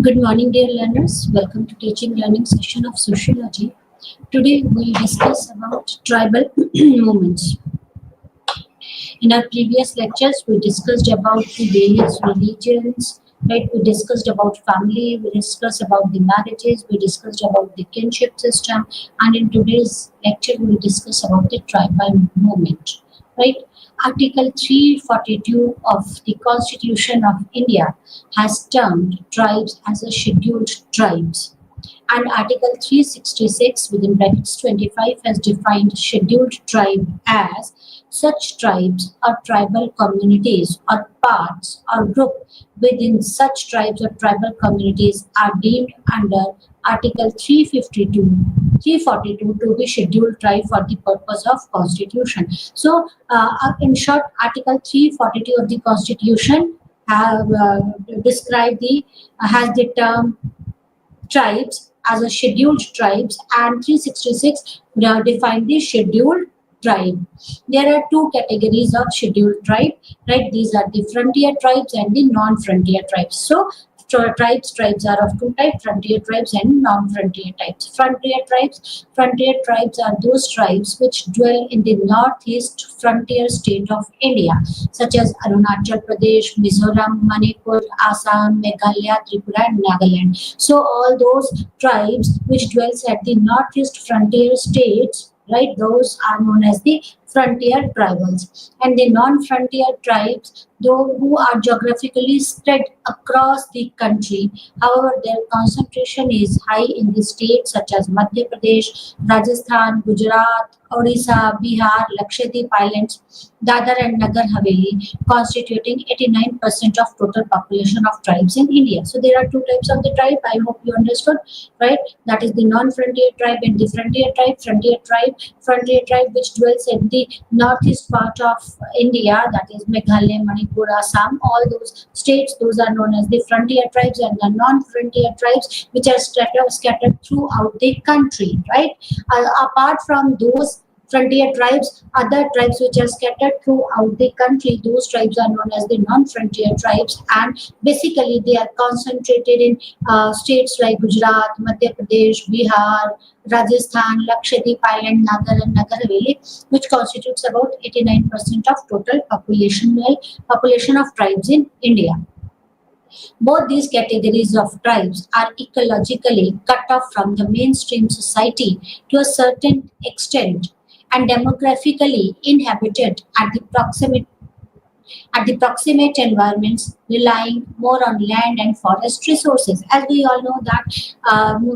Good morning, dear learners. Welcome to teaching learning session of sociology. Today we'll discuss about tribal movements. In our previous lectures, we discussed about the various religions, right? We discussed about family, we discussed about the marriages, we discussed about the kinship system, and in today's lecture, we'll discuss about the tribal movement, right? Article 342 of the Constitution of India has termed tribes as a scheduled tribes, and Article 366 within brackets 25 has defined scheduled tribe as such tribes or tribal communities or parts or group within such tribes or tribal communities are deemed under Article 352 342 to be scheduled tribe for the purpose of constitution. So in short, Article 342 of the constitution have described the has the term tribes as a scheduled tribes, and 366 define the scheduled tribe. There are two categories of scheduled tribe, right? These are the frontier tribes and the non-frontier tribes. So tribes are of two types: frontier tribes and non-frontier types. Frontier tribes are those tribes which dwell in the northeast frontier state of India, such as Arunachal Pradesh, Mizoram, Manipur, Assam, Meghalaya, Tripura, and Nagaland. So all those tribes which dwells at the northeast frontier states, right, those are known as the frontier tribals. And the non-frontier tribes, though who are geographically spread across the country, however their concentration is high in the states such as Madhya Pradesh, Rajasthan, Gujarat, Odisha, Bihar, Lakshadweep Islands, Dadar and Nagar Haveli, constituting 89% of total population of tribes in India. So there are two types of the tribe. I hope you understood, right? That is the non-frontier tribe and the frontier tribe. Frontier tribe which dwells in the northeast part of India, that is Meghalaya, Manipur, Assam, all those states, those are known as the frontier tribes, and the non-frontier tribes which are scattered throughout the country, right? Apart from those frontier tribes, other tribes which are scattered throughout the country, those tribes are known as the non-frontier tribes, and basically they are concentrated in states like Gujarat, Madhya Pradesh, Bihar, Rajasthan, Lakshadweep Island, Nagar and Nagar Haveli, which constitutes about 89% of total population of tribes in India. Both these categories of tribes are ecologically cut off from the mainstream society to a certain extent and demographically inhabited at the proximate environments, relying more on land and forest resources. As we all know that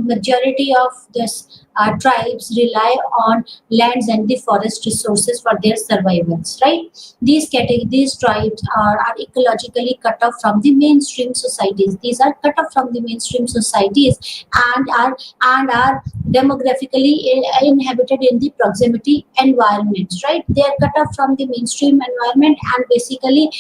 majority of this tribes rely on lands and the forest resources for their survivals, right? These tribes are ecologically cut off from the mainstream societies. These are cut off from the mainstream societies and are demographically inhabited in the proximity environments, right? They are cut off from the mainstream environment and basically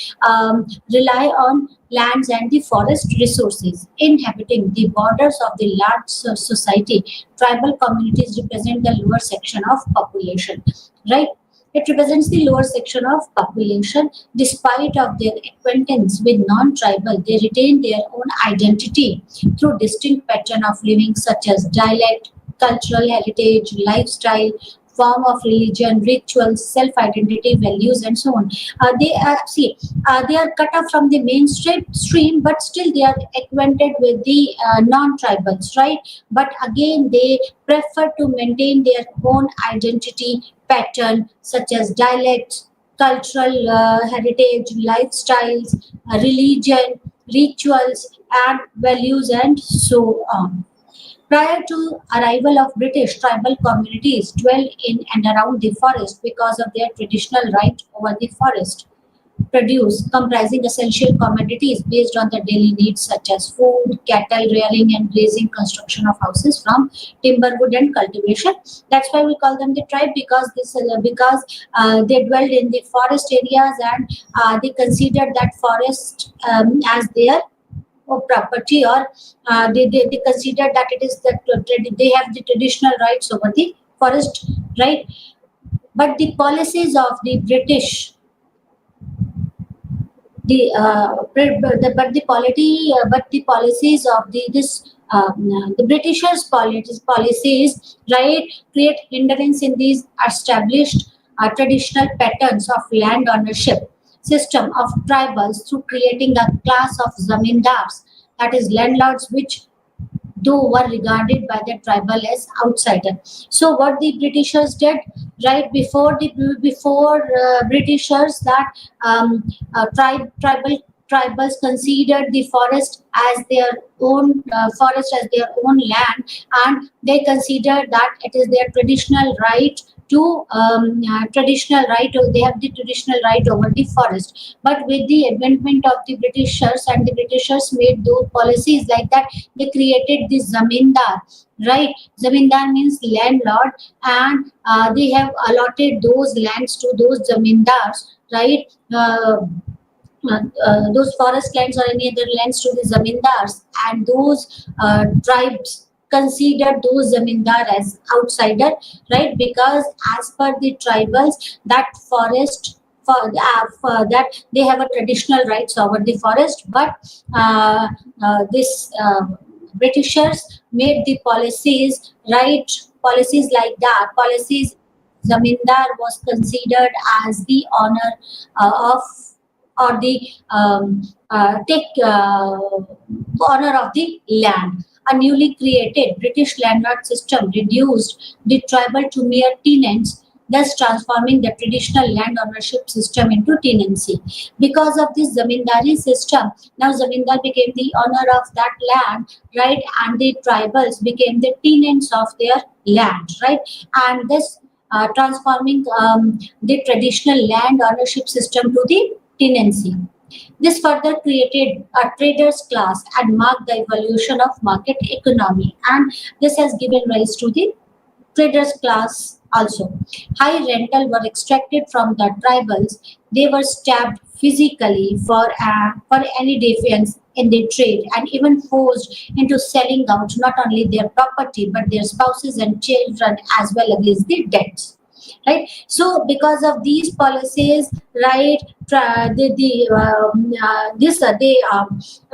rely on lands and the forest resources. Inhabiting the borders of the large society, tribal communities represent the lower section of population, right? It represents the lower section of population. Despite of their acquaintance with non-tribal, they retain their own identity through distinct pattern of living such as dialect, cultural heritage, lifestyle, form of religion, rituals, self-identity, values, and so on. They are cut off from the mainstream, but still they are acquainted with the non-tribals, right? But again, they prefer to maintain their own identity pattern, such as dialects, cultural heritage, lifestyles, religion, rituals, and values, and so on. Prior to arrival of British, tribal communities dwell in and around the forest because of their traditional right over the forest produce, comprising essential commodities based on the daily needs such as food, cattle rearing and grazing, construction of houses from timber, wood and cultivation. That's why we call them the tribe, because they dwelled in the forest areas, and they considered that forest as their property, or they consider that it is that they have the traditional rights over the forest, right? But the policies of the British but the policies of the Britishers policies, right, create hindrance in these established traditional patterns of land ownership system of tribals through creating a class of zamindars, that is landlords, which though were regarded by the tribal as outsider. So what the Britishers did, right, before Britishers, that tribals considered the forest as their own land, and they considered that it is their traditional right to they have the traditional right over the forest. But with the advent of the Britishers, and the Britishers made those policies like that, they created the zamindar, right? Zamindar means landlord, and they have allotted those lands to those zamindars, right? Those forest lands or any other lands to the zamindars, and those tribes considered those zamindar as outsider, right? Because as per the tribals, that forest for that they have a traditional rights over the forest, but this Britishers made the policies, right? Policies like that. Policies, zamindar was considered as the owner of, or the take owner of the land. A newly created British landlord system reduced the tribal to mere tenants, thus transforming the traditional land ownership system into tenancy. Because of this zamindari system, now zamindar became the owner of that land, right, and the tribals became the tenants of their land, right, and this transforming the traditional land ownership system to the tenancy. This further created a traders class and marked the evolution of market economy, and this has given rise to the traders class also. High rental were extracted from the tribals. They were stabbed physically for any defiance in their trade, and even forced into selling out not only their property but their spouses and children as well against the debts, right? So because of these policies, right, this they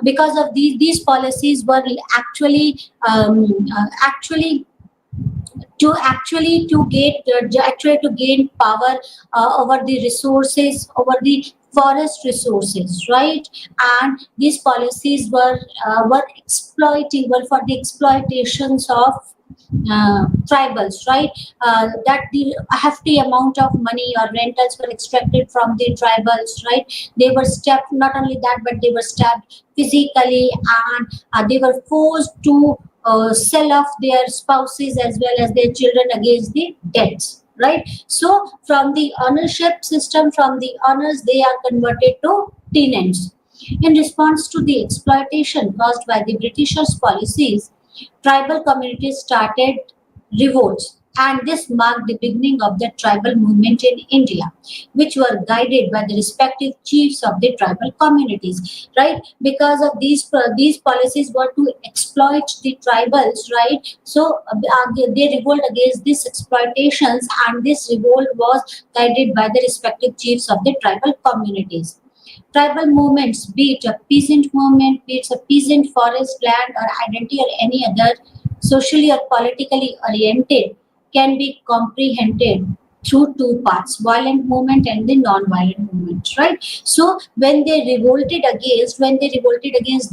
because of these policies were actually to gain power over the resources, over the forest resources, right? And these policies were exploiting, were for the exploitations of tribals, right? That the hefty amount of money or rentals were extracted from the tribals, right? They were stabbed, not only that, but they were stabbed physically, and they were forced to sell off their spouses as well as their children against the debts, right? So from the ownership system, from the owners, they are converted to tenants. In response to the exploitation caused by the Britishers' policies, tribal communities started revolts, and this marked the beginning of the tribal movement in India, which were guided by the respective chiefs of the tribal communities, right? Because of these policies were to exploit the tribals, right? So they revolt against these exploitations, and this revolt was guided by the respective chiefs of the tribal communities. Tribal movements, be it a peasant movement, be it a peasant forest land or identity or any other socially or politically oriented, can be comprehended through two paths: violent movement and the non-violent movement, right? So when they revolted against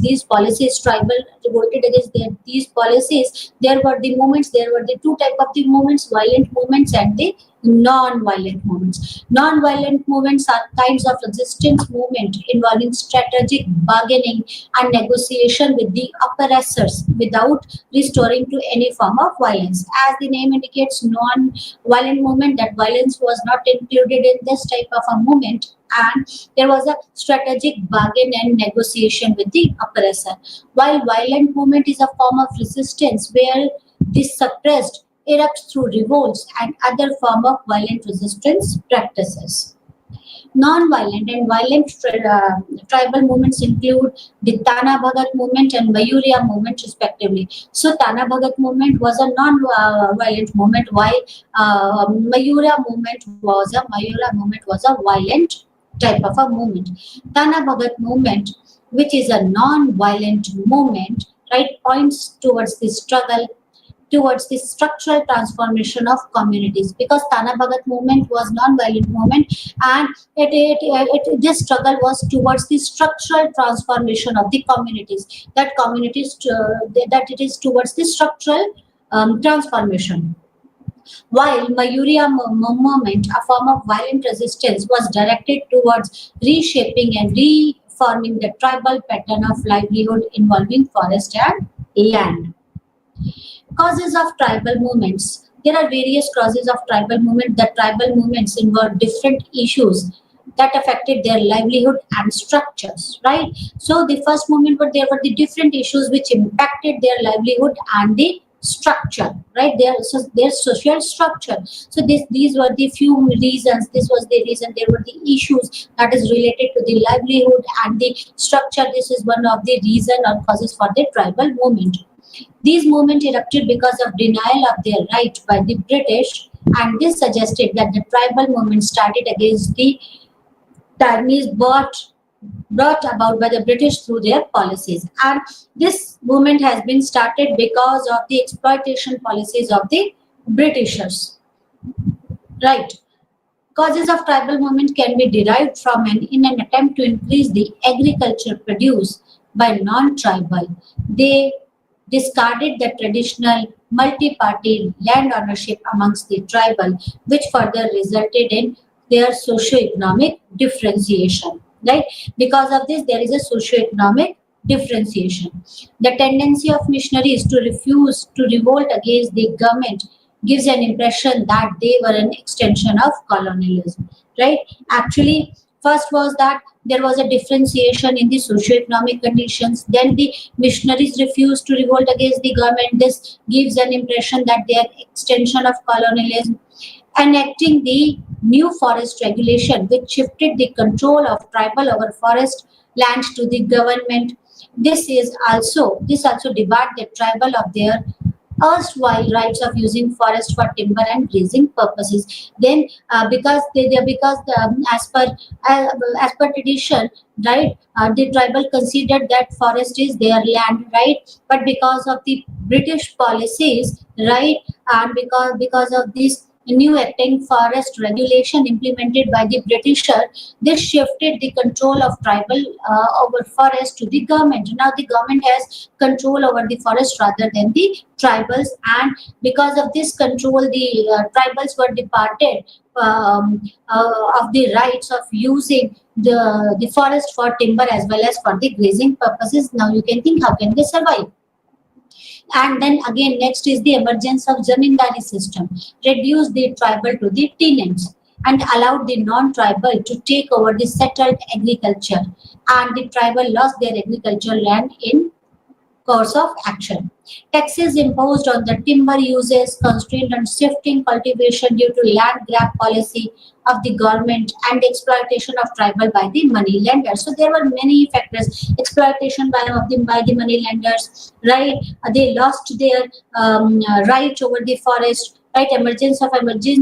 these policies, tribal revolted against these policies, there were the movements, there were the two type of the movements: violent movements and the non-violent movements. Non-violent movements are kinds of resistance movement involving strategic bargaining and negotiation with the oppressors without restoring to any form of violence. As the name indicates, non-violent movement, that violence was not included in this type of a movement, and there was a strategic bargain and negotiation with the oppressor. While violent movement is a form of resistance where the suppressed erupts through revolts and other form of violent resistance practices. Non-violent and violent tribal movements include the Tana Bhagat movement and Mayuriya movement respectively. So Tana Bhagat movement was a non-violent movement, while Mayura movement was a violent type of a movement. Tana Bhagat movement, which is a non-violent movement, right, points towards the struggle towards the structural transformation of communities, because Tana Bhagat movement was non-violent movement, and this struggle was towards the structural transformation of the communities. That it is towards the structural transformation. While Mayuriya movement, a form of violent resistance, was directed towards reshaping and reforming the tribal pattern of livelihood involving forest and land. Causes of tribal movements. There are various causes of tribal movement. The tribal movements involve different issues that affected their livelihood and structures, right? So the first movement, but there were the different issues which impacted their livelihood and the structure, right? Their social structure. So these were the few reasons. This was the reason. There were the issues that is related to the livelihood and the structure. This is one of the reason or causes for the tribal movement. These movements erupted because of denial of their right by the British, and this suggested that the tribal movement started against the tyrannies brought about by the British through their policies. And this movement has been started because of the exploitation policies of the Britishers. Right. Causes of tribal movement can be derived from in an attempt to increase the agriculture produce by non-tribal. They discarded the traditional multi-party land ownership amongst the tribal, which further resulted in their socio-economic differentiation. Right? Because of this, there is a socio-economic differentiation. The tendency of missionaries to refuse to revolt against the government gives an impression that they were an extension of colonialism. Right? Actually, first was that there was a differentiation in the socio-economic conditions. Then the missionaries refused to revolt against the government. This gives an impression that they are extension of colonialism. Enacting the new forest regulation, which shifted the control of tribal over forest land to the government. This also debarred the tribal of their erstwhile rights of using forest for timber and grazing purposes. Then, as per tradition, right, the tribal considered that forest is their land, right? But because of the British policies, right, and because of this new acting forest regulation implemented by the Britisher, this shifted the control of tribal over forest to the government. Now the government has control over the forest rather than the tribals, and because of this control, the tribals were departed of the rights of using the forest for timber as well as for the grazing purposes. Now you can think, how can they survive? And then again, next is the emergence of zamindari system, reduced the tribal to the tenants and allowed the non-tribal to take over the settled agriculture, and the tribal lost their agricultural land in course of action. Taxes imposed on the timber uses, constrained on shifting cultivation due to land grab policy of the government, and exploitation of tribal by the money lenders. So there were many factors. Exploitation by the money lenders, right? They lost their right over the forest. Right, emergence of zamindari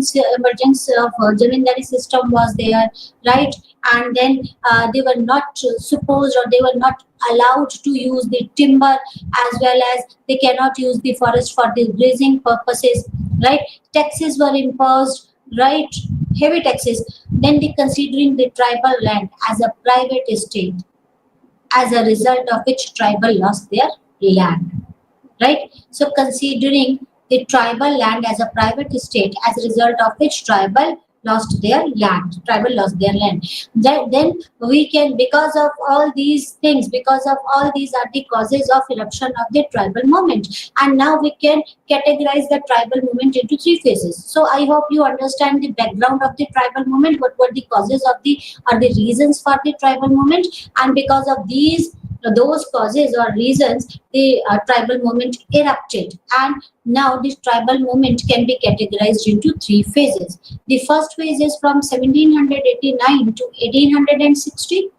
system was there, right? And then they were not supposed, or they were not allowed to use the timber, as well as they cannot use the forest for the grazing purposes, right? Taxes were imposed, right? Heavy taxes. Then they considering the tribal land as a private estate, as a result of which tribal lost their land, right? So considering the tribal land as a private estate, as a result of which tribal lost their land. Then we can, because of all these things, because of all these are the causes of eruption of the tribal movement. And now we can categorize the tribal movement into three phases. So I hope you understand the background of the tribal movement, what were the causes of the reasons for the tribal movement, and because of those causes or reasons, the tribal movement erupted. And now this tribal movement can be categorized into three phases. The first phase is from 1789 to 1860.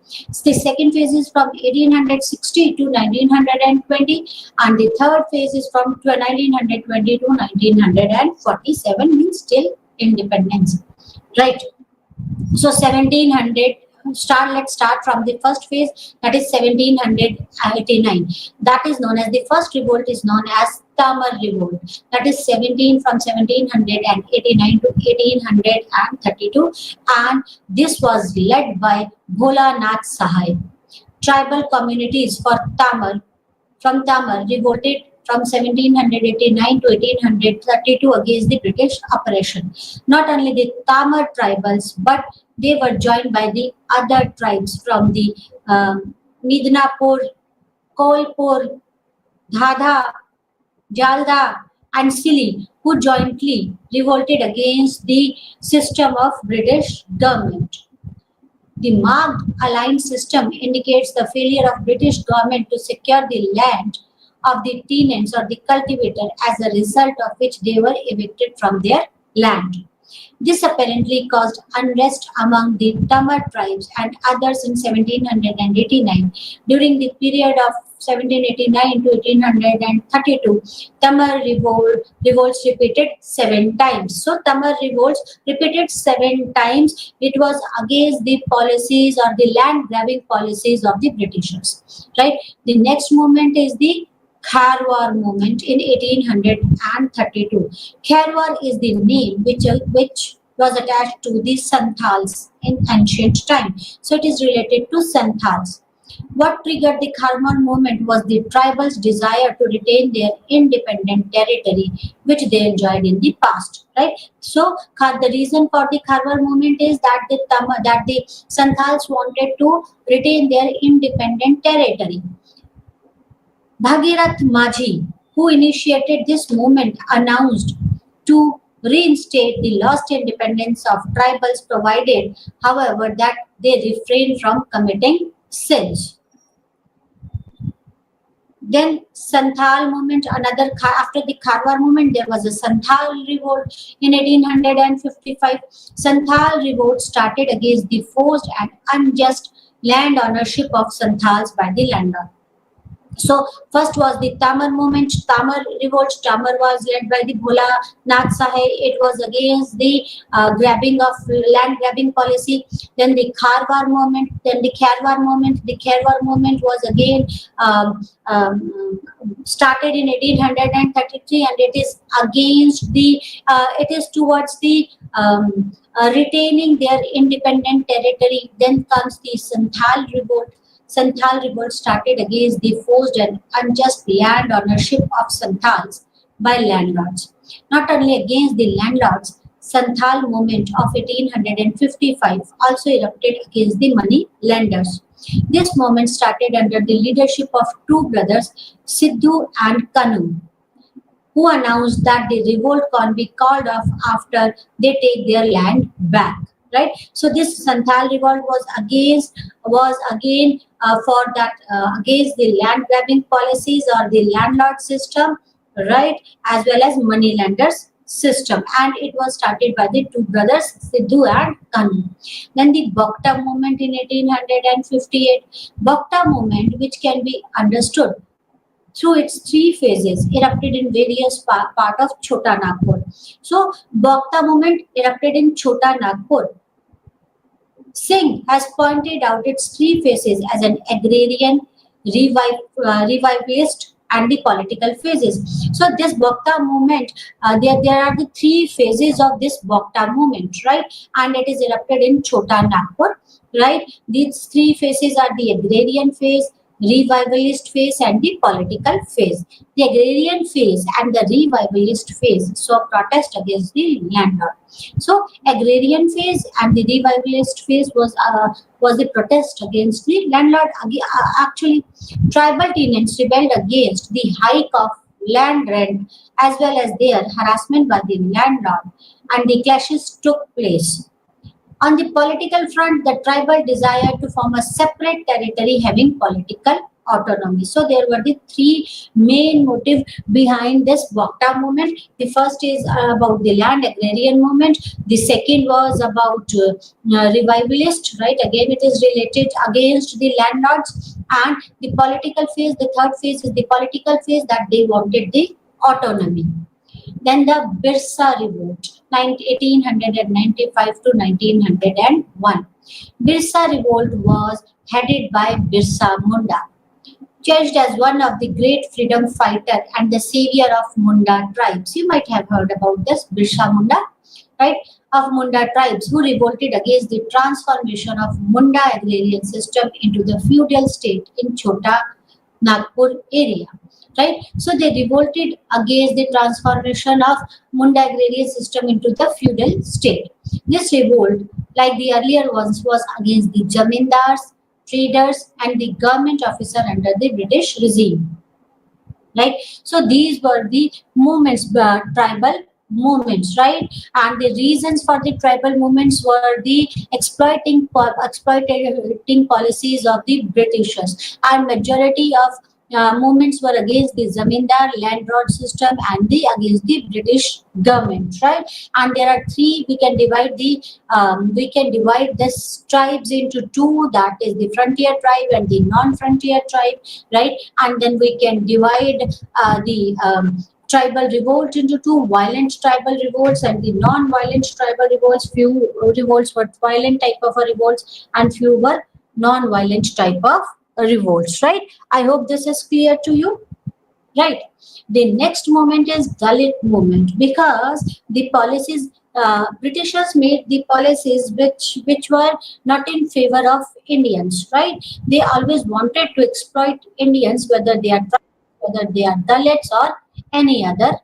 The second phase is from 1860 to 1920, and the third phase is from 1920 to 1947, means till independence, right? So 1700 let's start from the first phase, that is 1789. That is known as the first revolt, is known as Tamar Revolt. That is 1789 to 1832, and this was led by Bhola Nath Sahai. Tribal communities from Tamar revolted from 1789 to 1832 against the British oppression. Not only the Tamar tribals, but they were joined by the other tribes from the Midnapur, Kolpur, Dhadha, Jalda, and Sili, who jointly revolted against the system of British government. The marked aligned system indicates the failure of British government to secure the land of the tenants or the cultivator, as a result of which they were evicted from their land. This apparently caused unrest among the Tamar tribes and others in 1789. During the period of 1789 to 1832, Tamar revolts repeated 7 times. So Tamar revolts repeated 7 times. It was against the policies or the land grabbing policies of the Britishers. Right. The next movement is the Kharwar movement in 1832. Kharwar is the name which was attached to the Santals in ancient time. So it is related to Santals. What triggered the Kharwar movement was the tribals' desire to retain their independent territory, which they enjoyed in the past. Right. So the reason for the Kharwar movement is that the Santals wanted to retain their independent territory. Bhagirath Majhi, who initiated this movement, announced to reinstate the lost independence of tribals, provided, however, that they refrain from committing sins. Then Santhal movement, after the Kharwar movement, there was a Santhal revolt in 1855. Santhal revolt started against the forced and unjust land ownership of Santhals by the landlord. So first was the Tamar movement, Tamar revolt. Tamar was led by the Bhola Nath Sahai. It was against the land grabbing policy. Then the Kharwar movement. Then the Kharwar movement. The Kharwar movement was again started in 1833, and it is against the. It is towards the retaining their independent territory. Then comes the Santhal revolt. Santhal revolt started against the forced and unjust land ownership of Santhals by landlords. Not only against the landlords, Santhal movement of 1855 also erupted against the money lenders. This movement started under the leadership of two brothers, Sidhu and Kanu, who announced that the revolt can be called off after they take their land back. Right. So this Santhal revolt was against the land grabbing policies or the landlord system, right, as well as money lenders system, and it was started by the two brothers Sidhu and Kanu. Then the Bhakta movement in 1858. Bhakta movement, which can be understood through its 3 phases, erupted in various part of Chota Nagpur. So Bhakta movement erupted in Chota Nagpur. Singh has pointed out its 3 phases as an agrarian, revivalist, and the political phases. So this Bhakta movement, there are the 3 phases of this Bhakta movement, right? And it is erupted in Chota Nagpur, right? These 3 phases are the agrarian phase, revivalist phase, and the political phase. The agrarian phase and the revivalist phase saw protest against the landlord. So agrarian phase and the revivalist phase was the protest against the landlord. Actually, tribal tenants rebelled against the hike of land rent as well as their harassment by the landlord, and the clashes took place. On the political front, the tribal desired to form a separate territory having political autonomy. So there were the 3 main motives behind this Bhakta movement. The first is about the land agrarian movement. The second was about revivalist, right? Again, it is related against the landlords. And the political phase, the third phase is the political phase, that they wanted the autonomy. Then the Birsa revolt, 1895 to 1901. Birsa revolt was headed by Birsa Munda, judged as one of the great freedom fighter and the savior of Munda tribes. You might have heard about this Birsa Munda, right? Of Munda tribes who revolted against the transformation of Munda agrarian system into the feudal state in Chota Nagpur area. Right, so they revolted against the transformation of Munda agrarian system into the feudal state. This revolt, like the earlier ones, was against the zamindars, traders, and the government officer under the British regime. Right, so these were the movements, tribal movements, right? And the reasons for the tribal movements were the exploiting policies of the Britishers, and majority of movements were against the zamindar landlord system and the against the British government, right? And there are three. We can divide this tribes into two, that is the frontier tribe and the non-frontier tribe, right? And then we can divide the tribal revolt into two: violent tribal revolts and the non-violent tribal revolts. Few revolts were violent type of a revolts and few were non-violent type of revolts, right? I hope this is clear to you, right? The next movement is Dalit movement, because the policies, Britishers made the policies which were not in favor of Indians, right? They always wanted to exploit Indians, whether they are Dalits or any other,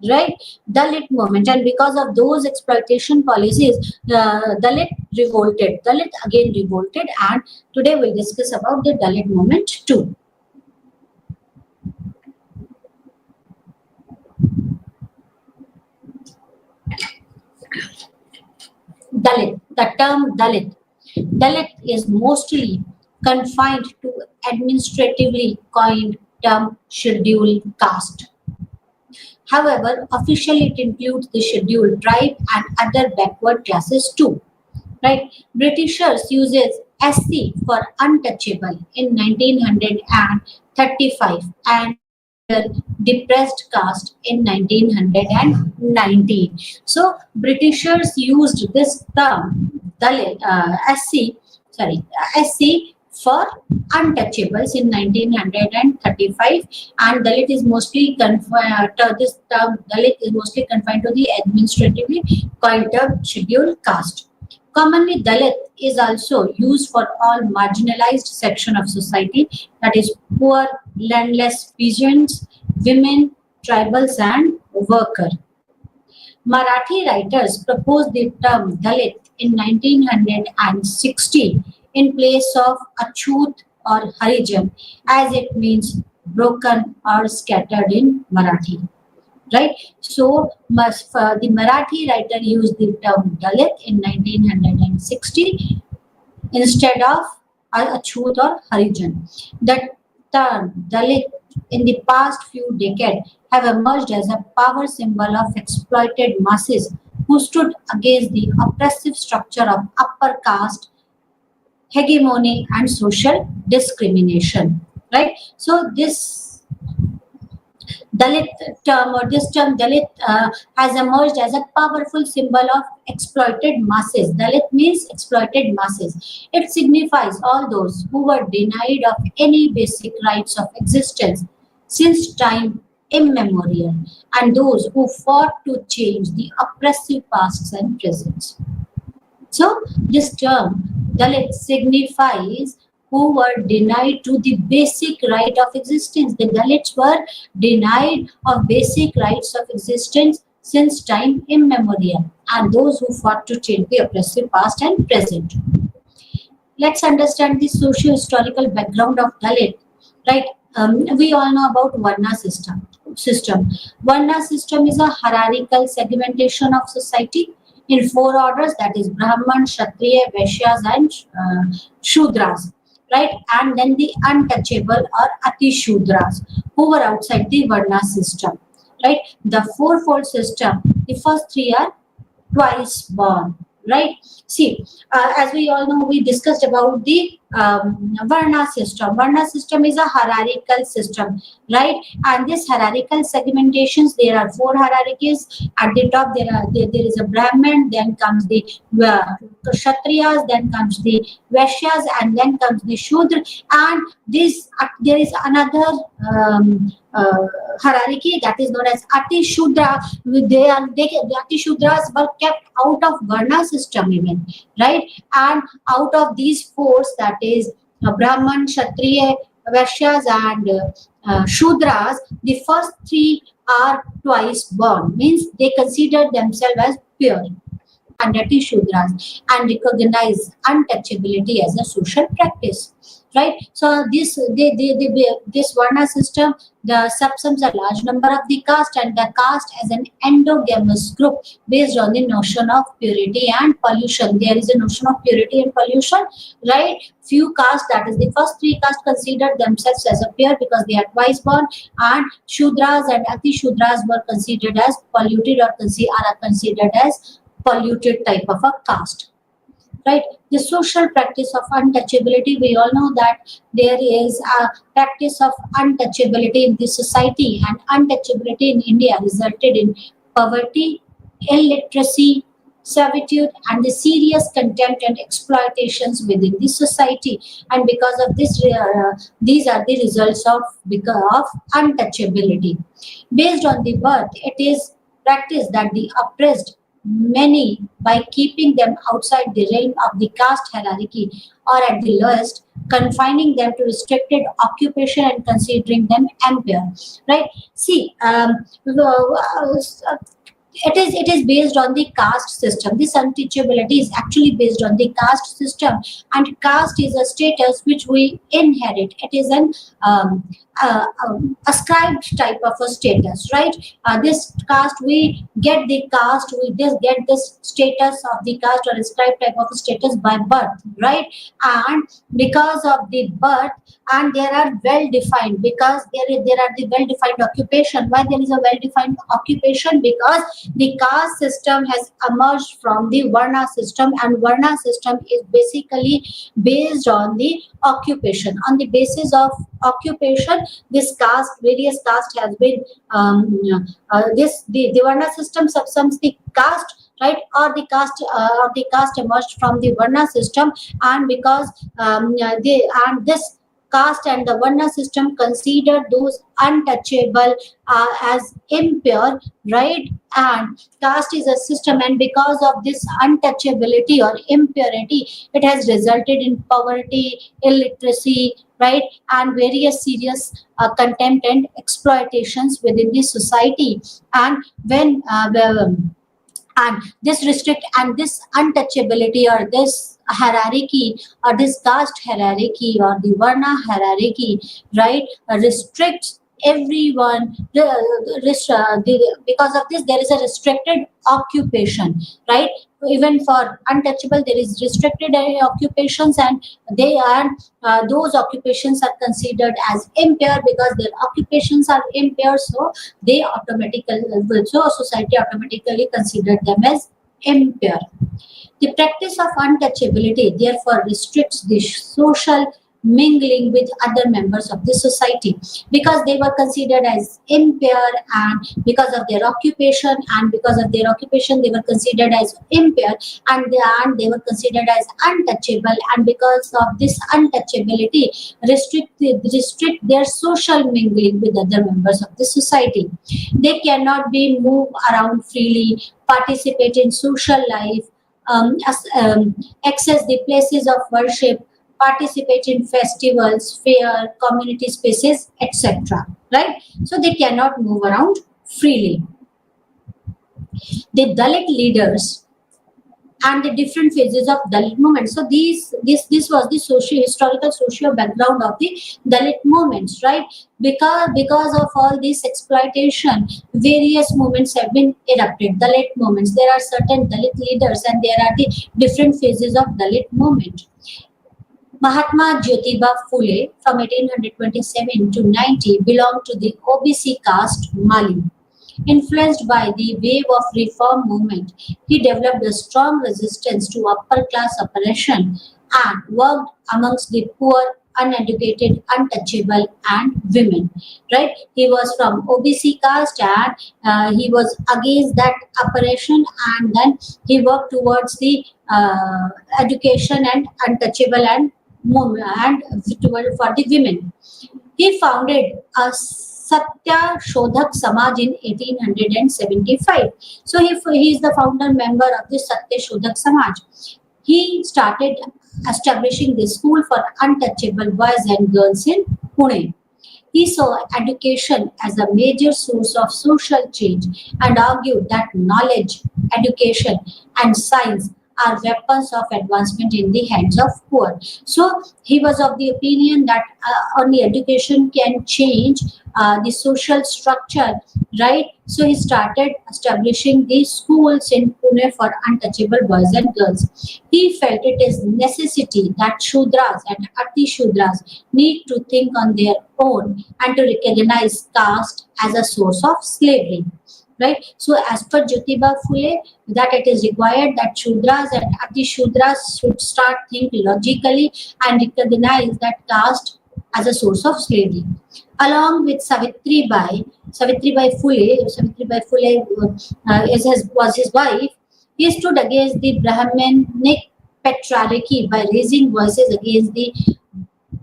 right? Dalit movement, and because of those exploitation policies, Dalit again revolted, and today we'll discuss about the Dalit movement too. Dalit, the term Dalit is mostly confined to administratively coined term scheduled caste. However, officially it includes the scheduled tribe and other backward classes too. Right? Britishers uses SC for untouchable in 1935 and depressed caste in 1919. So Britishers used this term Dalit, SC for untouchables in 1935, and Dalit is mostly confined. This term Dalit is mostly confined to the administratively coined term scheduled caste. Commonly, Dalit is also used for all marginalized section of society, that is poor, landless peasants, women, tribals, and worker. Marathi writers proposed the term Dalit in 1960 in place of Achut or Harijan, as it means broken or scattered in Marathi. Right? So, the Marathi writer used the term Dalit in 1960 instead of Achut or Harijan. The term Dalit in the past few decades have emerged as a power symbol of exploited masses who stood against the oppressive structure of upper caste, hegemony, and social discrimination. Right? So this Dalit term, or this term Dalit, has emerged as a powerful symbol of exploited masses. Dalit means exploited masses. It signifies all those who were denied of any basic rights of existence since time immemorial, and those who fought to change the oppressive pasts and presents. So this term Dalit signifies who were denied to the basic right of existence. The Dalits were denied of basic rights of existence since time immemorial, and those who fought to change the oppressive past and present. Let's understand the socio-historical background of Dalit. Right? We all know about Varna system. Varna system is a hierarchical segmentation of society in four orders, that is Brahman, Kshatriya, Vaishyas, and Shudras. Right? And then the untouchable or Ati Shudras, who were outside the Varna system. Right? The fourfold system, the first three are twice born. Right? See, as we all know, we discussed about the Varna system. Varna system is a hierarchical system, right? And this hierarchical segmentations, there are four hierarchies. At the top, there is a Brahman, then comes the Kshatriyas, then comes the Vaishyas, and then comes the Shudra. And this there is another hierarchy that is known as Ati Shudra. The Ati Shudras were kept out of Varna system even, right? And out of these four, that is Brahman, Kshatriya, Vaishyas, and Shudras, the first three are twice born, means they consider themselves as pure and Ati Shudras and recognize untouchability as a social practice. Right, so this Varna system, the subsumes a large number of the caste, and the caste as an endogamous group based on the notion of purity and pollution. There is a notion of purity and pollution, right? Few castes, that is the first three castes, considered themselves as a pure because they are twice born, and Shudras and Ati Shudras were considered as polluted or are considered as polluted type of a caste. Right, the social practice of untouchability, we all know that there is a practice of untouchability in this society, and untouchability in India resulted in poverty, illiteracy, servitude, and the serious contempt and exploitations within the society. And because of this, these are the results of untouchability. Based on the birth, it is practice that the oppressed many, by keeping them outside the realm of the caste hierarchy, or at the lowest, confining them to restricted occupation and considering them impure. Right? See, it is based on the caste system. This unteachability is actually based on the caste system, and caste is a status which we inherit. It is an ascribed type of a status, right? This caste, we get the caste, we just get this status of the caste or ascribed type of a status by birth, right? And because of the birth, and there are well defined, because there are the well defined occupation. Why there is a well defined occupation? Because the caste system has emerged from the Varna system, and Varna system is basically based on the occupation. On the basis of occupation, this caste, various caste has been the Varna system subsumes the caste, right? Or the caste emerged from the Varna system, and because this caste and the Varna system consider those untouchable as impure, right? And caste is a system, and because of this untouchability or impurity, it has resulted in poverty, illiteracy, right, and various serious contempt and exploitations within the society. And when and this untouchability, or this hierarchy, or this caste hierarchy, or the Varna hierarchy, right, restricts everyone. Because of this, there is a restricted occupation, right? Even for untouchable, there is restricted occupations, and they are those occupations are considered as impure because their occupations are impure. So they automatically, so society automatically considered them as impure. The practice of untouchability therefore restricts the social mingling with other members of the society, because they were considered as impure, and because of their occupation, they were considered as impure, and they were considered as untouchable, and because of this untouchability restrict their social mingling with other members of the society. They cannot be moved around freely, participate in social life, access the places of worship, participate in festivals, fair, community spaces, etc. Right? So they cannot move around freely. The Dalit leaders and the different phases of Dalit movement. So this was the historical socio background of the Dalit movements, right? Because of all this exploitation, various movements have been erupted. Dalit movements. There are certain Dalit leaders, and there are the different phases of Dalit movement. Mahatma Jyotiba Phule from 1827 to 90 belonged to the OBC caste Mali. Influenced by the wave of reform movement, he developed a strong resistance to upper class oppression and worked amongst the poor, uneducated, untouchable, and women. Right? He was from OBC caste, and he was against that operation, and then he worked towards the education and untouchable and and for the women. He founded a Satya Shodhak Samaj in 1875. So he is the founder member of the Satya Shodhak Samaj. He started establishing the school for untouchable boys and girls in Pune. He saw education as a major source of social change and argued that knowledge, education, and science are weapons of advancement in the hands of poor. So he was of the opinion that only education can change the social structure, right? So he started establishing these schools in Pune for untouchable boys and girls. He felt it is necessity that Shudras and Ati Shudras need to think on their own and to recognize caste as a source of slavery. Right? So, as per Jyotiba Phule, that it is required that Shudras and Ati Shudras should start think logically and recognize that caste as a source of slavery. Along with Savitri Bai Phule was his wife. He stood against the Brahminic patriarchy by raising voices against the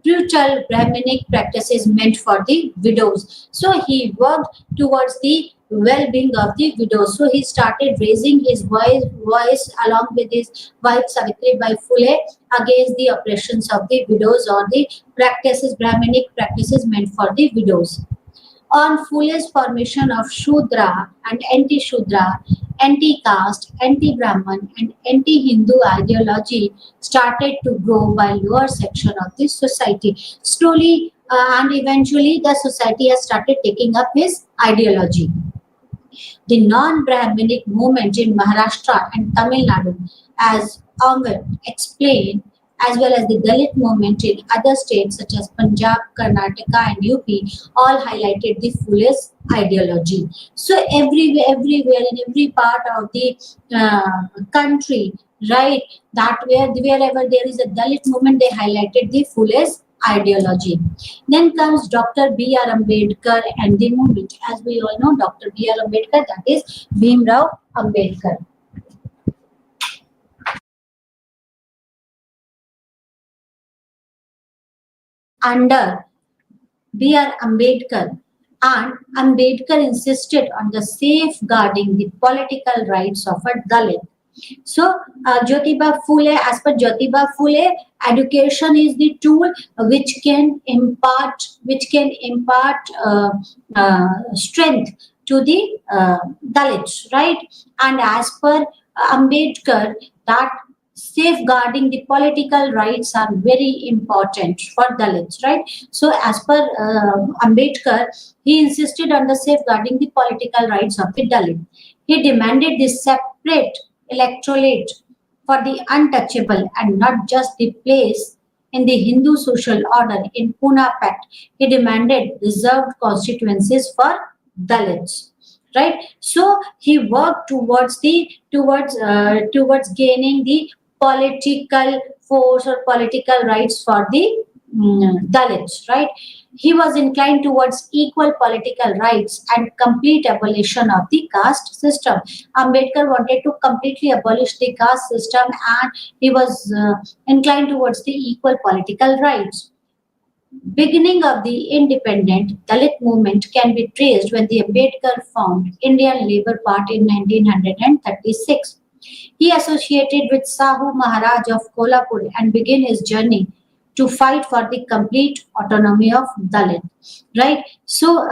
brutal Brahminic practices meant for the widows. So he worked towards the well-being of the widows. So he started raising his voice along with his wife Savitri Bai Phule against the oppressions of the widows or the Brahminic practices meant for the widows. On Phule's formation of Shudra and anti-Shudra, anti-caste, anti-Brahman and anti-Hindu ideology started to grow by lower section of the society. Slowly and eventually the society has started taking up his ideology. The non-Brahminic movement in Maharashtra and Tamil Nadu, as Ahmed explained, as well as the Dalit movement in other states such as Punjab, Karnataka, and UP, all highlighted the Phule's ideology. So everywhere, in every part of the country, right, that wherever there is a Dalit movement, they highlighted the Phule's ideology. Then comes Dr. B.R. Ambedkar and the movement. As we all know, Dr. B.R. Ambedkar, that is Bhimrao Ambedkar. Under B.R. Ambedkar, and Ambedkar insisted on the safeguarding the political rights of a Dalit. So, Jyotiba Phule, as per Jyotiba Phule, education is the tool which can impart strength to the Dalits, right? And as per Ambedkar, that safeguarding the political rights are very important for Dalits, right? So, as per Ambedkar, he insisted on the safeguarding the political rights of the Dalit. He demanded the separate electorate for the untouchable and not just the place in the Hindu social order in Pune Pact. He demanded reserved constituencies for Dalits. Right, so he worked towards gaining the political force or political rights for the Dalits. Right, he was inclined towards equal political rights and complete abolition of the caste system. Ambedkar wanted to completely abolish the caste system, and he was inclined towards the equal political rights. Beginning of the independent Dalit movement can be traced when the Ambedkar formed Indian Labour Party in 1936. He associated with Sahu Maharaj of Kolhapur and began his journey to fight for the complete autonomy of Dalit. Right? So,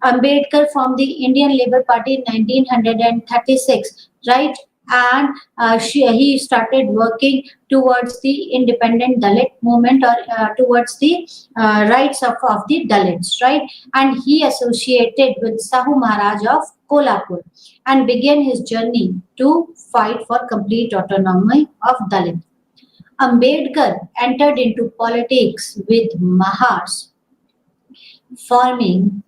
Ambedkar formed the Indian Labour Party in 1936. Right? And he started working towards the independent Dalit movement or towards the rights of the Dalits, right? And he associated with Sahu Maharaj of Kolhapur and began his journey to fight for complete autonomy of Dalit. Ambedkar entered into politics with Mahars, forming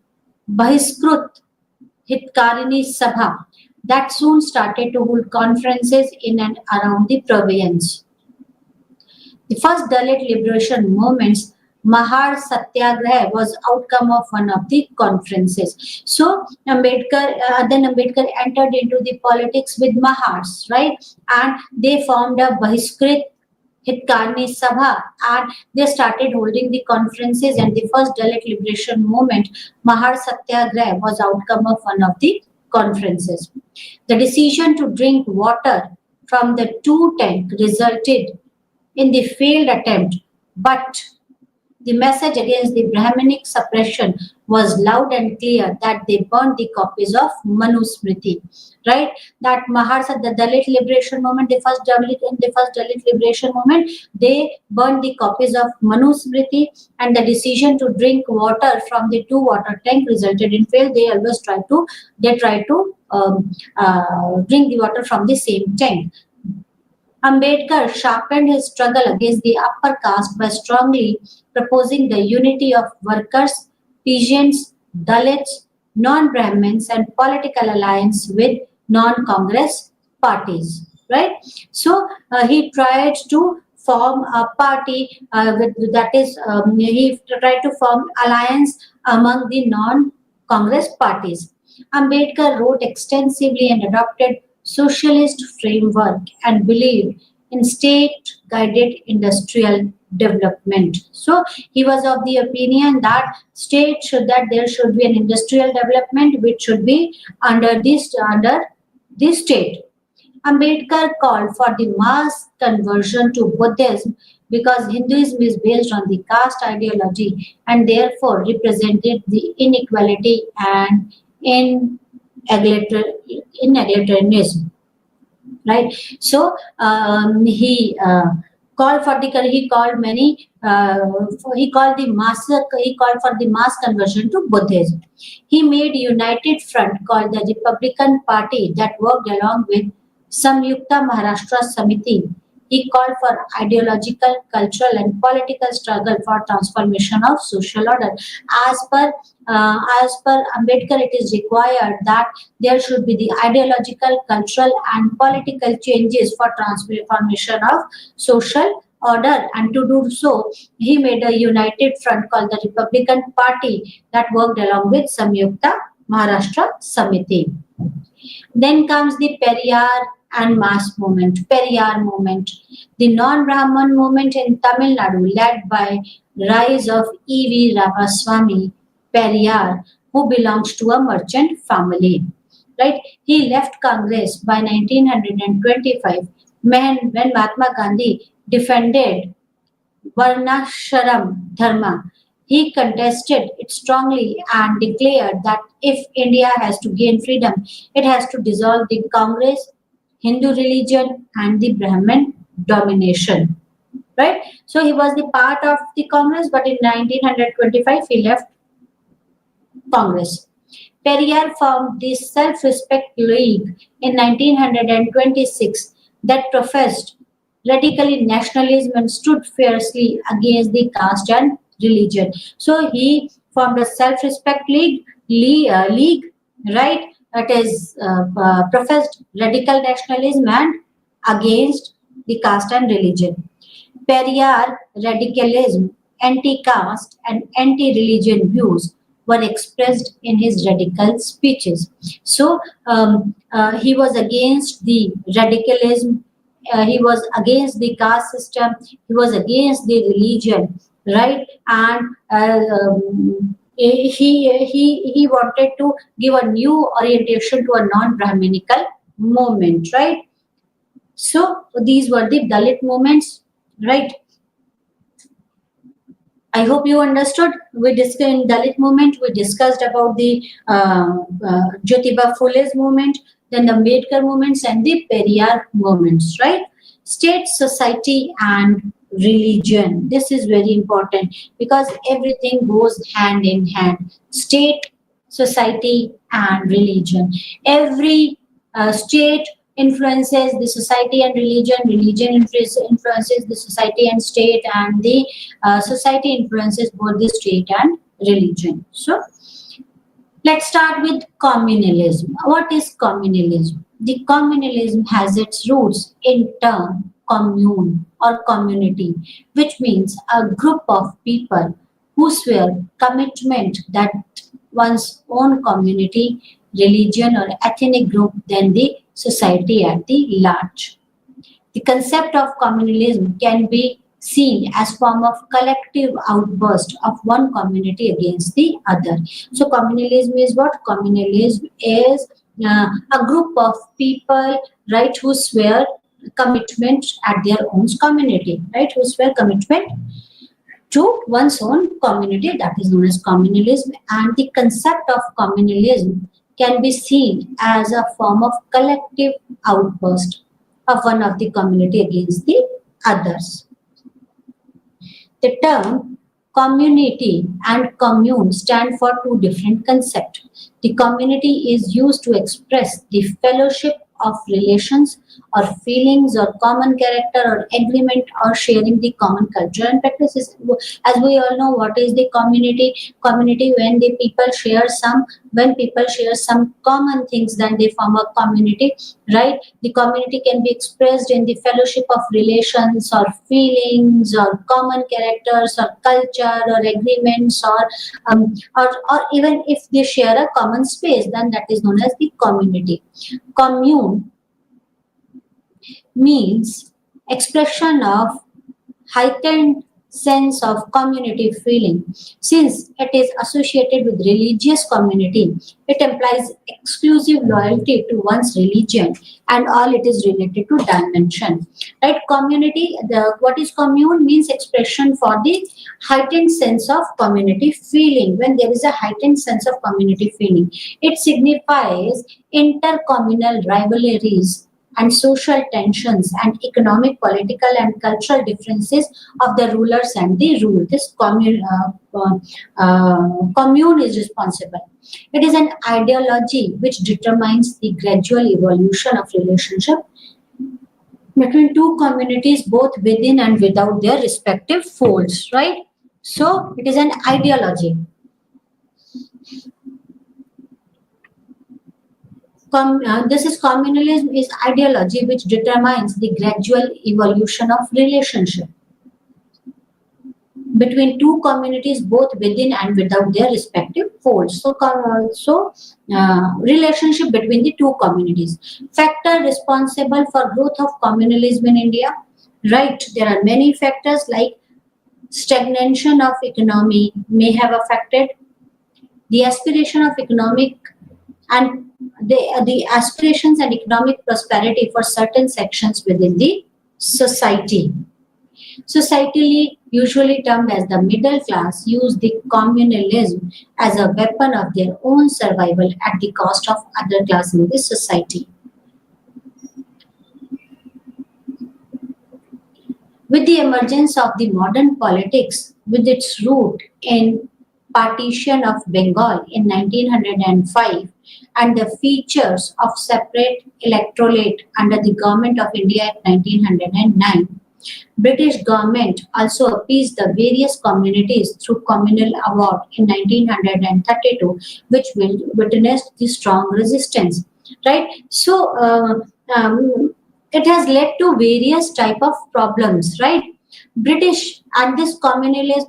Bahiskrut Hitkarini Sabha that soon started to hold conferences in and around the province. The first Dalit liberation movements, Mahar Satyagraha, was outcome of one of the conferences. So then Ambedkar entered into the politics with Mahars, right? And they formed a Bahiskrit Hitkarni Sabha, and they started holding the conferences, and the first Dalit liberation movement, Mahar Satyagraha, was outcome of one of the conferences. The decision to drink water from the two tank resulted in the failed attempt, but the message against the Brahminic suppression was loud and clear that they burned the copies of Manusmriti, right? That Maharsa, the Dalit liberation movement, the first Dalit liberation movement, they burned the copies of Manusmriti, and the decision to drink water from the two water tank resulted in fail. They try to drink the water from the same tank. Ambedkar sharpened his struggle against the upper caste by strongly proposing the unity of workers, peasants, Dalits, non-Brahmins, and political alliance with non-Congress parties. Right. So he tried to form a party he tried to form alliance among the non-Congress parties. Ambedkar wrote extensively and adopted socialist framework and believed in state-guided industrial development. So he was of the opinion that there should be an industrial development which should be under the state. Ambedkar called for the mass conversion to Buddhism because Hinduism is based on the caste ideology and therefore represented the inequality and egalitarianism, right? So he called for the mass conversion to Buddhism. He made a united front called the Republican Party that worked along with Samyukta Maharashtra Samiti. He called for ideological, cultural, and political struggle for transformation of social order. As per Ambedkar, it is required that there should be the ideological, cultural, and political changes for transformation of social order. And to do so, he made a united front called the Republican Party that worked along with Samyukta Maharashtra Samiti. Then comes the Periyar and mass movement, Periyar movement, the non-Brahman movement in Tamil Nadu, led by rise of E.V. Ramaswamy Periyar, who belongs to a merchant family. Right? He left Congress by 1925 when Mahatma Gandhi defended Varnashram Dharma. He contested it strongly and declared that if India has to gain freedom, it has to dissolve the Congress, Hindu religion, and the Brahmin domination. Right? So he was the part of the Congress, but in 1925 he left Congress. Periyar formed the Self-Respect League in 1926 that professed radically nationalism and stood fiercely against the caste and religion. So he formed a self-respect league, right? That is professed radical nationalism and against the caste and religion. Periyar radicalism, anti-caste and anti-religion views were expressed in his radical speeches. So he was against the radicalism, he was against the caste system, he was against the religion, right? And he wanted to give a new orientation to a non-Brahminical movement, right? So these were the Dalit movements, right? I hope you understood. We discussed in Dalit movement. We discussed about the Jyotiba Phule's movement, then the Ambedkar movements and the Periyar movements. Right? State, society, and religion. This is very important because everything goes hand in hand. State, society, and religion. Every state influences the society and religion influences the society and state, and the society influences both the state and religion. So let's start with communalism. What is communalism? The communalism has its roots in term commune or community, which means a group of people who swear commitment that one's own community, religion, or ethnic group than the society at the large. The concept of communalism can be seen as form of collective outburst of one community against the other. So communalism is what? Communalism is a group of people, right, who swear commitment at their own community, right, who swear commitment to one's own community, that is known as communalism. And the concept of communalism can be seen as a form of collective outburst of one of the community against the others. The term community and commune stand for two different concepts. The community is used to express the fellowship of relations or feelings or common character or agreement or sharing the common culture and practices. As we all know, what is the community? Community, when people share some common things, then they form a community, right? The community can be expressed in the fellowship of relations or feelings or common characters or culture or agreements or even if they share a common space, then that is known as the community. Commune means expression of heightened sense of community feeling. Since it is associated with religious community, it implies exclusive loyalty to one's religion and all it is related to dimension. Right? Community, what is commune means expression for the heightened sense of community feeling. When there is a heightened sense of community feeling, it signifies intercommunal rivalries and social tensions and economic, political, and cultural differences of the rulers and the ruled. This commune is responsible. It is an ideology which determines the gradual evolution of relationship between two communities, both within and without their respective folds. Right? So it is an ideology. This is communalism is ideology which determines the gradual evolution of relationship between two communities, both within and without their respective folds. So, relationship between the two communities. Factor responsible for growth of communalism in India. Right, there are many factors like stagnation of economy may have affected the aspiration of economic and the aspirations and economic prosperity for certain sections within the society. Societally, usually termed as the middle class, use the communalism as a weapon of their own survival at the cost of other classes in the society. With the emergence of the modern politics, with its root in partition of Bengal in 1905 and the features of separate electorate under the Government of India in 1909, British government also appeased the various communities through communal award in 1932, which witnessed the strong resistance. Right? So it has led to various type of problems. Right? British and this communalist,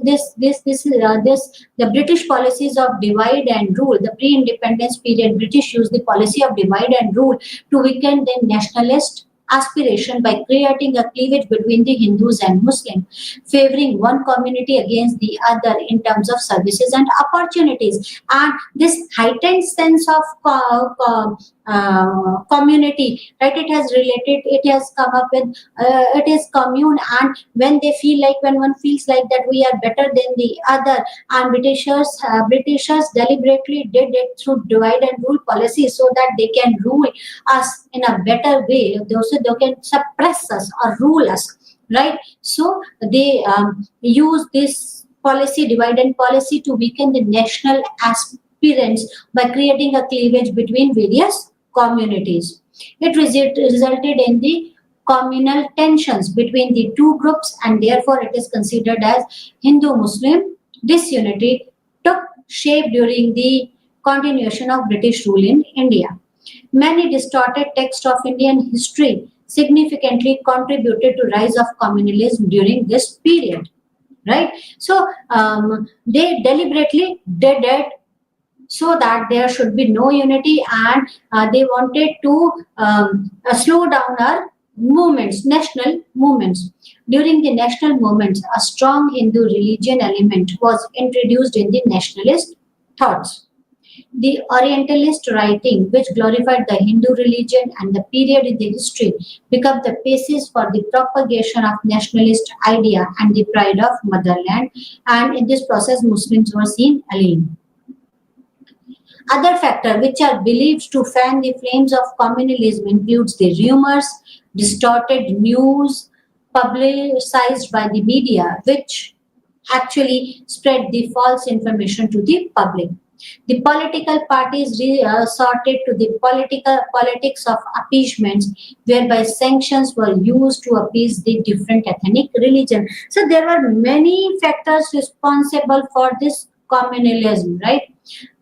the British policies of divide and rule, the pre-independence period, British used the policy of divide and rule to weaken the nationalist aspiration by creating a cleavage between the Hindus and Muslims, favoring one community against the other in terms of services and opportunities. And this heightened sense of community, right? It has come up with, it is commune, and when one feels like that we are better than the other, and Britishers deliberately did it through divide and rule policy so that they can rule us in a better way. They can suppress us or rule us, right? So they use this policy, divide and policy, to weaken the national aspirants by creating a cleavage between various communities. It resulted in the communal tensions between the two groups, and therefore it is considered as Hindu-Muslim disunity took shape during the continuation of British rule in India. Many distorted texts of Indian history significantly contributed to rise of communalism during this period, right? So they deliberately did it so that there should be no unity, and they wanted to slow down our movements, national movements. During the national movements, a strong Hindu religion element was introduced in the nationalist thoughts. The Orientalist writing, which glorified the Hindu religion and the period in the history, became the basis for the propagation of nationalist idea and the pride of motherland. And in this process, Muslims were seen alien. Other factors which are believed to fan the flames of communalism includes the rumors, distorted news publicized by the media, which actually spread the false information to the public. The political parties resorted to the politics of appeasements, whereby sanctions were used to appease the different ethnic religion. So there were many factors responsible for this communalism, right?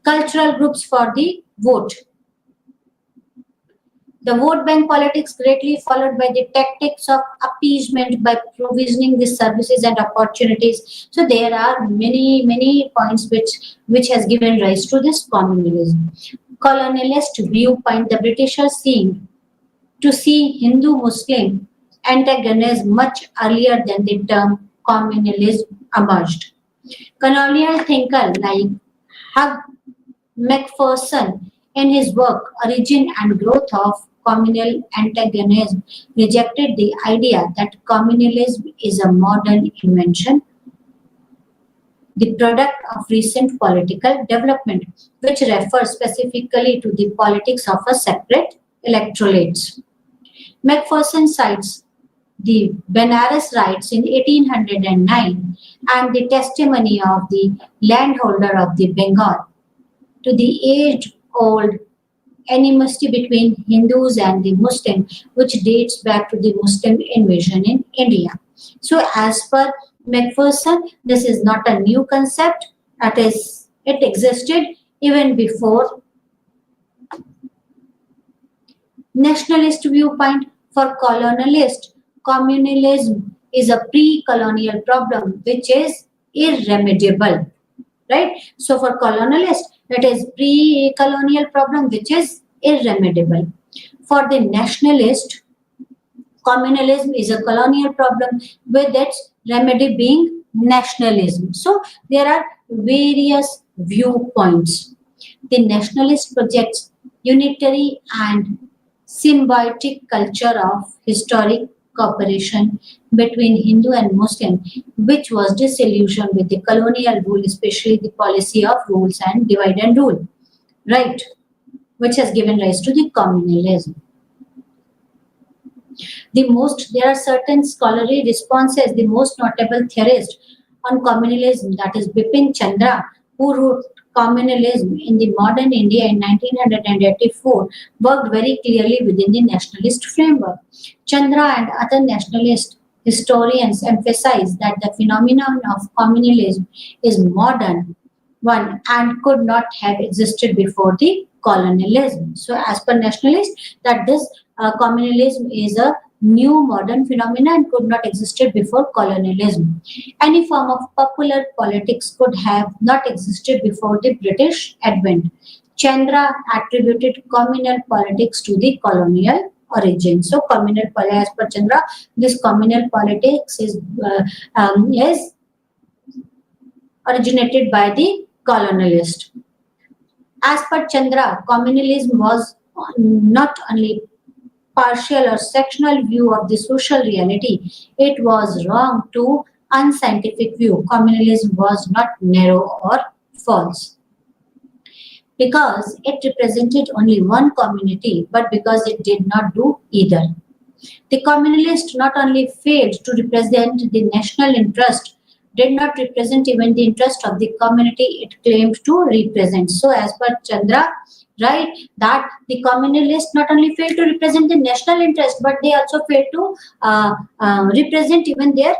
Cultural groups for the vote. The vote bank politics greatly followed by the tactics of appeasement by provisioning the services and opportunities. So there are many points which has given rise to this communalism. Colonialist viewpoint, the Britishers seemed to see Hindu-Muslim antagonism much earlier than the term communalism emerged. Colonial thinkers like Hugh Macpherson, in his work Origin and Growth of Communal Antagonism, rejected the idea that communalism is a modern invention, the product of recent political development, which refers specifically to the politics of a separate electorate. Macpherson cites the Benares riots in 1809 and the testimony of the landholder of the Bengal to the age-old enmity between Hindus and the Muslims, which dates back to the Muslim invasion in India. So, as per Macpherson, this is not a new concept. It existed even before. Nationalist viewpoint for colonialist, communalism is a pre-colonial problem which is irremediable, right? So for colonialist, it is pre-colonial problem which is irremediable. For the nationalist, communalism is a colonial problem with its remedy being nationalism. So there are various viewpoints. The nationalist projects unitary and symbiotic culture of historic cooperation between Hindu and Muslim, which was disillusioned with the colonial rule, especially the policy of rules and divide and rule, right? Which has given rise to the communalism. There are certain scholarly responses. The most notable theorist on communalism, that is Bipin Chandra, who wrote Communalism in the Modern India in 1984, worked very clearly within the nationalist framework. Chandra and other nationalist historians emphasize that the phenomenon of communalism is modern one and could not have existed before the colonialism. So as per nationalists, that this communalism is a new modern phenomenon and could not existed before colonialism. Any form of popular politics could have not existed before the British advent. Chandra attributed communal politics to the colonial origin. So as per Chandra, this communal politics is originated by the colonialist. As per Chandra, communalism was not only partial or sectional view of the social reality, it was wrong to unscientific view. Communalism was not narrow or false because it represented only one community, but because it did not do either. The communalists not only failed to represent the national interest, did not represent even the interest of the community it claimed to represent. So as per Chandra, right, that the communalists not only failed to represent the national interest, but they also failed to represent even their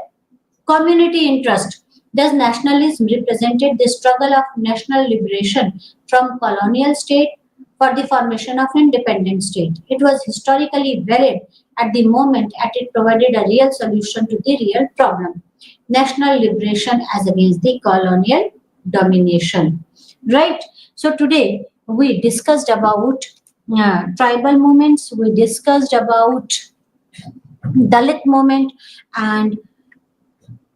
community interest. Thus, nationalism represented the struggle of national liberation from colonial state for the formation of independent state. It was historically valid at the moment and it provided a real solution to the real problem. National liberation as against the colonial domination. Right? So today we discussed about tribal movements, we discussed about Dalit movement, and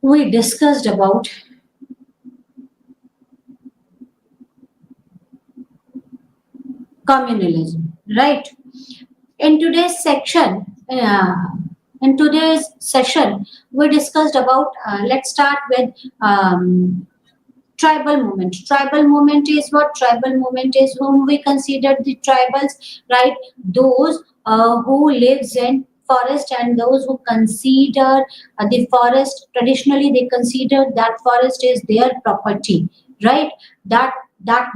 we discussed about communalism, right? In today's section, in today's session, we discussed about. Let's start with tribal movement. Tribal movement is what? Tribal movement is whom we consider the tribals, right? Those who lives in forest and those who consider the forest. Traditionally, they consider that forest is their property, right? That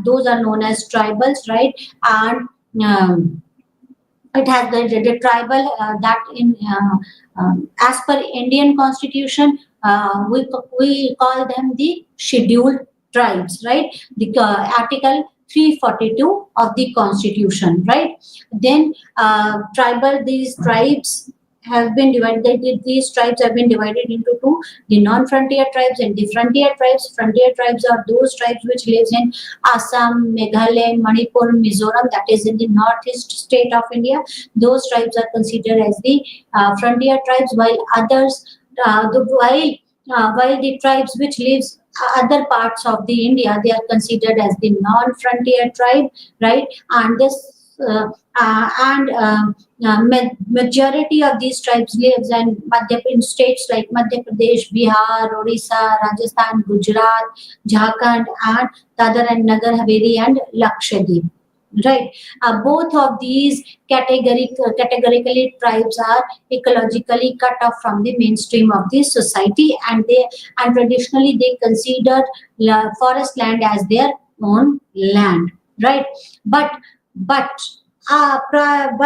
those are known as tribals, right? And it has the tribal that in as per Indian constitution we call them the scheduled tribes, right? The article 342 of the constitution, right? Then tribal these tribes have been divided. These tribes have been divided into two: the non-frontier tribes and the frontier tribes. Frontier tribes are those tribes which lives in Assam, Meghalaya, Manipur, Mizoram, that is in the northeast state of India. Those tribes are considered as the frontier tribes, while others, while the tribes which lives other parts of the India, they are considered as the non-frontier tribe, right? And this majority of these tribes lives in states like Madhya Pradesh, Bihar, Odisha, Rajasthan, Gujarat, Jharkhand, and Dadar and Nagar Haveli and Lakshadweep. Right, both of these categorically tribes are ecologically cut off from the mainstream of the society, and traditionally they consider forest land as their own land. Right, but but after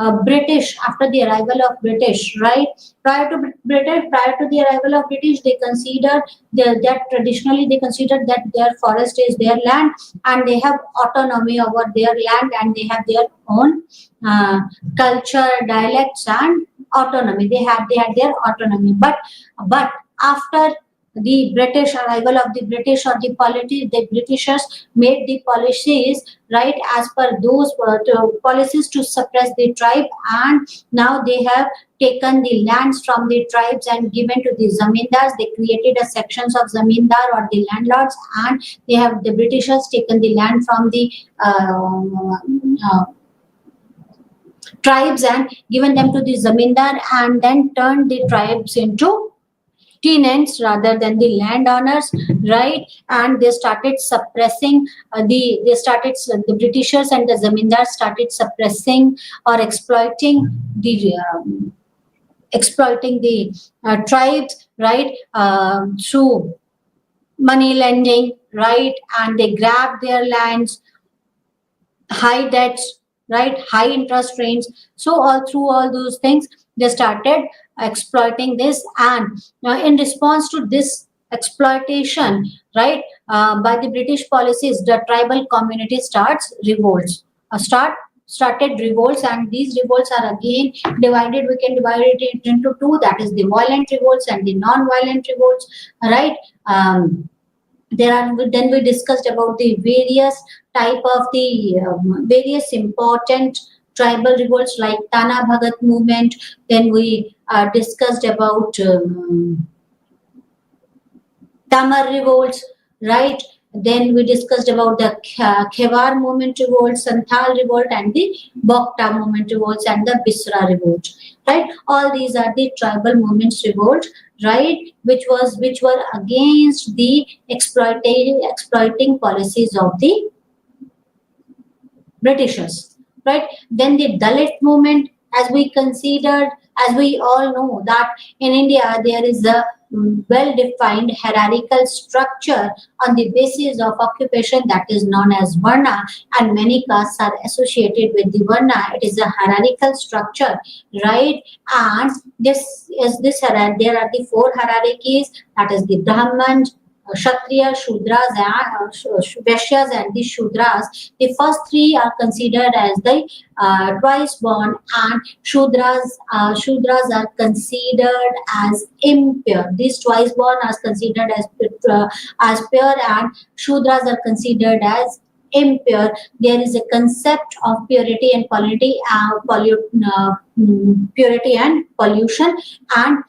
after the arrival of British, right? Prior to the arrival of British, they considered that traditionally they considered that their forest is their land, and they have autonomy over their land, and they have their own culture, dialects, and autonomy. They had their autonomy, but after the British arrival of the British or the Britishers made the policies, right, as per those policies to suppress the tribe, and now they have taken the lands from the tribes and given to the zamindars. They created a sections of zamindar or the landlords, and the Britishers taken the land from the tribes and given them to the zamindar, and then turned the tribes into tenants rather than the landowners, right? And they started suppressing the Britishers and the zamindars started suppressing or exploiting the tribes, right? Through money lending, right? And they grabbed their lands, high debts, right? High interest rates. So all those things, they started exploiting this, and in response to this exploitation, right, by the British policies, the tribal community started revolts, and these revolts are again divided. We can divide it into two, that is the violent revolts and the non-violent revolts, right? Then we discussed about the various type of the various important tribal revolts like Tana Bhagat movement. Then we discussed about Tamar revolts, right? Then we discussed about the Khewar movement revolt, Santhal revolt, and the Bokta movement revolts, and the Bisra revolt, right? All these are the tribal movements revolt, right? Which were against the exploiting policies of the Britishers, right? Then the Dalit movement, as we all know that in India there is a well-defined hierarchical structure on the basis of occupation that is known as Varna, and many castes are associated with the Varna. It is a hierarchical structure, right? And there are the four hierarchies, that is the Brahman, Kshatriya, Shudras, and Vaishyas and the Shudras. The first three are considered as the twice born, and Shudras are considered as impure. These twice born are considered as pure, and Shudras are considered as impure. There is a concept of purity and purity and pollution, and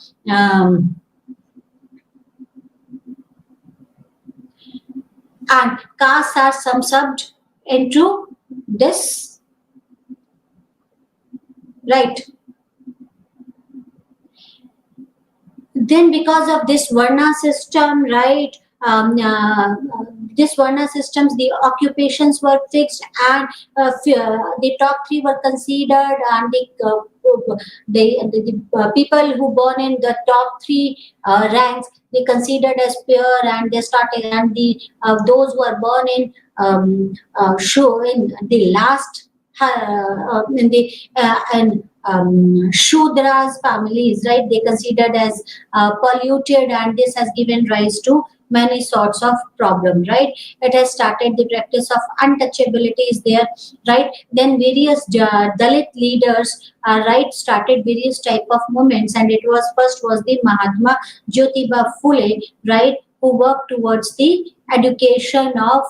and castes are summed into this, right? Then because of this varna system, right, this varna systems, the occupations were fixed, and the top three were considered, and the people who born in the top three ranks, they considered as pure, and they started, and the those who are born in show in the last in the and Shudras families, right? They considered as polluted, and this has given rise to many sorts of problem, right? It has started the practice of untouchability is there, right? Then various Dalit leaders, right, started various type of movements, and it was first was the Mahatma Jyotiba Phule, right, who worked towards the education of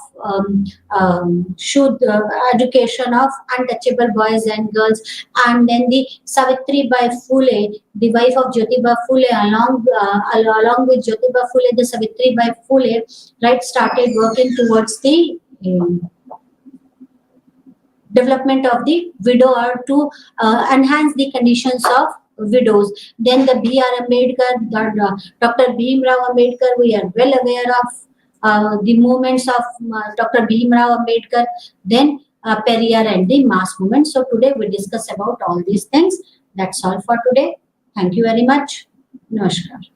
education of untouchable boys and girls. And then the Savitri Bai Phule, the wife of Jyotiba Phule, along with Jyotiba Phule, the Savitri Bai Phule, right, started working towards the development of the widower to enhance the conditions of widows. Then the B.R. Ambedkar, Dr. Bhim Rao Ambedkar, we are well aware of the movements of Dr. Bhim Rao Ambedkar, then Periyar and the mass movement. So today we discuss about all these things. That's all for today. Thank you very much. Namaskar.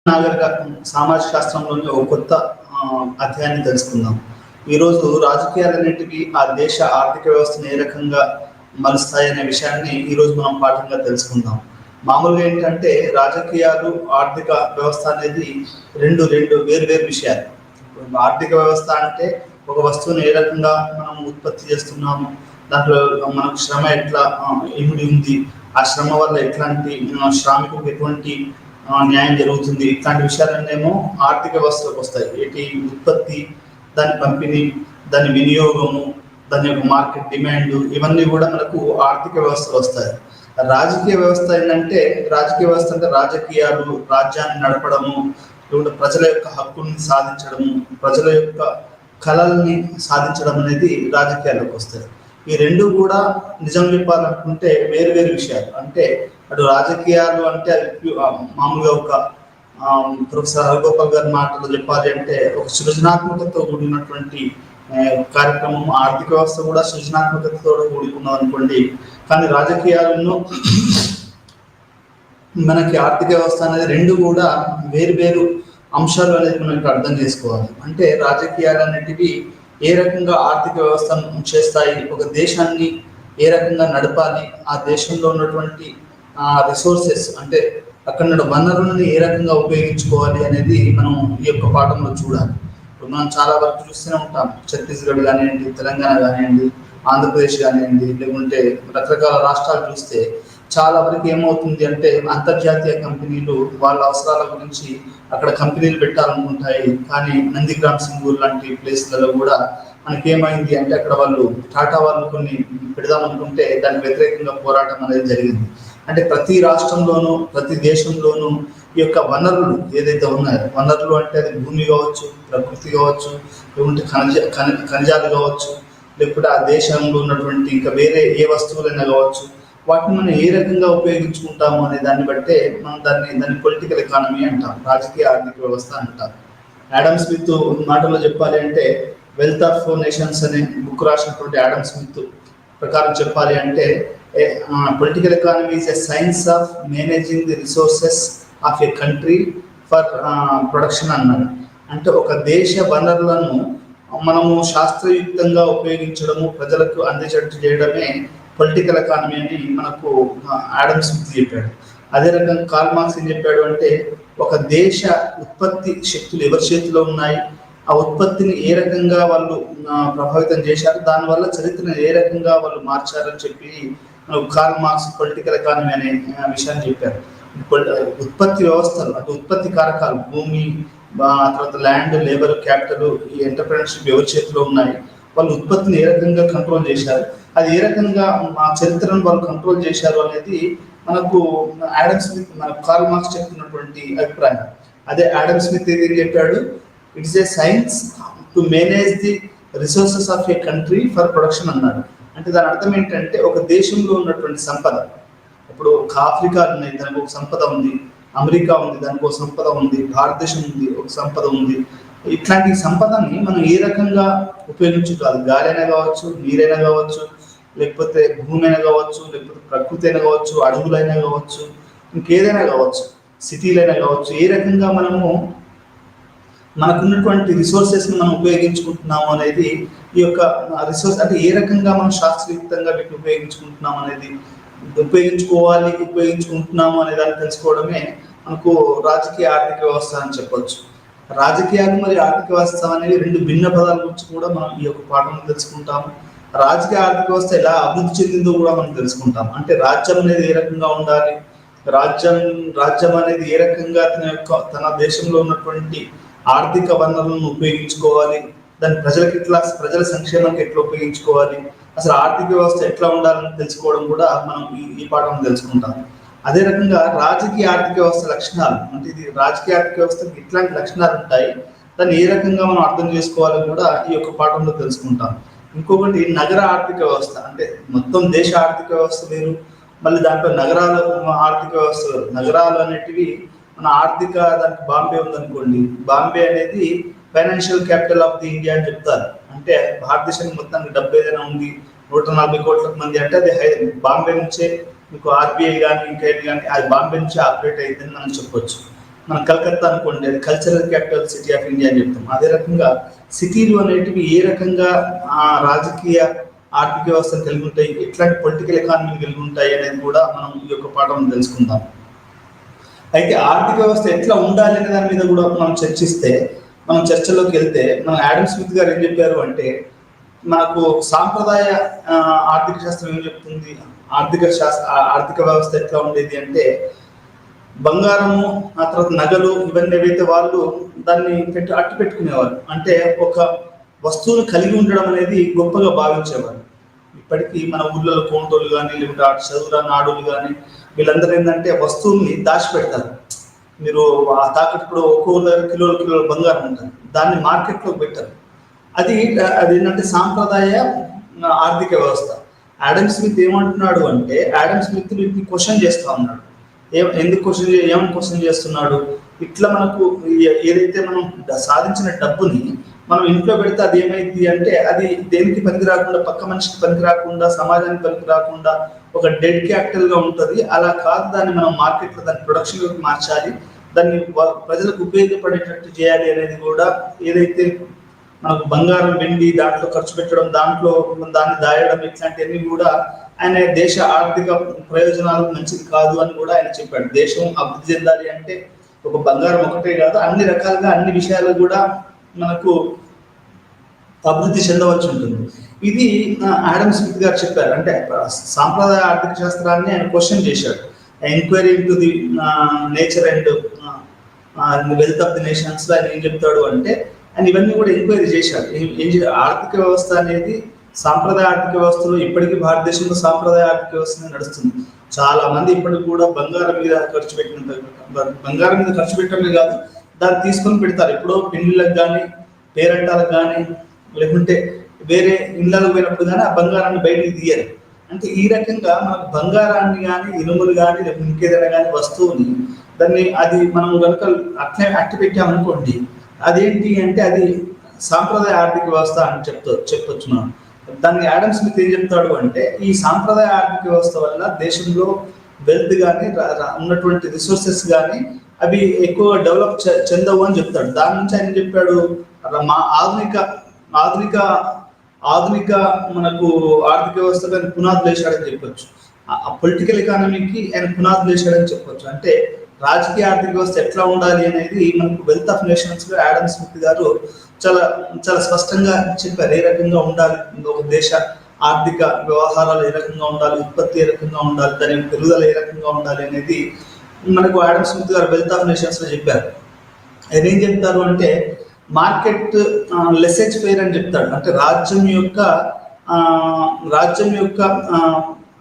నాగరిక సామాజిక శాస్త్రంలోని ఒక కొత్త అధ్యాయాన్ని తెలుసుకుందాం. ఈరోజు రాజకీయాలన్నింటికి ఆ దేశ ఆర్థిక వ్యవస్థను ఏ రకంగా మలుస్తాయనే విషయాన్ని ఈరోజు మనం పాఠంగా తెలుసుకుందాం. మామూలుగా ఏంటంటే రాజకీయాలు ఆర్థిక వ్యవస్థ అనేది రెండు వేరు వేరు విషయాలు. ఆర్థిక వ్యవస్థ అంటే ఒక వస్తువుని ఏ రకంగా మనం ఉత్పత్తి చేస్తున్నాము, దాంట్లో మనకు శ్రమ ఎట్లా ఇమిడి ఉంది, ఆ శ్రమ వల్ల ఎట్లాంటి శ్రామికులకు ఎటువంటి న్యాయం జరుగుతుంది, ఇట్లాంటి విషయాలనేమో ఆర్థిక వ్యవస్థలోకి వస్తాయి. ఏంటి ఉత్పత్తి, దాని పంపిణీ, దాని వినియోగము, దాని యొక్క మార్కెట్ డిమాండ్, ఇవన్నీ కూడా మనకు ఆర్థిక వ్యవస్థలు వస్తాయి. రాజకీయ వ్యవస్థ ఏంటంటే రాజకీయాలు, రాజ్యాన్ని నడపడము, లేకుంటే ప్రజల యొక్క హక్కుల్ని సాధించడము, ప్రజల యొక్క కళల్ని సాధించడం అనేది రాజకీయాల్లోకి వస్తాయి. ఈ రెండు కూడా నిజం చెప్పాలనుకుంటే వేరు వేరు విషయాలు. అంటే అటు రాజకీయాలు అంటే మామూలుగా ఒక ప్రొఫెసర్ హరగోపాల్ గారి మాటలు చెప్పాలి అంటే ఒక సృజనాత్మకతతో కూడినటువంటి కార్యక్రమం. ఆర్థిక వ్యవస్థ కూడా సృజనాత్మకతతో కూడుకున్నది అనుకోండి. కానీ రాజకీయాలను మనకి ఆర్థిక వ్యవస్థ అనేది రెండు కూడా వేరు వేరు అంశాలు అనేది మనకి అర్థం చేసుకోవాలి. అంటే రాజకీయాలు అనేటివి ఏ రకంగా ఆర్థిక వ్యవస్థను చేస్తాయి, ఒక దేశాన్ని ఏ రకంగా నడపాలి, ఆ దేశంలో ఉన్నటువంటి రిసోర్సెస్ అంటే అక్కడ వనరులను ఏ రకంగా ఉపయోగించుకోవాలి అనేది మనం ఈ యొక్క పాఠంలో చూడాలి. ఇప్పుడు మనం చాలా వరకు చూస్తూనే ఉంటాం. ఛత్తీస్గఢ్ కానివ్వండి, తెలంగాణ కానివ్వండి, ఆంధ్రప్రదేశ్ కానివ్వండి, లేకుంటే రకరకాల రాష్ట్రాలు చూస్తే చాలా వరకు ఏమవుతుంది అంటే అంతర్జాతీయ కంపెనీలు వాళ్ళ అవసరాల గురించి అక్కడ కంపెనీలు పెట్టాలనుకుంటాయి. కానీ నందిగ్రామ్ సింగూర్ లాంటి ప్లేస్లలో కూడా మనకేమైంది అంటే అక్కడ వాళ్ళు టాటా వాళ్ళు కొన్ని పెడదామనుకుంటే దానికి వ్యతిరేకంగా పోరాటం అనేది జరిగింది. అంటే ప్రతి రాష్ట్రంలోనూ ప్రతి దేశంలోనూ ఈ యొక్క వనరులు ఏదైతే ఉన్నాయో, వనరులు అంటే అది భూమి కావచ్చు, ప్రకృతి కావచ్చు, లేకుంటే ఖనిజాలు కావచ్చు, లేకపోతే ఆ దేశంలో ఉన్నటువంటి ఇంకా వేరే ఏ వస్తువులైనా కావచ్చు, వాటిని మనం ఏ రకంగా ఉపయోగించుకుంటాము అనే దాన్ని బట్టే మనం దాన్ని పొలిటికల్ ఎకానమీ అంటాం, రాజకీయ ఆర్థిక వ్యవస్థ అంటాం. యాడమ్ స్మిత్ మాటలో చెప్పాలి అంటే వెల్త్ ఆఫ్ నేషన్స్ అనే బుక్ రాసినటువంటి యాడమ్ స్మిత్ ప్రకారం చెప్పాలి అంటే political economy is a science of managing the resources of a country for production అన్నాడు. అంటే ఒక దేశ వనరులను మనము శాస్త్రయుక్తంగా ఉపయోగించడము, ప్రజలకు అందేటట్టు చేయడమే పొలిటికల్ ఎకానమీ అని మనకు యాడమ్ స్మిత్ చెప్పాడు. అదే రకంగా కార్ల్ మార్క్స్ ఏం చెప్పాడు అంటే ఒక దేశ ఉత్పత్తి శక్తులు ఎవరి చేతిలో ఉన్నాయి, ఆ ఉత్పత్తిని ఏ రకంగా వాళ్ళు ప్రభావితం చేశారు, దానివల్ల చరిత్రను ఏ రకంగా వాళ్ళు మార్చారని చెప్పి కార్ల్ మార్క్స్ పొలిటికల్ ఎకానమీ అనే విషయాన్ని చెప్పారు. ఉత్పత్తి వ్యవస్థలు అంటే ఉత్పత్తి కారకాలు, భూమి, తర్వాత ల్యాండ్, లేబర్, క్యాపిటల్, ఈ ఎంటర్ప్రెన్యూర్షిప్ ఎవరి చేతిలో ఉన్నాయి, వాళ్ళు ఉత్పత్తిని ఏ రకంగా కంట్రోల్ చేశారు, అది ఏ రకంగా మా చరిత్రను వాళ్ళు కంట్రోల్ చేశారు అనేది మనకు యాడమ్ స్మిత్, మన కార్ల్ మార్క్స్ చెప్తున్నటువంటి అభిప్రాయం. అదే యాడమ్ స్మిత్ ఏం చెప్పాడు, it's a science to manage the resources of A country for production అన్నాడు. అంటే దాని అర్థం ఏంటంటే ఒక దేశంలో ఉన్నటువంటి సంపద, ఇప్పుడు ఒక ఆఫ్రికా ఉన్నాయి, దానికి ఒక సంపద ఉంది, అమెరికా ఉంది, దానికి ఒక సంపద ఉంది, భారతదేశం ఉంది, ఒక సంపద ఉంది. ఇట్లాంటి సంపదని మనం ఏ రకంగా ఉపయోగించుకోవాలి, గాలి అయినా కావచ్చు, నీరైనా కావచ్చు, లేకపోతే భూమి అయినా కావచ్చు, లేకపోతే ప్రకృతి అయినా కావచ్చు, అడవులైనా కావచ్చు, ఇంకేదైనా కావచ్చు, సిటీలైనా కావచ్చు, ఏ రకంగా మనము మనకున్నటువంటి రిసోర్సెస్ని మనం ఉపయోగించుకుంటున్నాము అనేది ఈ యొక్క రిసోర్స్ అంటే ఏ రకంగా మనం శాస్త్రయుక్తంగా వీటిని ఉపయోగించుకుంటున్నాము అనేది, ఉపయోగించుకుంటున్నాము అనే దాన్ని తెలుసుకోవడమే మనకు రాజకీయ ఆర్థిక వ్యవస్థ అని చెప్పొచ్చు. రాజకీయాలు మరియు ఆర్థిక వ్యవస్థ అనేవి రెండు భిన్న పదాల గురించి కూడా మనం ఈ యొక్క పాఠంలో తెలుసుకుంటాము. రాజకీయ ఆర్థిక వ్యవస్థ ఎలా అభివృద్ధి చెందిందో కూడా మనం తెలుసుకుంటాం. అంటే రాజ్యం అనేది ఏ రకంగా ఉండాలి, రాజ్యం అనేది ఏ రకంగా తన దేశంలో ఉన్నటువంటి ఆర్థిక వనరులను ఉపయోగించుకోవాలి, దాన్ని ప్రజల సంక్షేమానికి ఎట్లా ఉపయోగించుకోవాలి, అసలు ఆర్థిక వ్యవస్థ ఎట్లా ఉండాలని తెలుసుకోవడం కూడా మనం ఈ పాఠంలో తెలుసుకుంటాం. అదే రకంగా రాజకీయ ఆర్థిక వ్యవస్థ లక్షణాలు, అంటే ఇది రాజకీయ ఆర్థిక వ్యవస్థకి ఇట్లాంటి లక్షణాలు ఉంటాయి, దాన్ని ఏ రకంగా మనం అర్థం చేసుకోవాలని కూడా ఈ యొక్క పాఠంలో తెలుసుకుంటాం. ఇంకొకటి నగర ఆర్థిక వ్యవస్థ, అంటే మొత్తం దేశ ఆర్థిక వ్యవస్థ వేరు, మళ్ళీ దాంట్లో నగరాల ఆర్థిక వ్యవస్థ వేరు. నగరాలు అనేటివి మన ఆర్థిక, దానికి బాంబే ఉందనుకోండి, బాంబే అనేది financial capital of the India అని చెప్తారు. అంటే భారతదేశానికి మొత్తానికి డబ్బు ఏదైనా ఉంది 140 కోట్ల మంది అంటే అది బాంబే నుంచే మీకు ఆర్బీఐ కానీ ఇంకేది కానీ అది బాంబే నుంచి ఆపరేట్ అవుతుందని మనం చెప్పొచ్చు. మన కలకత్తా అనుకోండి, అది cultural capital city of India అని చెప్తాం. అదే రకంగా సిటీలు అనేటివి ఏ రకంగా రాజకీయ ఆర్థిక వ్యవస్థను కలిగి ఉంటాయి, ఎట్లాంటి పొలిటికల్ ఎకానమీని కలిగి ఉంటాయి అనేది కూడా మనం ఈ యొక్క పాఠం తెలుసుకుందాం. అయితే ఆర్థిక వ్యవస్థ ఎట్లా ఉండాలి అనే దాని మీద కూడా మనం చర్చిస్తే, మనం చర్చలోకి వెళ్తే మన ఆడమ్ స్మిత్ గారు ఏం చెప్పారు అంటే, మనకు సాంప్రదాయ ఆర్థిక శాస్త్రం ఏం చెప్తుంది, ఆర్థిక వ్యవస్థ ఎట్లా ఉండేది అంటే, బంగారము ఆ తర్వాత నగలు ఇవన్నీ ఏవైతే వాళ్ళు దాన్ని అట్టు పెట్టుకునేవారు. అంటే ఒక వస్తువును కలిగి ఉండడం అనేది గొప్పగా భావించేవారు. ఇప్పటికీ మన ఊళ్ళలో కోంటోళ్ళు కానీ, లేకుంటే చదువురా నాడులు కానీ, వీళ్ళందరూ ఏంటంటే వస్తువుల్ని దాచిపెడతారు. మీరు ఆ తాకట్టు ఒక్కో దగ్గర కిలోల బంగారం ఉంటుంది, దాన్ని మార్కెట్లోకి పెట్టారు. అది ఏంటంటే సాంప్రదాయ ఆర్థిక వ్యవస్థ. ఆడమ్ స్మిత్ ఏమంటున్నాడు అంటే, ఆడమ్ స్మిత్ వీటిని క్వశ్చన్ చేస్తా ఉన్నాడు. ఎందుకు ఏమని క్వశ్చన్ చేస్తున్నాడు, ఇట్లా మనకు ఏదైతే మనం సాధించిన డబ్బుని మనం ఇంట్లో పెడితే అది ఏమైంది అంటే, అది దేనికి పనికి రాకుండా, పక్క మనిషికి పనికి రాకుండా, సమాజానికి పనికి రాకుండా ఒక డెడ్ క్యాపిటల్ గా ఉంటుంది. అలా కాదు, దాన్ని మనం మార్కెట్లో దాని ప్రొడక్షన్లోకి మార్చాలి, దాన్ని ప్రజలకు ఉపయోగపడేటట్టు చేయాలి అనేది కూడా, ఏదైతే మనకు బంగారం వెండి దాంట్లో ఖర్చు పెట్టడం, దాంట్లో దాన్ని దాయడం, ఇట్లాంటివన్నీ కూడా ఆయన దేశ ఆర్థిక ప్రయోజనాలకు మంచిది కాదు అని కూడా ఆయన చెప్పాడు. దేశం అభివృద్ధి చెందాలి అంటే ఒక బంగారం ఒకటే కాదు, అన్ని రకాలుగా అన్ని విషయాలు కూడా మనకు అభివృద్ధి చెందవలసి ఉంటుంది. ఇది ఆడమ్ స్మిత్ గారు చెప్పారు. అంటే సాంప్రదాయ ఆర్థిక శాస్త్రాన్ని ఆయన క్వశ్చన్ చేశాడు. Enquiry into the nature and wealth of the nations లో ఆయన ఏం చెప్తాడు అంటే, ఆయన ఇవన్నీ కూడా ఎంక్వైరీ చేశాడు. ఆర్థిక వ్యవస్థ అనేది సాంప్రదాయ ఆర్థిక వ్యవస్థలో ఇప్పటికీ భారతదేశంలో సాంప్రదాయ ఆర్థిక వ్యవస్థ నడుస్తుంది. చాలా మంది ఇప్పటికి కూడా బంగారం మీద ఖర్చు పెట్టడమే కాదు, దాన్ని తీసుకొని పెడతారు. ఎప్పుడో పెళ్లిళ్ళకి కానీ, పేరంటాలకు కానీ, లేకుంటే వేరే ఇళ్ళకు పోయినప్పుడు కానీ ఆ బంగారాన్ని బయటికి తీయరు. అంటే ఈ రకంగా మనకు బంగారాన్ని కానీ, ఇనుములు కానీ, లేకపోతే ఇంకేదైనా కానీ వస్తువుని దాన్ని అది మనం కనుక అట్లే అట్టి పెట్టామనుకోండి, అదేంటి అంటే అది సాంప్రదాయ ఆర్థిక వ్యవస్థ అని చెప్పొచ్చు మనం. దాన్ని ఆడమ్ స్మిత్ ఏం చెప్తాడు అంటే, ఈ సాంప్రదాయ ఆర్థిక వ్యవస్థ వల్ల దేశంలో వెల్త్ కానీ, ఉన్నటువంటి రిసోర్సెస్ కానీ అవి ఎక్కువ డెవలప్ చెందవు అని చెప్తాడు. దాని నుంచి ఆయన చెప్పాడు, మా ఆధునిక మనకు ఆర్థిక వ్యవస్థకు ఆయన పునాదులు వేశాడని చెప్పొచ్చు. ఆ పొలిటికల్ ఎకానమీకి ఆయన పునాదులు వేశాడని చెప్పొచ్చు. అంటే రాజకీయ ఆర్థిక వ్యవస్థ ఎట్లా ఉండాలి అనేది మనకు వెల్త్ ఆఫ్ నేషన్స్ లో ఆడమ్ స్మిత్ గారు చాలా చాలా స్పష్టంగా చెప్పారు. ఏ రకంగా ఉండాలి, ఒక దేశ ఆర్థిక వ్యవహారాలు ఏ రకంగా ఉండాలి, ఉత్పత్తి ఏ రకంగా ఉండాలి, దాని పెరుగుదల ఏ రకంగా ఉండాలి అనేది మనకు ఆడమ్ స్మిత్ గారు వెల్త్ ఆఫ్ నేషన్స్ లో చెప్పారు. ఆయన ఏం చెప్తారు అంటే, మార్కెట్ లెసేజ్ ఫెయిర్ అని చెప్తాడు. అంటే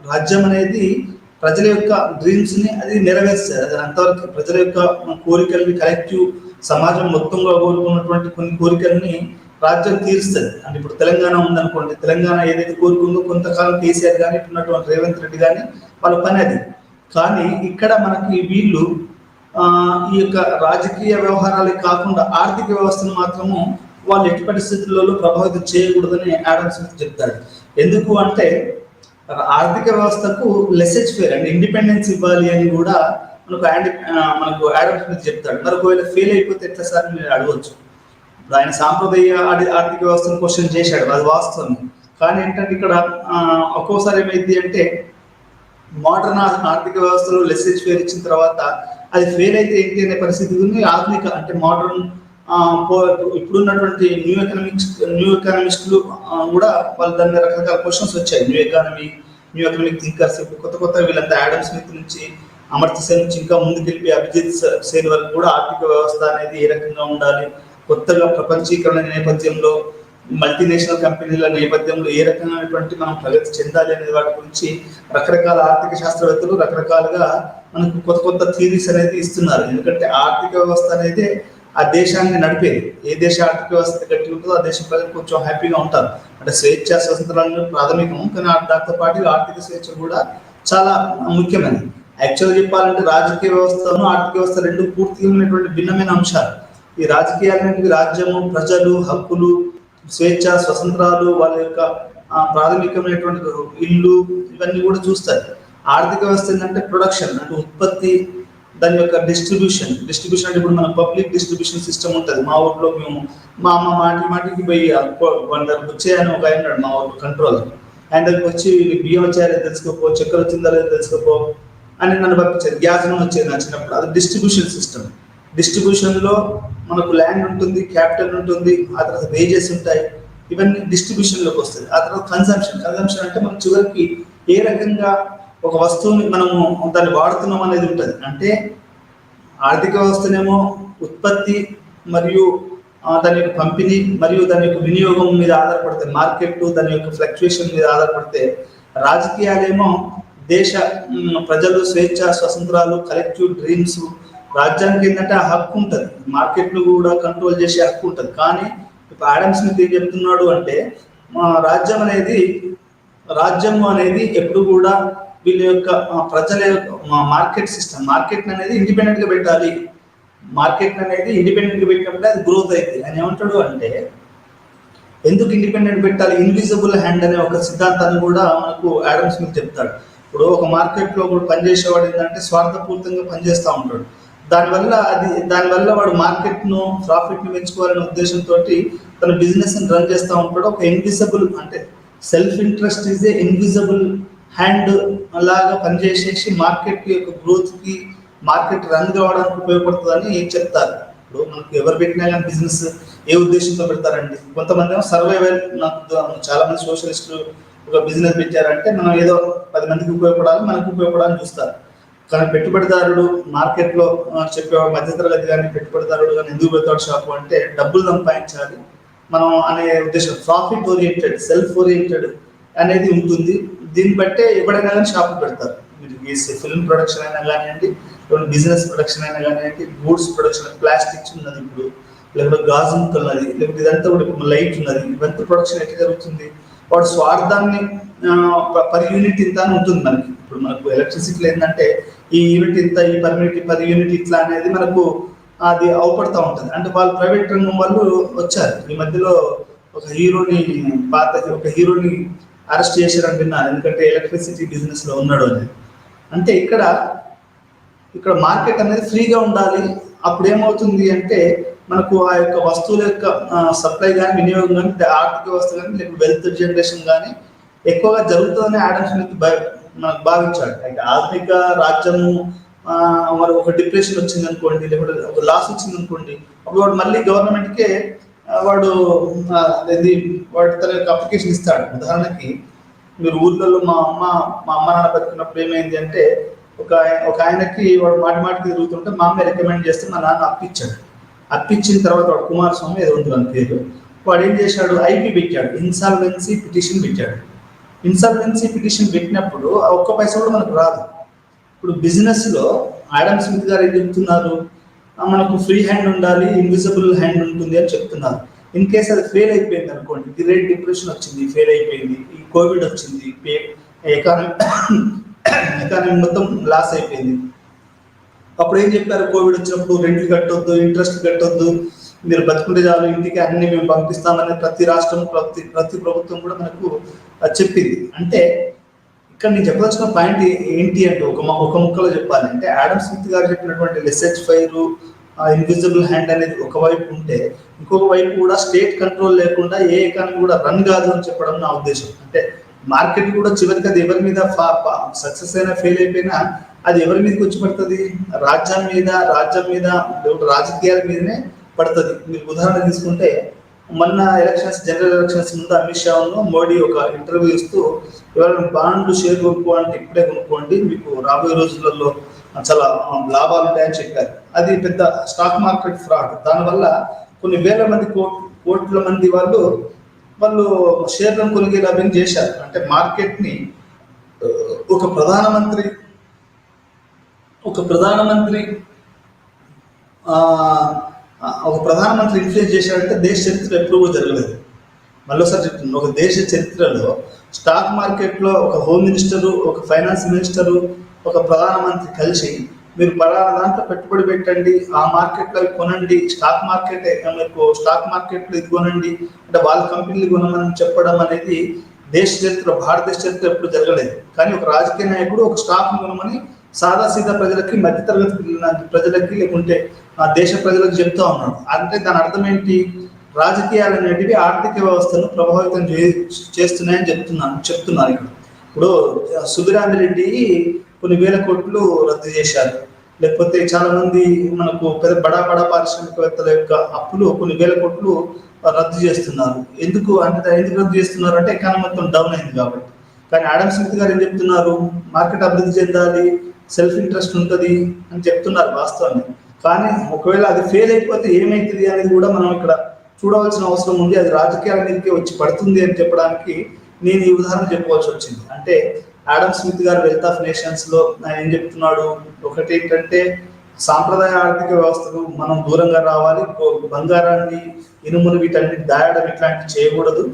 రాజ్యం అనేది ప్రజల యొక్క డ్రీమ్స్ ని అది నెరవేర్చారు. అది అంతవరకు ప్రజల యొక్క కోరికల్ని, కలెక్టివ్ సమాజం మొత్తంగా కోరుకున్నటువంటి కొన్ని కోరికల్ని రాజ్యం తీరుస్తుంది. అంటే ఇప్పుడు తెలంగాణ ఉందనుకోండి, తెలంగాణ ఏదైతే కోరుకుందో కొంతకాలం కేసీఆర్ కానీ, ఇప్పుడున్నటువంటి రేవంత్ రెడ్డి కానీ వాళ్ళ పని అది. కానీ ఇక్కడ మనకి వీళ్ళు ఈ యొక్క రాజకీయ వ్యవహారాలే కాకుండా ఆర్థిక వ్యవస్థను మాత్రము వాళ్ళు ఎట్టి పరిస్థితులలో ప్రభావితం చేయకూడదని ఆడమ్ స్మిత్ చెప్తాడు. ఎందుకు అంటే, ఆర్థిక వ్యవస్థకు లెసేజ్ ఫెయిర్ అంటే ఇండిపెండెన్స్ ఇవ్వాలి అని కూడా మనకు ఆడమ్ స్మిత్ చెప్తాడు. మరి ఒకవేళ ఫెయిల్ అయిపోతే ఎట్లా సార్ మీరు అడగవచ్చు. ఆయన సాంప్రదాయ ఆర్థిక వ్యవస్థను క్వశ్చన్ చేశాడు, అది వాస్తవం. కానీ ఏంటంటే ఇక్కడ ఒక్కోసారి ఏమైంది అంటే, మోడర్న్ ఆర్థిక వ్యవస్థలో లెసేజ్ ఫెయిర్ ఇచ్చిన తర్వాత అది ఫెయిల్ అయితే ఏంటి అనే పరిస్థితి ఉంది. ఆధునిక అంటే మోడర్న్ ఇప్పుడున్నటువంటి న్యూ ఎకనామిస్టులు కూడా వాళ్ళు దాని రకరకాల క్వశ్చన్స్ వచ్చాయి. న్యూ ఎకనామిక్ థింకర్స్ కొత్త వీళ్ళంతా ఆడమ్ స్మిత్ నుంచి, అమర్త్య సేన్ నుంచి ఇంకా ముందుకెళ్ళి అభిజిత్ సేన్ వరకు కూడా ఆర్థిక వ్యవస్థ అనేది ఏ రకంగా ఉండాలి, కొత్తగా ప్రపంచీకరణ నేపథ్యంలో, మల్టీనేషనల్ కంపెనీల నేపథ్యంలో ఏ రకమైనటువంటి మనం ప్రగతి చెందాలి అనే వాటి గురించి రకరకాల ఆర్థిక శాస్త్రవేత్తలు రకరకాలుగా మనకు కొత్త థియరీస్ అనేది ఇస్తున్నారు. ఎందుకంటే ఆర్థిక వ్యవస్థ అనేది ఆ దేశాన్ని నడిపేది. ఏ దేశ ఆర్థిక వ్యవస్థ గట్టి ఉంటుందో ఆ దేశం ప్రజలు కొంచెం హ్యాపీగా ఉంటారు. అంటే స్వేచ్ఛ స్వతంత్రాలు ప్రాథమికం, కానీ దాంతో పాటు ఆర్థిక స్వేచ్ఛ కూడా చాలా ముఖ్యమైనది. యాక్చువల్గా చెప్పాలంటే రాజకీయ వ్యవస్థను ఆర్థిక వ్యవస్థ రెండు పూర్తిగా ఉన్నటువంటి భిన్నమైన అంశాలు. ఈ రాజకీయాలనేవి రాజ్యము, ప్రజలు, హక్కులు, స్వేచ్ఛ, స్వతంత్రాలు, వాళ్ళ యొక్క ప్రాథమికమైనటువంటి ఇల్లు, ఇవన్నీ కూడా చూస్తారు. ఆర్థిక వ్యవస్థ ఏంటంటే ప్రొడక్షన్, అంటే ఉత్పత్తి, దాని యొక్క డిస్ట్రిబ్యూషన్ అంటే ఇప్పుడు మన పబ్లిక్ డిస్ట్రిబ్యూషన్ సిస్టమ్ ఉంటుంది. మా ఊర్లో మేము మా అమ్మ మాటికి పోయి వచ్చాయని ఒక ఆయన ఉన్నాడు మా ఊర్లో కంట్రోల్, ఆయన దగ్గరికి వచ్చి బియ్యం వచ్చాయో తెలుసుకోపో, చక్కెర వచ్చిందో లేదో తెలుసుకోపో అని నన్ను పంపించారు. గ్యాస్ వచ్చేది నా చిన్నప్పుడు. అది డిస్ట్రిబ్యూషన్ సిస్టమ్. డిస్ట్రిబ్యూషన్లో మనకు ల్యాండ్ ఉంటుంది, క్యాపిటల్ ఉంటుంది, ఆ తర్వాత వేజెస్ ఉంటాయి, ఇవన్నీ డిస్ట్రిబ్యూషన్లోకి వస్తుంది. ఆ తర్వాత కన్సంప్షన్ అంటే మనం చివరికి ఏ రకంగా ఒక వస్తువుని మనము దాన్ని వాడుతున్నాం అనేది ఉంటుంది. అంటే ఆర్థిక వ్యవస్థనేమో ఉత్పత్తి మరియు దాని యొక్క పంపిణీ మరియు దాని యొక్క వినియోగం మీద ఆధారపడితే, మార్కెట్ దాని యొక్క ఫ్లక్చుయేషన్ మీద ఆధారపడితే, రాజకీయాలేమో దేశ ప్రజలు స్వేచ్ఛ స్వతంత్రాలు, కలెక్టివ్ డ్రీమ్స్, రాజ్యానికి ఏంటంటే ఆ హక్కు ఉంటుంది, మార్కెట్ను కూడా కంట్రోల్ చేసే హక్కు ఉంటుంది. కానీ ఇప్పుడు ఆడమ్ స్మిత్ ఏం చెప్తున్నాడు అంటే రాజ్యం అనేది ఎప్పుడు కూడా వీళ్ళ యొక్క ప్రజల యొక్క మార్కెట్ సిస్టమ్, మార్కెట్ అనేది ఇండిపెండెంట్ గా పెట్టాలి, మార్కెట్ అనేది ఇండిపెండెంట్ గా పెట్టినప్పుడు అది గ్రోత్ అవుతుంది. ఆయన ఏమంటాడు అంటే ఎందుకు ఇండిపెండెంట్ పెట్టాలి, ఇన్విజిబుల్ హ్యాండ్ అనే ఒక సిద్ధాంతాన్ని కూడా మనకు ఆడమ్ స్మిత్ చెప్తాడు. ఇప్పుడు ఒక మార్కెట్లో కూడా పనిచేసేవాడు ఏంటంటే స్వార్థపూరితంగా పనిచేస్తూ ఉంటాడు. దానివల్ల వాడు మార్కెట్ను ప్రాఫిట్ను పెంచుకోవాలనే ఉద్దేశంతో తన బిజినెస్ ని రన్ చేస్తూ ఉంటాడు. ఒక ఇన్విజిబుల్ అంటే self interest is a invisible hand అలాగా పనిచేసేసి మార్కెట్ యొక్క గ్రోత్కి, మార్కెట్ రన్ కావడానికి ఉపయోగపడుతుందని చెప్తారు. ఇప్పుడు మనకు ఎవరు పెట్టినా కానీ బిజినెస్ ఏ ఉద్దేశంతో పెడతారండి? కొంతమంది ఏమో సర్వైవల్, నాకు చాలా మంది సోషలిస్టులు ఒక బిజినెస్ పెట్టారంటే మనం ఏదో 10 మందికి ఉపయోగపడాలి, మనకు ఉపయోగపడాలని చూస్తారు. కానీ పెట్టుబడిదారుడు మార్కెట్లో చెప్పేవాడు మధ్యతరగతి కానీ పెట్టుబడిదారుడు కానీ ఎందుకు పెడతాడు షాపు అంటే డబ్బులు సంపాదించాలి మనం అనే ఉద్దేశం. ప్రాఫిట్ ఓరియంటెడ్, సెల్ఫ్ ఓరియంటెడ్ అనేది ఉంటుంది. దీన్ని బట్టే ఎవరైనా కానీ షాపులు పెడతారు. మీరు ఫిల్మ్ ప్రొడక్షన్ అయినా కానివ్వండి, బిజినెస్ ప్రొడక్షన్ అయినా కానివ్వండి, గూడ్స్ ప్రొడక్షన్, ప్లాస్టిక్స్ ఉన్నది ఇప్పుడు, లేకపోతే గాజు ముక్కలు ఉన్నది, లేకపోతే ఇదంతా కూడా ఇప్పుడు లైట్ ఉన్నది, ఇవంతా ప్రొడక్షన్ ఎట్లా జరుగుతుంది? వాడు స్వార్థాన్ని పర్ యూనిట్ ఇంత అని ఉంటుంది మనకి. ఇప్పుడు మనకు ఎలక్ట్రిసిటీలో ఏంటంటే ఈ యూనిట్ ఇంత, ఈ పర్ యూనిట్ ఇట్లా అనేది మనకు అది అవపడతా ఉంటుంది. అంటే వాళ్ళు ప్రైవేట్ రంగం వాళ్ళు వచ్చారు. ఈ మధ్యలో ఒక హీరోని అరెస్ట్ చేశారని విన్నాను, ఎందుకంటే ఎలక్ట్రిసిటీ బిజినెస్ లో ఉన్నాడు అనేది. అంటే ఇక్కడ మార్కెట్ అనేది ఫ్రీగా ఉండాలి. అప్పుడు ఏమవుతుంది అంటే మనకు ఆ యొక్క వస్తువుల యొక్క సప్లై కానీ, వినియోగం కానీ, ఆర్థిక వ్యవస్థ కానీ, లేకపోతే వెల్త్ జనరేషన్ కానీ ఎక్కువగా జరుగుతుందని ఆడమ్ స్మిత్ మనకు భావించాడు. అయితే ఆధునిక రాజ్యము మరి ఒక డిప్రెషన్ వచ్చింది అనుకోండి, లేకపోతే ఒక లాస్ వచ్చింది అనుకోండి, అప్పుడు వాడు మళ్ళీ గవర్నమెంట్కే వాడు తన యొక్క అప్లికేషన్ ఇస్తాడు. ఉదాహరణకి మీరు ఊర్లలో మా అమ్మ నాన్న బతికినప్పుడు ఏమైంది అంటే ఒక ఆయనకి వాడు మాటికి తిరుగుతుంటే మా అమ్మ రికమెండ్ చేస్తే మా నాన్న అప్పిచ్చిన తర్వాత వాడు కుమారస్వామి ఏదో ఉంటుంది అని పేరు, వాడు ఏం చేశాడు, ఐపీ పెట్టాడు, ఇన్సాల్వెన్సీ పిటిషన్ పెట్టాడు. ఇన్సాల్వెన్సీ పిటిషన్ పెట్టినప్పుడు ఆ ఒక్క పైసా కూడా మనకు రాదు. ఇప్పుడు బిజినెస్లో ఆడమ్ స్మిత్ గారు ఏం చెప్తున్నారు, మనకు ఫ్రీ హ్యాండ్ ఉండాలి, ఇన్విజిబుల్ హ్యాండ్ ఉంటుంది అని చెప్తున్నారు. ఇన్ కేస్ అది ఫెయిల్ అయిపోయింది అనుకోండి, గ్రేట్ డిప్రెషన్ వచ్చింది, ఫెయిల్ అయిపోయింది, ఈ కోవిడ్ వచ్చింది, ఎకానమీ మొత్తం లాస్ అయిపోయింది. అప్పుడు ఏం చెప్పారు, కోవిడ్ వచ్చినప్పుడు రెంట్లు కట్టొద్దు, ఇంట్రెస్ట్ కట్టొద్దు, మీరు బతుకుంటే చాలు, ఇంటికి అన్ని మేము పంపిస్తామని ప్రతి రాష్ట్రం, ప్రతి ప్రభుత్వం కూడా మనకు చెప్పింది. అంటే ఇక్కడ నేను చెప్పదలసిన పాయింట్ ఏంటి అంటే ఒక ముక్కలో చెప్పాలంటే ఆడమ్ స్మిత్ గారు చెప్పినటువంటి లెసెజ్ ఫైర్, ఇన్విజిబుల్ హ్యాండ్ అనేది ఒకవైపు ఉంటే, ఇంకొక వైపు కూడా స్టేట్ కంట్రోల్ లేకుండా ఏ ఎకానమీ కూడా రన్ కాదు అని చెప్పడం నా ఉద్దేశం. అంటే మార్కెట్ కూడా చివరికి అది ఎవరి మీద సక్సెస్ అయినా ఫెయిల్ అయిపోయినా అది ఎవరి మీదకి వచ్చి పడుతుంది, రాజ్యం మీద, రాజకీయాల మీదనే పడుతుంది. మీరు ఉదాహరణ తీసుకుంటే మొన్న జనరల్ ఎలక్షన్స్ ముందు అమిత్ షా మోడీ ఒక ఇంటర్వ్యూ ఇస్తూ ఎవరైనా బాండ్ షేర్ కొనుక్కోవాలంటే ఇప్పుడే కొనుక్కోండి, మీకు రాబోయే రోజులలో చాలా లాభాలు ఉంటాయని చెప్పారు. అది పెద్ద స్టాక్ మార్కెట్ ఫ్రాడ్. దానివల్ల కొన్ని వేల మంది కోట్ల మంది వాళ్ళు షేర్లను కొనుగోలు లాభం చేశారు. అంటే మార్కెట్ని ఒక ప్రధానమంత్రి ఇన్ఫ్లుయెన్స్ చేశాడంటే దేశ చరిత్ర ఎప్పుడు కూడా జరగలేదు. మళ్ళీసారి చెప్తున్నాను, ఒక దేశ చరిత్రలో స్టాక్ మార్కెట్లో ఒక హోమ్ మినిస్టరు, ఒక ఫైనాన్స్ మినిస్టరు, ఒక ప్రధానమంత్రి కలిసి మీరు పలానా దాంట్లో పెట్టుబడి పెట్టండి, ఆ మార్కెట్లో కొనండి, స్టాక్ మార్కెట్లో ఇది కొనండి అంటే వాళ్ళ కంపెనీలు కొనమని చెప్పడం అనేది దేశ చరిత్ర, భారతదేశ చరిత్ర ఎప్పుడు జరగలేదు. కానీ ఒక రాజకీయ నాయకుడు ఒక స్టాక్ కొనమని సాదాసీదా ప్రజలకి, మధ్యతరగతి ప్రజలకి, లేకుంటే ఆ దేశ ప్రజలకు చెప్తా ఉన్నాడు. అంటే దాని అర్థం ఏంటి? రాజకీయాలు అనేటివి ఆర్థిక వ్యవస్థను ప్రభావితం చేస్తున్నాయని చెప్తున్నారు ఇక్కడ. ఇప్పుడు సుబ్బిరామిరెడ్డి కొన్ని వేల కోట్లు రద్దు చేశారు, లేకపోతే చాలా మంది మనకు పెద్ద బడా పారిశ్రామికవేత్తల యొక్క అప్పులు కొన్ని వేల కోట్లు రద్దు చేస్తున్నారు. ఎందుకు రద్దు చేస్తున్నారు అంటే ఎకానమీ మొత్తం డౌన్ అయింది కాబట్టి. కానీ ఆడమ్ స్మిత్ గారు ఏం చెప్తున్నారు? మార్కెట్ అభివృద్ధి చెందాలి, సెల్ఫ్ ఇంట్రెస్ట్ ఉంటుంది అని చెప్తున్నారు వాస్తవాన్ని. కానీ ఒకవేళ అది ఫెయిల్ అయిపోతే ఏమైతుంది అనేది కూడా మనం ఇక్కడ చూడవలసిన అవసరం ఉంది. అది రాజకీయాల మీదకి వచ్చి పడుతుంది అని చెప్పడానికి నేను ఈ ఉదాహరణ చెప్పవలసి వచ్చింది. అంటే ఆడమ్ స్మిత్ గారు వెల్త్ ఆఫ్ నేషన్స్ లో ఏం చెప్తున్నాడు? ఒకటి ఏంటంటే సాంప్రదాయ ఆర్థిక వ్యవస్థకు మనం దూరంగా రావాలి, బంగారాన్ని, ఇనుమును వీటన్నిటి దాయడం ఇట్లాంటివి చేయకూడదు.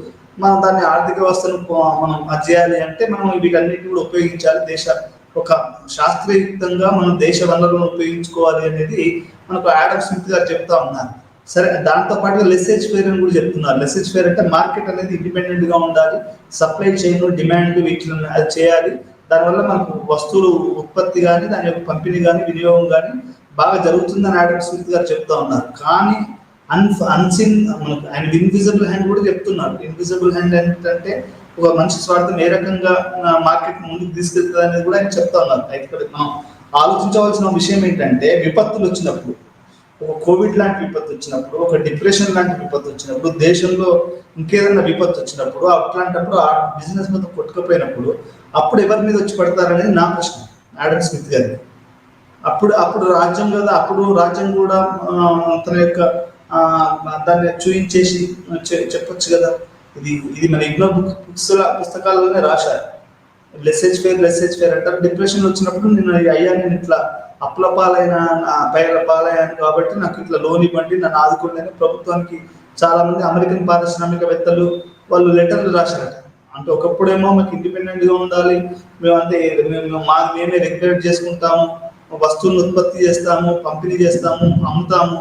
మనం దాన్ని ఆర్థిక వ్యవస్థను మనం చేయాలి అంటే మనం వీటన్నిటిని కూడా ఉపయోగించాలి. ఒక శాస్త్రీయుక్తంగా మనం దేశ వనరులను ఉపయోగించుకోవాలి అనేది మనకు ఆడమ్ స్మిత్ గారు చెప్తా ఉన్నారు. సరే, దాంతో పాటుగా లెస్సేజ్ ఫేర్ అని కూడా చెప్తున్నారు. లెస్సేజ్ ఫేర్ అంటే మార్కెట్ అనేది ఇండిపెండెంట్ గా ఉండాలి, సప్లై చైన్, డిమాండ్ వీటిని అది చేయాలి. దానివల్ల మనకు వస్తువులు ఉత్పత్తి కానీ, దాని యొక్క పంపిణీ కానీ, వినియోగం కానీ బాగా జరుగుతుందని ఆడమ్ స్మిత్ గారు చెప్తా ఉన్నారు. కానీ అన్సిన్ మనకు ఆయన ఇన్విజిబుల్ హ్యాండ్ కూడా చెప్తున్నారు. ఇన్విజిబుల్ హ్యాండ్ ఏంటంటే ఒక మనిషి స్వార్థం ఏ రకంగా మార్కెట్ ముందుకు తీసుకెళ్తుంది అనేది కూడా ఆయన చెప్తా ఉన్నారు. అయితే మనం ఆలోచించవలసిన విషయం ఏంటంటే, విపత్తులు వచ్చినప్పుడు, ఒక కోవిడ్ లాంటి విపత్తు వచ్చినప్పుడు, ఒక డిప్రెషన్ లాంటి విపత్తు వచ్చినప్పుడు, దేశంలో ఇంకేదైనా విపత్తు వచ్చినప్పుడు, అట్లాంటప్పుడు ఆ బిజినెస్ మొత్తం కొట్టుకుపోయినప్పుడు అప్పుడు ఎవరి మీద వచ్చి పడతారనేది నా ప్రశ్న ఆడమ్ స్మిత్ గారికి. అప్పుడు రాజ్యం కదా, అప్పుడు రాజ్యం కూడా తన యొక్క దాన్ని చూయించేసి చెప్పొచ్చు కదా. ఇది మన ఇగ్నో పుస్తకాలలోనే రాశారు. లెస్సేజ్ ఫేర్ అంటారు. డిప్రెషన్ వచ్చినప్పుడు నేను ఇట్లా అప్పుల పాలయ్యాను కాబట్టి నాకు ఇట్లా లోన్ ఇవ్వండి, నన్ను ఆదుకోండి అని ప్రభుత్వానికి చాలా మంది అమెరికన్ పారిశ్రామికవేత్తలు వాళ్ళు లెటర్లు రాశారట. అంటే ఒకప్పుడేమో మాకు ఇండిపెండెంట్ గా ఉండాలి, మేమే రెగ్యులేట్ చేసుకుంటాము, వస్తువులను ఉత్పత్తి చేస్తాము, పంపిణీ చేస్తాము, అమ్ముతాము,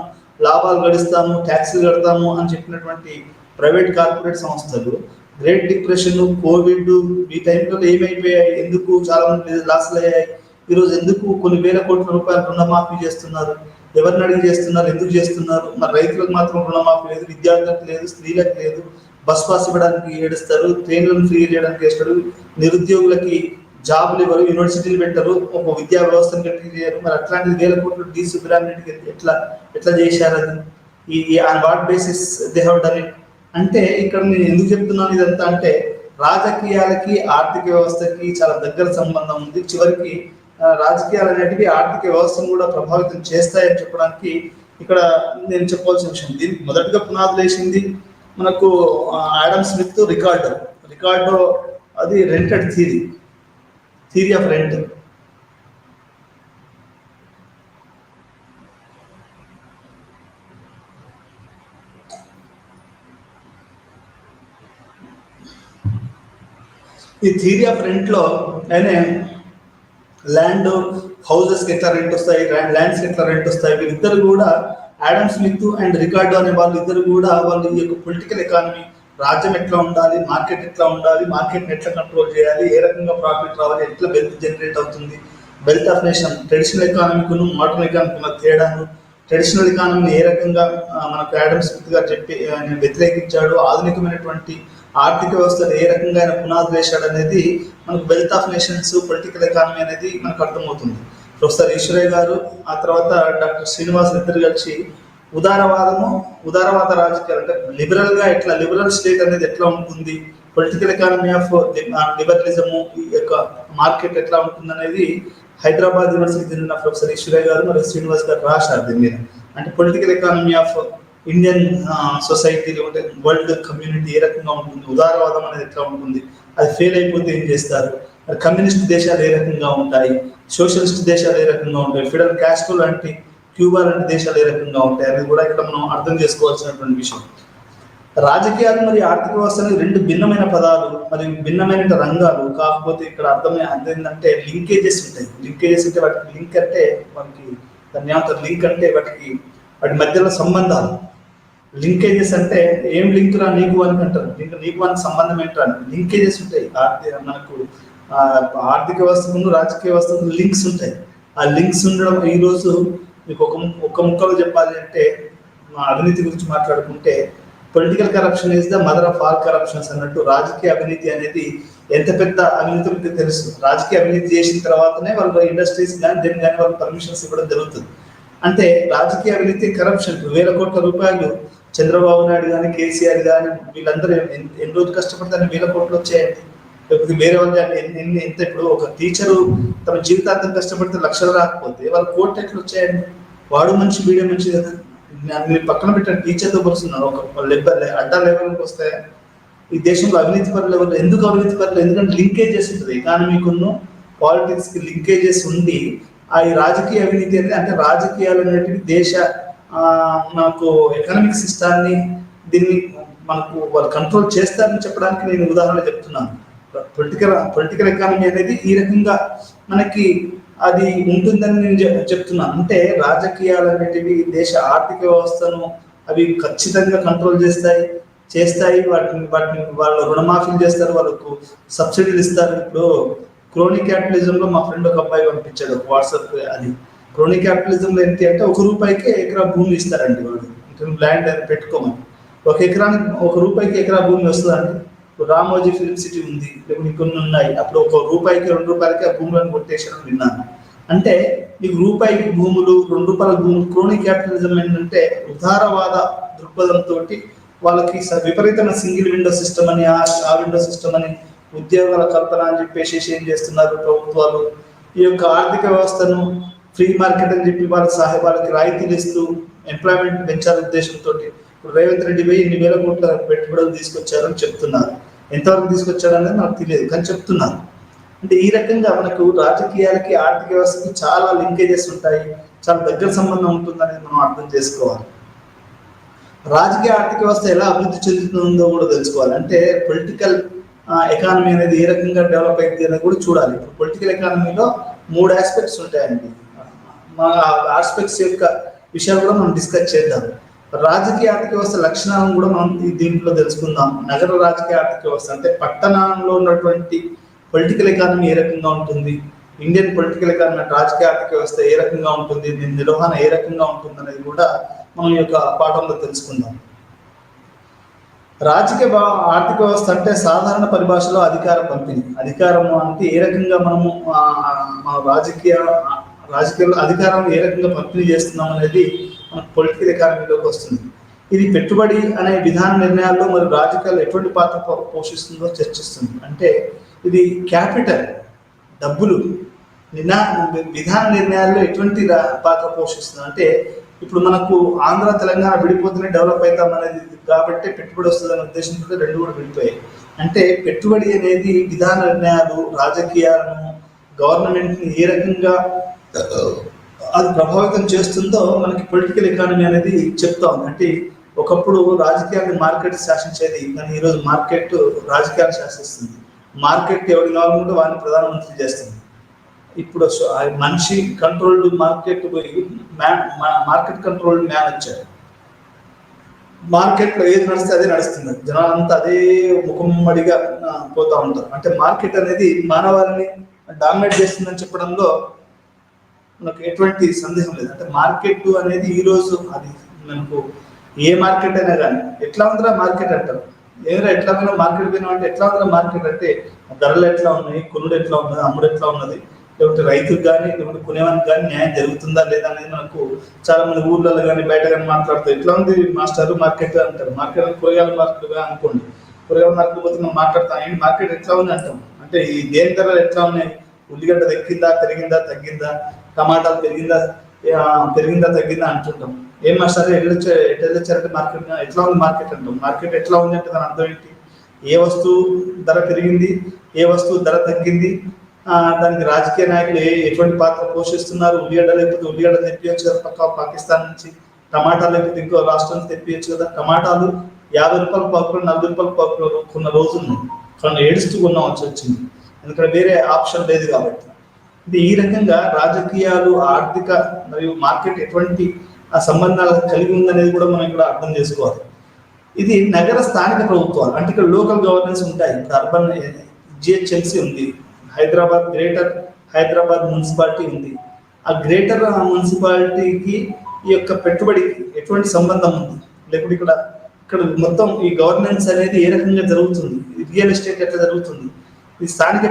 లాభాలు గడిస్తాము, ట్యాక్సులు కడతాము అని చెప్పినటువంటి ప్రైవేట్ కార్పొరేట్ సంస్థలు గ్రేట్ డిప్రెషన్, కోవిడ్ ఈ టైంలో ఏమైపోయాయి? ఎందుకు చాలా మంది లాస్లు అయ్యాయి? ఈరోజు ఎందుకు కొన్ని వేల కోట్ల రూపాయలు రుణమాఫీ చేస్తున్నారు? ఎవరిని అడిగి చేస్తున్నారు? ఎందుకు చేస్తున్నారు? మరి రైతులకు మాత్రం రుణమాఫీ లేదు, విద్యార్థులకు లేదు, స్త్రీలకు లేదు, బస్ పాస్ ఇవ్వడానికి ఏడుస్తారు, ట్రైన్లను ఫ్రీ చేయడానికి వేస్తారు, నిరుద్యోగులకి జాబులు ఇవ్వరు, యూనివర్సిటీలు పెట్టరు, ఒక విద్యా వ్యవస్థను గట్టి చేయరు. మరి అట్లాంటి వేల కోట్లు డి సుబ్రహ్మణ్యానికి ఎట్లా చేశారు? అది on what basis they have done it? అంటే ఇక్కడ నేను ఎందుకు చెప్తున్నాను ఇదంతా అంటే, రాజకీయాలకి ఆర్థిక వ్యవస్థకి చాలా దగ్గర సంబంధం ఉంది. చివరికి రాజకీయాలు అనేటివి ఆర్థిక వ్యవస్థను కూడా ప్రభావితం చేస్తాయని చెప్పడానికి ఇక్కడ నేను చెప్పవలసిన విషయం. దీనికి మొదటిగా పునాదులు వేసింది మనకు ఆడమ్ స్మిత్ రికార్డో అది రెంటెడ్ థియరీ ఆఫ్ రెంట్. ఈ థియరీ ఆఫ్ రెంట్ లో ఆయనే ల్యాండ్, హౌసెస్కి ఎట్లా రెంట్ వస్తాయి, ల్యాండ్స్కి ఎట్లా రెంట్ వస్తాయి, వీళ్ళిద్దరు కూడా ఆడమ్ స్మిత్ అండ్ రికార్డో అనే వాళ్ళు ఇద్దరు కూడా వాళ్ళు ఈ యొక్క పొలిటికల్ ఎకానమీ, రాజ్యం ఎట్లా ఉండాలి, మార్కెట్ ఎట్లా ఉండాలి, మార్కెట్ని ఎట్లా కంట్రోల్ చేయాలి, ఏ రకంగా ప్రాఫిట్ రావాలి, ఎట్లా వెల్త్ జనరేట్ అవుతుంది, వెల్త్ ఆఫ్ నేషన్, ట్రెడిషనల్ ఎకానమీకును మోడర్న్ ఎకానమీకి తేడాను, ట్రెడిషనల్ ఎకానమీని ఏ రకంగా మనకు ఆడమ్ స్మిత్ గారు చెప్పి వ్యతిరేకించాడు, ఆధునికమైనటువంటి ఆర్థిక వ్యవస్థను ఏ రకంగా ఆయన పునాదులు వేశాడు అనేది మనకు wealth of nations, political economy అనేది మనకు అర్థమవుతుంది. ప్రొఫెసర్ ఈశ్వరయ్య గారు, ఆ తర్వాత డాక్టర్ శ్రీనివాస్ ఇద్దరు కలిసి ఉదారవాద రాజకీయాలు అంటే లిబరల్ స్టేట్ అనేది ఎట్లా ఉంటుంది, పొలిటికల్ ఎకానమీ ఆఫ్ లిబరలిజము, ఈ యొక్క మార్కెట్ ఎట్లా ఉంటుంది అనేది హైదరాబాద్ యూనివర్సిటీకి చెందిన ప్రొఫెసర్ ఈశ్వరయ్య గారు మరియు శ్రీనివాస్ గారు రాశారు దీని మీద. అంటే political economy of Indian society లేకుంటే వరల్డ్ కమ్యూనిటీ ఏ రకంగా ఉంటుంది, ఉదారవాదం అనేది ఎట్లా ఉంటుంది, అది ఫెయిల్ అయిపోతే ఏం చేస్తారు, కమ్యూనిస్ట్ దేశాలు ఏ రకంగా ఉంటాయి, సోషలిస్ట్ దేశాలు ఏ రకంగా ఉంటాయి, ఫిడల్ కాస్ట్రో లాంటి, క్యూబా లాంటి దేశాలు ఏ రకంగా ఉంటాయి అనేది కూడా ఇక్కడ మనం అర్థం చేసుకోవాల్సినటువంటి విషయం. రాజకీయాలు మరియు ఆర్థిక వ్యవస్థ అనేది రెండు భిన్నమైన పదాలు మరియు భిన్నమైన రంగాలు. కాకపోతే ఇక్కడ అర్థమైందంటే లింకేజెస్ ఉంటాయి. లింకేజెస్ అంటే వాటికి లింక్ అంటే మనకి దాన్ని ఏమంటారు, లింక్ అంటే వాటి మధ్యలో సంబంధాలు. లింకేజెస్ అంటే ఏం లింక్ రా నీకు అని అంటారు, నీకు అని సంబంధం ఏంటరా అని. లింకేజెస్ ఉంటాయి మనకు ఆర్థిక వ్యవస్థకు రాజకీయ వ్యవస్థకు లింక్స్ ఉంటాయి. ఆ లింక్స్ ఉండడం. ఈరోజు మీకు ఒక ముక్కలో చెప్పాలి అంటే, మా అవినీతి గురించి మాట్లాడుకుంటే, political corruption is the mother of all corruptions అన్నట్టు రాజకీయ అవినీతి అనేది ఎంత పెద్ద అవినీతి ఉంటే తెలుసు. రాజకీయ అవినీతి చేసిన తర్వాతనే వాళ్ళు ఇండస్ట్రీస్ కానీ దేని కానీ వాళ్ళు పర్మిషన్స్ ఇవ్వడం జరుగుతుంది. అంటే రాజకీయ అవినీతి కరప్షన్. వేల కోట్ల రూపాయలు చంద్రబాబు నాయుడు కానీ కేసీఆర్ కానీ వీళ్ళందరూ ఎన్ని రోజులు కష్టపడతారని వేల కోట్లు వచ్చాయండి. లేకపోతే వేరే వాళ్ళు ఎంత ఇప్పుడు ఒక టీచరు తమ జీవితాంతం కష్టపడితే లక్షలు రాకపోతే వాళ్ళ కోట్లు ఎట్లా వచ్చాయండి? వాడు మంచి వీడియో మంచి కదా. మీరు పక్కన పెట్టిన టీచర్తో పోలుస్తున్నారు, ఒక అడ్డా లెవెల్కి వస్తాయి. ఈ దేశంలో అవినీతి పరులు ఎవరు? ఎందుకు అవినీతి పరులు? ఎందుకంటే లింకేజెస్ ఉంటుంది, ఎకానమీకును పాలిటిక్స్ కి లింకేజెస్ ఉండి ఆ ఈ రాజకీయ అవినీతి అంటే రాజకీయాలు అనేటివి దేశ మనకు ఎకనామిక్ సిస్టాన్ని దీన్ని మనకు వాళ్ళు కంట్రోల్ చేస్తారని చెప్పడానికి నేను ఉదాహరణ చెప్తున్నాను. పొలిటికల్ ఎకానమీ అనేది ఈ రకంగా మనకి అది ఉంటుందని నేను చెప్తున్నాను. అంటే రాజకీయాలు అనేటివి దేశ ఆర్థిక వ్యవస్థను అవి ఖచ్చితంగా కంట్రోల్ చేస్తాయి. వాటిని వాళ్ళు రుణమాఫీలు చేస్తారు, వాళ్ళకు సబ్సిడీలు ఇస్తారు. ఇప్పుడు క్రోనీ క్యాపిటలిజంలో మా ఫ్రెండ్ ఒక అబ్బాయి పంపించాడు ఒక వాట్సాప్. అది క్రోనీ క్యాపిటలిజంలో ఏంటి అంటే 1 రూపాయికి ఎకరా భూమి ఇస్తారండి వాళ్ళు, ల్యాండ్ అని పెట్టుకోమని. 1 ఎకరానికి 1 రూపాయికి ఎకరా భూమి వస్తుందండి. ఇప్పుడు రామోజీ ఫిల్మ్ సిటీ ఉంది, లేకపోతే కొన్ని ఉన్నాయి. అప్పుడు 1 రూపాయికి 2 రూపాయలకి ఆ భూములను కొట్టేసారని విన్నాను. అంటే మీకు రూపాయికి భూములు, 2 రూపాయల భూములు. క్రోనీ క్యాపిటలిజం ఏంటంటే ఉదారవాద దృక్పథంతో వాళ్ళకి విపరీతమైన సింగిల్ విండో సిస్టమ్ అని, ఆ విండో సిస్టమ్ అని, ఉద్యోగాల కల్పన అని చెప్పేసి ఏం చేస్తున్నారు ప్రభుత్వాలు? ఈ యొక్క ఆర్థిక వ్యవస్థను ఫ్రీ మార్కెట్ అని చెప్పి వాళ్ళకి రాయితీలు ఇస్తూ ఎంప్లాయ్మెంట్ పెంచాలనే ఉద్దేశంతో ఇప్పుడు రేవంత్ రెడ్డి పోయి 8,000 కోట్ల పెట్టుబడులు తీసుకొచ్చారని చెప్తున్నారు. ఎంతవరకు తీసుకొచ్చారనేది మనకు తెలియదు, కానీ చెప్తున్నారు. అంటే ఈ రకంగా మనకు రాజకీయాలకి ఆర్థిక వ్యవస్థకి చాలా లింకేజెస్ ఉంటాయి, చాలా దగ్గర సంబంధం ఉంటుందనేది మనం అర్థం చేసుకోవాలి. రాజకీయ ఆర్థిక వ్యవస్థ ఎలా అభివృద్ధి చెందుతుందో కూడా తెలుసుకోవాలి. అంటే పొలిటికల్ ఎకానమీ అనేది ఏ రకంగా డెవలప్ అయింది అనేది కూడా చూడాలి. ఇప్పుడు పొలిటికల్ ఎకానమీలో 3 ఆస్పెక్ట్స్ ఉంటాయండి. మా ఆస్పెక్ట్స్ యొక్క విషయాలు కూడా మనం డిస్కస్ చేద్దాం. రాజకీయ ఆర్థిక వ్యవస్థ లక్షణాలను కూడా మనం దీంట్లో తెలుసుకుందాం. నగర రాజకీయ ఆర్థిక వ్యవస్థ అంటే పట్టణంలో ఉన్నటువంటి పొలిటికల్ ఎకానమీ ఏ రకంగా ఉంటుంది, ఇండియన్ పొలిటికల్ ఎకానమీ రాజకీయ ఆర్థిక వ్యవస్థ ఏ రకంగా ఉంటుంది, దీని నిర్వహణ ఏ రకంగా ఉంటుంది అనేది కూడా మనం ఈ యొక్క పాఠంలో తెలుసుకుందాం. రాజకీయ ఆర్థిక వ్యవస్థ అంటే సాధారణ పరిభాషలో అధికార పంపిణీ. అధికారము అంటే ఏ రకంగా మనము మన రాజకీయాల్లో అధికారం ఏ రకంగా పంపిణీ చేస్తున్నాం అనేది మనకు పొలిటికల్ ఎకానమీలోకి వస్తుంది. ఇది పెట్టుబడి అనే విధాన నిర్ణయాల్లో మరి రాజకీయాలు ఎటువంటి పాత్ర పోషిస్తుందో చర్చిస్తుంది. అంటే ఇది క్యాపిటల్, డబ్బులు విధాన నిర్ణయాల్లో ఎటువంటి పాత్ర పోషిస్తుంది అంటే, ఇప్పుడు మనకు ఆంధ్ర తెలంగాణ విడిపోతూనే డెవలప్ అవుతాం అనేది కాబట్టి పెట్టుబడి వస్తుందనే ఉద్దేశంతో 2 కూడా విడిపోయాయి. అంటే పెట్టుబడి అనేది విధాన నిర్ణయాలు, రాజకీయాలను, గవర్నమెంట్ని ఏ రకంగా అది ప్రభావితం చేస్తుందో మనకి పొలిటికల్ ఎకానమీ అనేది చెప్తా ఉంది. అంటే ఒకప్పుడు రాజకీయాన్ని మార్కెట్ శాసించేది, కానీ ఈరోజు మార్కెట్ రాజకీయాన్ని శాసిస్తుంది. మార్కెట్ ఎవరి కావాలనుకుంటే వారిని ప్రధానమంత్రి చేస్తుంది. ఇప్పుడు మనిషి controlled market market controlled man వచ్చాడు. మార్కెట్లో ఏది నడిస్తే అదే నడుస్తుంది, జనాలంతా అదే ముఖమ్మడిగా పోతా ఉంటారు. అంటే మార్కెట్ అనేది మానవాళిని డామినేట్ చేస్తుందని చెప్పడంలో మనకు ఎటువంటి సందేహం లేదు. అంటే మార్కెట్ అనేది ఈరోజు అది మనకు ఏ మార్కెట్ అయినా కానీ ఎట్లా ఉందిరా మార్కెట్ అంటారు. ఏమైనా ఎట్లా ఉందా మార్కెట్ పోయినా అంటే ఎట్లా ఉందిరా మార్కెట్ అంటే ధరలు ఎట్లా ఉన్నాయి, కొనుడు ఎట్లా ఉన్నది, అమ్ముడు ఎట్లా ఉన్నది, లేకపోతే రైతుకు కానీ లేకపోతే కొనేవానికి కానీ న్యాయం జరుగుతుందా లేదా అనేది మనకు చాలా మంది ఊర్లలో కానీ బయట కానీ మాట్లాడుతారు. ఎట్లా ఉంది మాస్టర్ మార్కెట్ అంటారు. మార్కెట్ కూరగాయల మార్కెట్గా అనుకోండి, కూరగాయల మార్కెట్ పోతే మనం మాట్లాడతాం ఏంటి మార్కెట్ ఎట్లా ఉంది అంటాం. అంటే ఈ దేని ధరలు ఎట్లా ఉన్నాయి, ఉల్లిగడ్డ తగ్గిందా పెరిగిందా తగ్గిందా, టమాటాలు పెరిగిందా తగ్గిందా అంటుంటాం. ఏం మాస్టర్ ఎట్లొచ్చారంటే మార్కెట్ ఎట్లా ఉంది మార్కెట్ అంటాం. మార్కెట్ ఎట్లా ఉంది అంటే దాని అర్థం ఏంటి, ఏ వస్తువు ధర పెరిగింది, ఏ వస్తువు ధర తగ్గింది, దానికి రాజకీయ నాయకులు ఎటువంటి పాత్ర పోషిస్తున్నారు. ఉల్లిగడ్డ లేకపోతే ఉల్లిగడ్డ తెప్పియచ్చు కదా పాకిస్తాన్ నుంచి, టమాటాలు లేకపోతే ఇంకో రాష్ట్రం నుంచి తెప్పియచ్చు కదా. టమాటాలు 50 రూపాయలు పాకులు, 40 రూపాయలు పాకులు కొన్న రోజులు కొన్ని ఏడుస్తూ కొనవలసి వచ్చింది, ఎందుకంటే వేరే ఆప్షన్ లేదు కాబట్టి. ఇది ఈ రకంగా రాజకీయాలు, ఆర్థిక మరియు మార్కెట్ ఎటువంటి సంబంధాలు కలిగి ఉందనేది కూడా మనం ఇక్కడ అర్థం చేసుకోవాలి. ఇది నగర స్థానిక ప్రభుత్వాలు అంటే ఇక్కడ లోకల్ గవర్నెన్స్ ఉంటాయి. ఇప్పుడు అర్బన్ GHMC ఉంది, హైదరాబాద్ గ్రేటర్ హైదరాబాద్ మున్సిపాలిటీ ఉంది, ఆ గ్రేటర్ మున్సిపాలిటీకి ఈ యొక్క పెట్టుబడికి ఎటువంటి సంబంధం ఉంది, లేకపోతే ఇక్కడ ఇక్కడ మొత్తం ఈ గవర్నెన్స్ అనేది ఏ రకంగా జరుగుతుంది, రియల్ ఎస్టేట్ ఎట్లా జరుగుతుంది, ఈ స్థానిక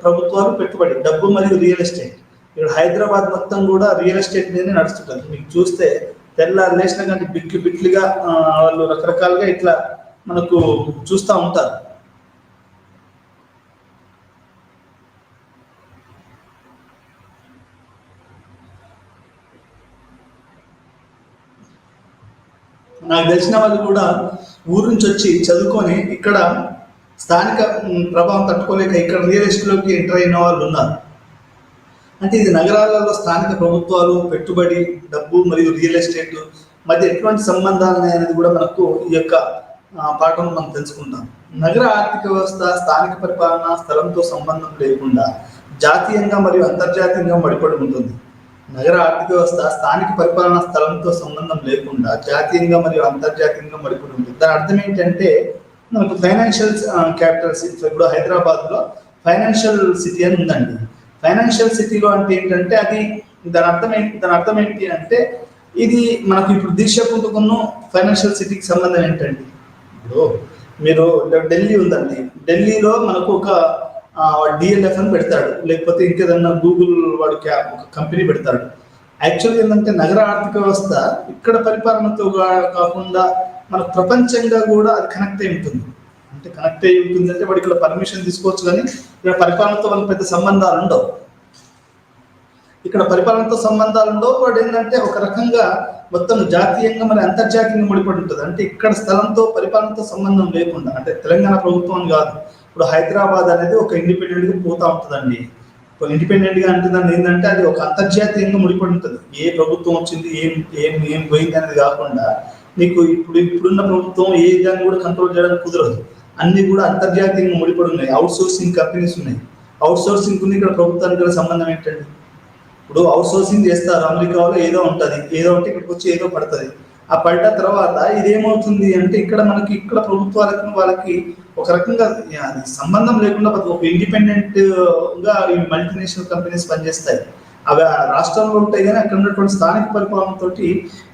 ప్రభుత్వాలు పెట్టుబడి డబ్బు మరియు రియల్ ఎస్టేట్. ఇక్కడ హైదరాబాద్ మొత్తం కూడా రియల్ ఎస్టేట్ మీదనే నడుస్తుంటుంది. మీకు చూస్తే తెల్లారు లేచిన కానీ బిట్లు బిట్లుగా వాళ్ళు రకరకాలుగా ఇట్లా మనకు చూస్తూ ఉంటారు. నాకు తెలిసిన వాళ్ళు కూడా ఊరు నుంచి వచ్చి చదువుకొని ఇక్కడ స్థానిక ప్రభావం తట్టుకోలేక ఇక్కడ రియల్ ఎస్టేట్లోకి ఎంటర్ అయిన వాళ్ళు ఉన్నారు. అంటే ఇది నగరాలలో స్థానిక ప్రభుత్వాలు పెట్టుబడి డబ్బు మరియు రియల్ ఎస్టేట్ మధ్య ఎటువంటి సంబంధాలు అనేది కూడా మనకు ఈ యొక్క పాఠం మనం తెలుసుకుంటాం. నగర ఆర్థిక వ్యవస్థ స్థానిక పరిపాలన స్థలంతో సంబంధం లేకుండా జాతీయంగా మరియు అంతర్జాతీయంగా ముడిపడి ఉంటుంది. నగర ఆర్థిక వ్యవస్థ స్థానిక పరిపాలనా స్థలంతో సంబంధం లేకుండా జాతీయంగా మరియు అంతర్జాతీయంగా ముడిపడి ఉంటుంది. దాని అర్థం ఏంటంటే మనకు ఫైనాన్షియల్ క్యాపిటల్స్, ఇప్పుడు హైదరాబాద్లో ఫైనాన్షియల్ సిటీ అని ఉందండి. ఫైనాన్షియల్ సిటీలో అంటే ఏంటంటే అది దాని అర్థం ఏంటి అంటే ఇది మనకు ఇప్పుడు దీక్షకుంటుకున్న ఫైనాన్షియల్ సిటీకి సంబంధం ఏంటండి. ఇప్పుడు మీరు ఢిల్లీ ఉందండి, ఢిల్లీలో మనకు ఒక డిఎల్ఎఫ్ అని పెడతాడు, లేకపోతే ఇంకేదన్నా గూగుల్ వాడు ఒక కంపెనీ పెడతాడు. యాక్చువల్గా ఏంటంటే నగర ఆర్థిక వ్యవస్థ ఇక్కడ పరిపాలనతో కాకుండా మనకు ప్రపంచంగా కూడా అది కనెక్ట్ అయి ఉంటుంది. అంటే కనెక్ట్ అయి ఉంటుంది అంటే వాడు ఇక్కడ పర్మిషన్ తీసుకోవచ్చు, కానీ ఇక్కడ పరిపాలనతో వాళ్ళకి పెద్ద సంబంధాలు ఉండవు. ఇక్కడ పరిపాలనతో సంబంధాలు ఉండవు. వాడు ఏంటంటే ఒక రకంగా మొత్తం జాతీయంగా మరి అంతర్జాతీయంగా ముడిపడి ఉంటుంది. అంటే ఇక్కడ స్థలంతో పరిపాలనతో సంబంధం లేకుండా, అంటే తెలంగాణ ప్రభుత్వం కాదు, ఇప్పుడు హైదరాబాద్ అనేది ఒక ఇండిపెండెంట్గా పోతా ఉంటుందండి. ఇండిపెండెంట్గా అంటే దాన్ని ఏంటంటే అది ఒక అంతర్జాతీయంగా ముడిపడి ఉంటుంది. ఏ ప్రభుత్వం వచ్చింది ఏం పోయింది అనేది కాకుండా మీకు ఇప్పుడున్న ప్రభుత్వం ఏ దాన్ని కూడా కంట్రోల్ చేయడానికి కుదరదు. అన్ని కూడా అంతర్జాతీయంగా ముడిపడి ఉన్నాయి. అవుట్ సోర్సింగ్ కంపెనీస్ ఉన్నాయి. అవుట్ సోర్సింగ్ ఉంది, ఇక్కడ ప్రభుత్వానికి కూడా సంబంధం ఏంటండి. ఇప్పుడు అవుట్ సోర్సింగ్ చేస్తారు, అమెరికాలో ఏదో ఉంటుంది, ఏదో ఒకటి ఇక్కడికి వచ్చి ఏదో పడుతుంది. ఆ పడ్డ తర్వాత ఇదేమవుతుంది అంటే ఇక్కడ మనకి ఇక్కడ ప్రభుత్వాలకు వాళ్ళకి ఒక రకంగా అది సంబంధం లేకుండా ఒక ఇండిపెండెంట్ గా ఈ మల్టీనేషనల్ కంపెనీస్ పనిచేస్తాయి. అవి రాష్ట్రంలో ఉంటాయి, కానీ అక్కడ ఉన్నటువంటి స్థానిక పరిపాలనతోటి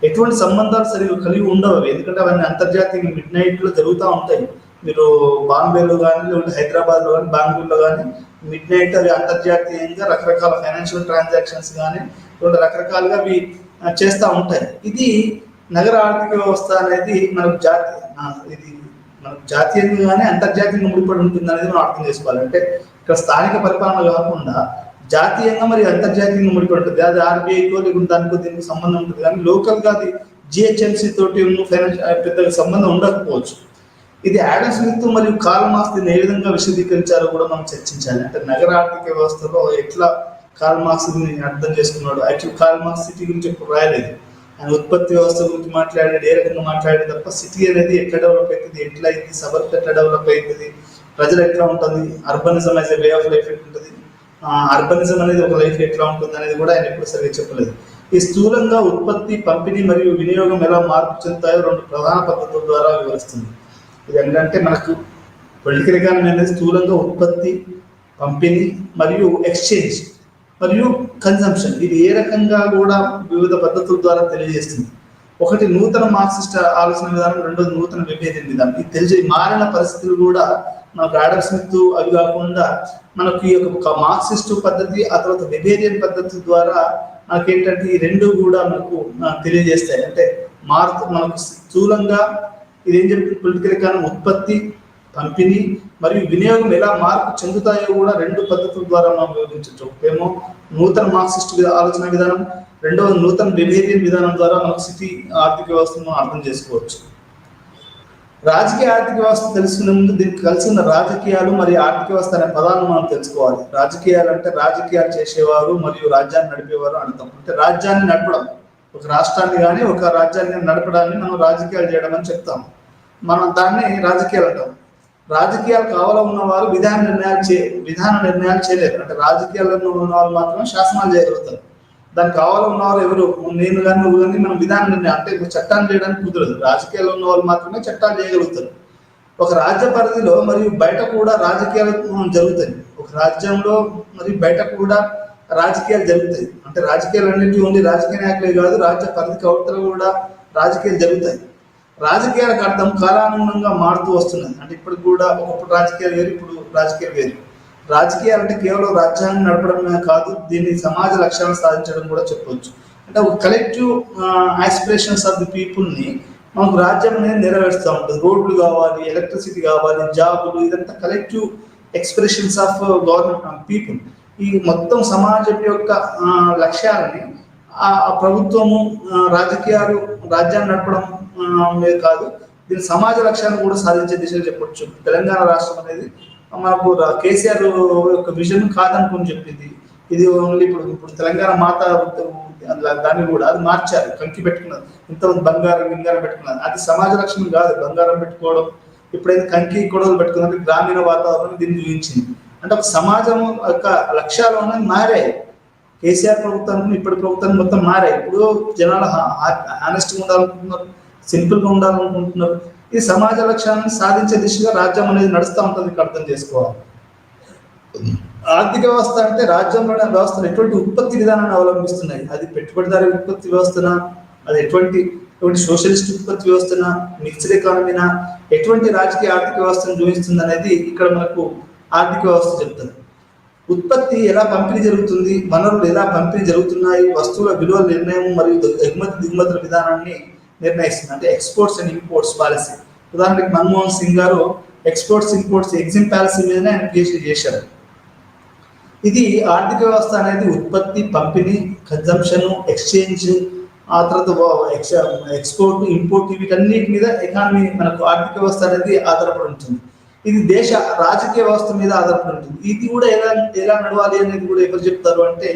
ఎటువంటి సంబంధాలు సరిగ్గా కలిగి ఉండవు అవి. ఎందుకంటే అవన్నీ అంతర్జాతీయ మిడ్ నైట్ లో జరుగుతూ ఉంటాయి. మీరు బాంబేలో కానీ లేకపోతే హైదరాబాద్లో కానీ బెంగళూరులో కానీ మిడ్ నైట్ అవి అంతర్జాతీయంగా రకరకాల ఫైనాన్షియల్ ట్రాన్సాక్షన్స్ కానీ లేకపోతే రకరకాలుగా అవి చేస్తూ ఉంటాయి. ఇది నగర ఆర్థిక వ్యవస్థ అనేది మనకు జాతీయంగా కానీ అంతర్జాతీయంగా ముడిపడి ఉంటుంది అనేది మనం అర్థం చేసుకోవాలి. అంటే ఇక్కడ స్థానిక పరిపాలన కాకుండా జాతీయంగా మరియు అంతర్జాతీయంగా ముడిపడి ఉంటుంది. అది ఆర్బీఐకో లేకుంటే దానికో దీనికి సంబంధం ఉంటుంది, కానీ లోకల్గా అది జిహెచ్ఎంసీ తోటి ఫైనాన్షియల్ పెద్ద సంబంధం ఉండకపోవచ్చు. ఇది ఆడమ్ స్మిత్ మరియు కార్ల్ మార్క్స్ దీన్ని ఏ విధంగా విశదీకరించారో కూడా మనం చర్చించాలి. అంటే నగర ఆర్థిక వ్యవస్థలో ఎట్లా కార్ల్ మార్క్స్ దీన్ని అర్థం చేసుకున్నాడు. యాక్చువల్ కార్ల్ మార్క్స్ సిటీ గురించి ఎప్పుడు రాయలేదు. ఆయన ఉత్పత్తి వ్యవస్థ గురించి మాట్లాడాడు, ఏ రకంగా మాట్లాడాడు తప్ప సిటీ అనేది ఎట్లా డెవలప్ అవుతుంది, ఎట్లా అయింది, సబర్బ్ ఎట్లా డెవలప్ అవుతుంది, ప్రజలు ఎట్లా ఉంటుంది, urbanism as a way of life ఎట్లుంటుంది, అర్బనిజం అనేది ఒక లైఫ్ ఎట్లా ఉంటుంది అనేది కూడా ఆయన ఎప్పుడు సరిగ్గా చెప్పలేదు. ఈ స్థూలంగా ఉత్పత్తి, పంపిణీ మరియు వినియోగం ఎలా మార్పు చెందుతాయో రెండు ప్రధాన పద్ధతుల ద్వారా వివరిస్తుంది. ఇది ఏంటంటే మనకు పొలిటికల్ ఎకానమీ అనేది స్థూలంగా ఉత్పత్తి, పంపిణీ మరియు ఎక్స్చేంజ్ మరియు కన్జంప్షన్, ఇది ఏ రకంగా కూడా వివిధ పద్ధతుల ద్వారా తెలియజేస్తుంది. ఒకటి నూతన మార్క్సిస్ట్ ఆలోచన విధానం, రెండోది నూతన విభేదన విధానం. ఇది తెలిసి మారిన పరిస్థితులు కూడా మనకు ఆడమ్ స్మిత్ అవి కాకుండా మనకు ఈ యొక్క మార్క్సిస్ట్ పద్ధతి ఆ తర్వాత విభేదన పద్ధతి ద్వారా మనకేంటంటే ఈ రెండు కూడా మనకు తెలియజేస్తాయి. అంటే మనకు స్థూలంగా ఇదేం చెప్తుంది, పొలిటికల్ ఎకానమీ ఉత్పత్తి, పంపిణీ మరియు వినియోగం ఎలా మార్పు చెందుతాయో కూడా రెండు పద్ధతుల ద్వారా మనం వివరించవచ్చు. ఒకటేమో నూతన మార్క్సిస్ట్ ఆలోచన విధానం, రెండవ నూతన విభేదన విధానం ద్వారా మనకు సిటీ ఆర్థిక వ్యవస్థను అర్థం చేసుకోవచ్చు. రాజకీయ ఆర్థిక వ్యవస్థ తెలుసుకునే ముందు దీనికి కలిసి ఉన్న రాజకీయాలు మరియు ఆర్థిక వ్యవస్థ అనే పదాలను మనం తెలుసుకోవాలి. రాజకీయాలు అంటే రాజకీయాలు చేసేవారు మరియు రాజ్యాన్ని నడిపేవారు అర్థం. అంటే రాజ్యాన్ని నడపడం, ఒక రాష్ట్రాన్ని కానీ ఒక రాజ్యాన్ని నడపడాన్ని మనం రాజకీయాలు చేయడం అని చెప్తాం. మనం దాన్ని రాజకీయాలు అంటాం. రాజకీయాలు కావాల ఉన్నవారు విధాన నిర్ణయాలు చేయలేరు. అంటే రాజకీయాల్లో ఉన్న వాళ్ళు మాత్రమే శాసనాలు చేయగలుగుతారు. దానికి కావాల ఉన్నవారు ఎవరు, నేను కానీ నువ్వు కానీ మనం విధాన నిర్ణయం అంటే ఇప్పుడు చట్టాలు చేయడానికి కుదరదు. రాజకీయాల్లో ఉన్న వాళ్ళు మాత్రమే చట్టాలు చేయగలుగుతారు. ఒక రాజ్య పరిధిలో మరియు బయట కూడా రాజకీయాలు జరుగుతాయి. ఒక రాజ్యంలో మరియు బయట కూడా రాజకీయాలు జరుగుతాయి. అంటే రాజకీయాలు అన్నింటి ఓన్లీ రాజకీయ నాయకులే కాదు, రాజ్య పరిధికి అవతల కూడా రాజకీయాలు జరుగుతాయి. రాజకీయాలకు అర్థం కాలానుగుణంగా మారుతూ వస్తున్నది. అంటే ఇప్పుడు కూడా ఒకప్పుడు రాజకీయాలు వేరు, ఇప్పుడు రాజకీయాలు వేరు. రాజకీయాలు అంటే కేవలం రాజ్యాన్ని నడపడమే కాదు, దీన్ని సమాజ లక్ష్యాలను సాధించడం కూడా చెప్పవచ్చు. అంటే ఒక కలెక్టివ్ ఆస్పిరేషన్స్ ఆఫ్ ది పీపుల్ని మనకు రాజ్యం అనేది నెరవేరుస్తూ ఉంటుంది. రోడ్లు కావాలి, ఎలక్ట్రిసిటీ కావాలి, జాబులు, ఇదంతా collective expressions of government people. ఈ మొత్తం సమాజం యొక్క లక్ష్యాలని ఆ ప్రభుత్వము, రాజకీయాలు, రాజ్యాన్ని నడపడం కాదు, దీని సమాజ లక్ష్యాన్ని కూడా సాధించే దిశగా చెప్పొచ్చు. తెలంగాణ రాష్ట్రం అనేది మనకు కేసీఆర్ యొక్క విజన్ కాదనుకుని చెప్పింది. ఇది ఓన్లీ ఇప్పుడు తెలంగాణ మాత దాన్ని కూడా అది మార్చారు, కంకి పెట్టుకున్నారు. ఇంతమంది బంగారం పెట్టుకున్నారు, అది సమాజ లక్ష్యం కాదు. బంగారం పెట్టుకోవడం ఇప్పుడైతే కంకి కొడవలు పెట్టుకున్నట్టు గ్రామీణ వాతావరణం దీన్ని చూపించింది. అంటే ఒక సమాజం యొక్క లక్ష్యాలు అనేది మారాయి. కేసీఆర్ ప్రభుత్వానికి ఇప్పటి ప్రభుత్వానికి మొత్తం మారాయి. ఇప్పుడు జనాలు హానెస్ట్గా ఉండాలనుకుంటున్నారు, సింపుల్గా ఉండాలనుకుంటున్నారు. ఈ సమాజ లక్ష్యాన్ని సాధించే దిశగా రాజ్యం అనేది నడుస్తూ ఉంటుంది, అర్థం చేసుకోవాలి. ఆర్థిక వ్యవస్థ అంటే రాజ్యంలోని వ్యవస్థలు ఎటువంటి ఉత్పత్తి విధానాన్ని అవలంబిస్తున్నాయి. అది పెట్టుబడిదారీ ఉత్పత్తి వ్యవస్థన, అది ఎటువంటి సోషలిస్ట్ ఉత్పత్తి వ్యవస్థన, మిక్స్డ్ ఎకానమీనా, ఎటువంటి రాజకీయ ఆర్థిక వ్యవస్థను చూపిస్తుంది అనేది ఇక్కడ మనకు ఆర్థిక వ్యవస్థ చెప్తుంది. ఉత్పత్తి ఎలా పంపిణీ జరుగుతుంది, వనరులు ఎలా పంపిణీ జరుగుతున్నాయి, వస్తువుల విలువల నిర్ణయం మరియు ఎగుమతి దిగుమతుల విధానాన్ని నిర్ణయిస్తుంది. అంటే ఎక్స్పోర్ట్స్ అండ్ ఇంపోర్ట్స్ పాలసీ. ఉదాహరణకి మన్మోహన్ సింగ్ గారు ఎక్స్పోర్ట్స్ ఇంపోర్ట్స్ ఎగ్జిమ్ పాలసీ మీదనే ఆయన పిహెచ్డీ చేశారు. ఇది ఆర్థిక వ్యవస్థ అనేది ఉత్పత్తి, పంపిణీ, కన్జంప్షన్, ఎక్స్చేంజ్, ఆ తర్వాత ఎక్స్పోర్ట్, ఇంపోర్ట్, వీటన్నిటి మీద ఎకానమీ మనకు ఆర్థిక వ్యవస్థ అనేది ఆధారపడి ఉంటుంది. ఇది దేశ రాజకీయ వ్యవస్థ మీద ఆధారపడి ఉంటుంది. ఇది కూడా ఎలా నడవాలి అనేది కూడా ఎవరు చెప్తారు అంటే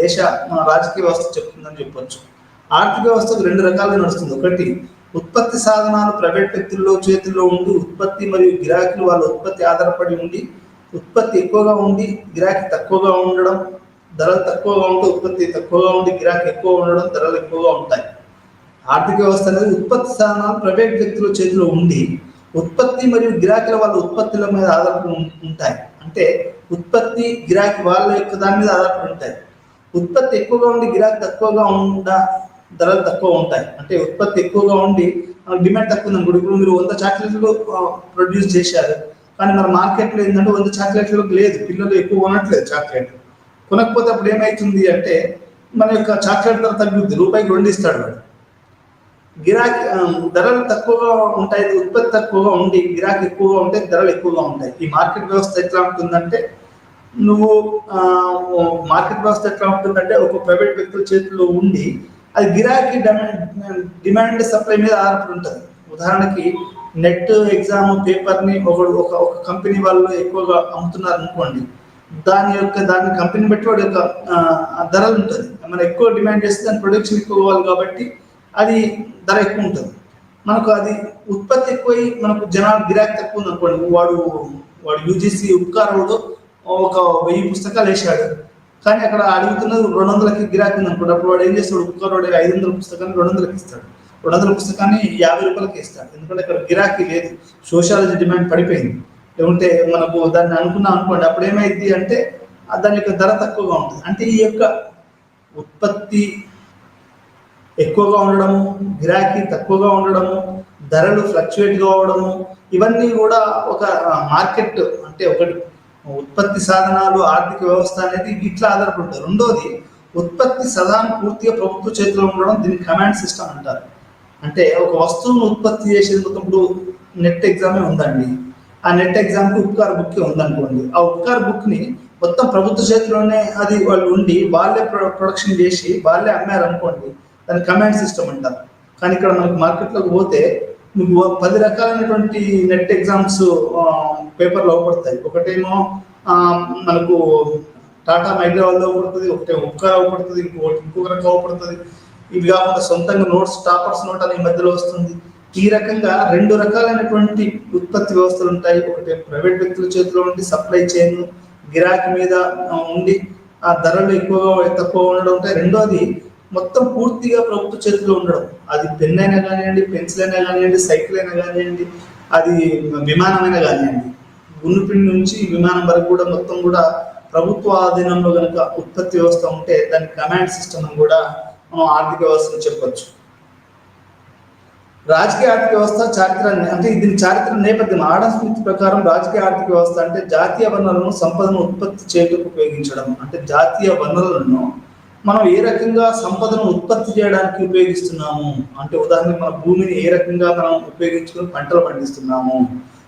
దేశ రాజకీయ వ్యవస్థ చెప్తుందని చెప్పొచ్చు. ఆర్థిక వ్యవస్థకు రెండు రకాలుగా నడుస్తుంది. ఒకటి, ఉత్పత్తి సాధనాలు ప్రైవేట్ వ్యక్తుల్లో చేతుల్లో ఉండి ఉత్పత్తి మరియు గిరాకీలు వాళ్ళ ఉత్పత్తి ఆధారపడి ఉండి, ఉత్పత్తి ఎక్కువగా ఉండి గిరాకీ తక్కువగా ఉండడం, ధరలు తక్కువగా ఉంటే ఉత్పత్తి తక్కువగా ఉండి గిరాకీ ఎక్కువ ఉండడం, ధరలు ఎక్కువగా ఉంటాయి. ఆర్థిక వ్యవస్థ అనేది ఉత్పత్తి సాధనాలు ప్రైవేట్ వ్యక్తుల చేతిలో ఉండి ఉత్పత్తి మరియు గిరాకీల వాళ్ళ ఉత్పత్తుల మీద ఆధారపడి ఉంటాయి. అంటే ఉత్పత్తి గిరాకీ వాళ్ళ యొక్క దాని మీద ఆధారపడి ఉంటాయి. ఉత్పత్తి ఎక్కువగా ఉండి గిరాకీ తక్కువగా ధరలు తక్కువ ఉంటాయి. అంటే ఉత్పత్తి ఎక్కువగా ఉండి డిమాండ్ తక్కువ ఉంది అనుకోండి. ఇప్పుడు మీరు 100 చాక్లెట్లు ప్రొడ్యూస్ చేశారు, కానీ మన మార్కెట్లో ఏంటంటే 100 చాక్లెట్లకు లేదు, పిల్లలు ఎక్కువ కొనట్లేదు చాక్లెట్. కొనకపోతే అప్పుడు ఏమవుతుంది అంటే మన యొక్క చాక్లెట్ ధర తగ్గుద్ది, రూపాయికి 2 ఇస్తాడు వాడు. గిరాకీ ధరలు తక్కువగా ఉంటాయి, ఉత్పత్తి తక్కువగా ఉండి గిరాకీ ఎక్కువగా ఉంటే ధరలు ఎక్కువగా ఉంటాయి. ఈ మార్కెట్ వ్యవస్థ ఎట్లా ఉంటుందంటే మార్కెట్ వ్యవస్థ ఎట్లా ఉంటుందంటే ఒక ప్రైవేట్ వ్యక్తుల చేతుల్లో ఉండి అది గిరాకీ డిమాండ్ సప్లై మీద ఆధారపడి ఉంటుంది. ఉదాహరణకి నెట్ ఎగ్జామ్ పేపర్ని ఒక కంపెనీ వాళ్ళు ఎక్కువగా అమ్ముతున్నారు అనుకోండి, దాన్ని కంపెనీ బట్టి వాడి యొక్క ధరలు ఉంటుంది. మనం ఎక్కువ డిమాండ్ చేస్తే దాని ప్రొడక్షన్ ఎక్కువ కావాలి కాబట్టి అది ధర ఎక్కువ ఉంటుంది. మనకు అది ఉత్పత్తి ఎక్కువై మనకు జనాలు గిరాకీ తక్కువ ఉంది అనుకోండి, వాడు యూజీసీ ఉపకారంలో ఒక 1000 పుస్తకాలు వేసాడు, కానీ అక్కడ అడుగుతున్నది 200కి గిరాకీ ఉంది అనుకోండి. అప్పుడు వాడు ఏం చేస్తాడు, ఉపకారం 500 పుస్తకాన్ని 200కి ఇస్తాడు, 200 పుస్తకాన్ని 50 రూపాయలకి ఇస్తాడు. ఎందుకంటే అక్కడ గిరాకీ లేదు, సోషాలజీ డిమాండ్ పడిపోయింది. లేకుంటే మనకు దాన్ని అనుకున్నాం అనుకోండి, అప్పుడు ఏమైంది అంటే దాని యొక్క ధర తక్కువగా ఉంటుంది. అంటే ఈ యొక్క ఉత్పత్తి ఎక్కువగా ఉండడము, గిరాకీ తక్కువగా ఉండడము, ధరలు ఫ్లక్చువేట్ కావడము, ఇవన్నీ కూడా ఒక మార్కెట్ అంటే ఒకటి ఉత్పత్తి సాధనాలు ఆర్థిక వ్యవస్థ అనేది ఇట్లా ఆధారపడి ఉంటుంది. రెండోది, ఉత్పత్తి సాధనం పూర్తిగా ప్రభుత్వ చేతిలో ఉండడం, దీన్ని కమాండ్ సిస్టమ్ అంటారు. అంటే ఒక వస్తువును ఉత్పత్తి చేసేటప్పుడు నెట్ ఎగ్జామే ఉందండి, ఆ నెట్ ఎగ్జామ్కి ఉపకార్ బుక్ ఉందనుకోండి, ఆ ఉపకార్ బుక్ని మొత్తం ప్రభుత్వ చేతిలోనే అది వాళ్ళు ఉండి వాళ్ళే ప్రొడక్షన్ చేసి వాళ్ళే అమ్మారు అనుకోండి, దాన్ని కమాండ్ సిస్టమ్ అంటారు. కానీ ఇక్కడ మనకు మార్కెట్లోకి పోతే మీకు 10 రకాలైనటువంటి నెట్ ఎగ్జామ్స్ పేపర్లు అవపడతాయి. ఒకటేమో మనకు టాటా మైగ్రా వాళ్ళు అవపడుతుంది, ఒకటే ఉపకార్ అవపడుతుంది, ఇంకొక రకం అవపడుతుంది. ఇవి కాకుండా సొంతంగా నోట్స్ టాపర్స్ నోట్ అని మధ్యలో వస్తుంది. ఈ రకంగా 2 రకాలైనటువంటి ఉత్పత్తి వ్యవస్థలు ఉంటాయి. ఒకటి ప్రైవేట్ వ్యక్తుల చేతిలో ఉండి సప్లై చైన్ గిరాకీ మీద ఉండి ఆ ధరలు ఎక్కువగా తక్కువ ఉండడం ఉంటాయి. రెండోది, మొత్తం పూర్తిగా ప్రభుత్వ చేతిలో ఉండడం. అది పెన్ అయినా కానివ్వండి, పెన్సిల్ అయినా కానివ్వండి, సైకిల్ అయినా కానివ్వండి, అది విమానమైనా కానివ్వండి, గున్నుపిండి నుంచి విమానం వరకు కూడా మొత్తం కూడా ప్రభుత్వ ఆధీనంలో కనుక ఉత్పత్తి వ్యవస్థ ఉంటే దాని కమాండ్ సిస్టమ్ అని కూడా మనం ఆర్థిక వ్యవస్థను చెప్పొచ్చు. రాజకీయ ఆర్థిక వ్యవస్థ చారిత్ర అంటే దీని చారిత్ర నేపథ్యం ఆడమ్ స్మిత్ ప్రకారం రాజకీయ ఆర్థిక వ్యవస్థ అంటే జాతీయ వనరులను సంపదను ఉత్పత్తి చేయడానికి ఉపయోగించడం. అంటే జాతీయ వనరులను మనం ఏ రకంగా సంపదను ఉత్పత్తి చేయడానికి ఉపయోగిస్తున్నాము అంటే ఉదాహరణకి మన భూమిని ఏ రకంగా మనం ఉపయోగించుకొని పంటలు పండిస్తున్నాము,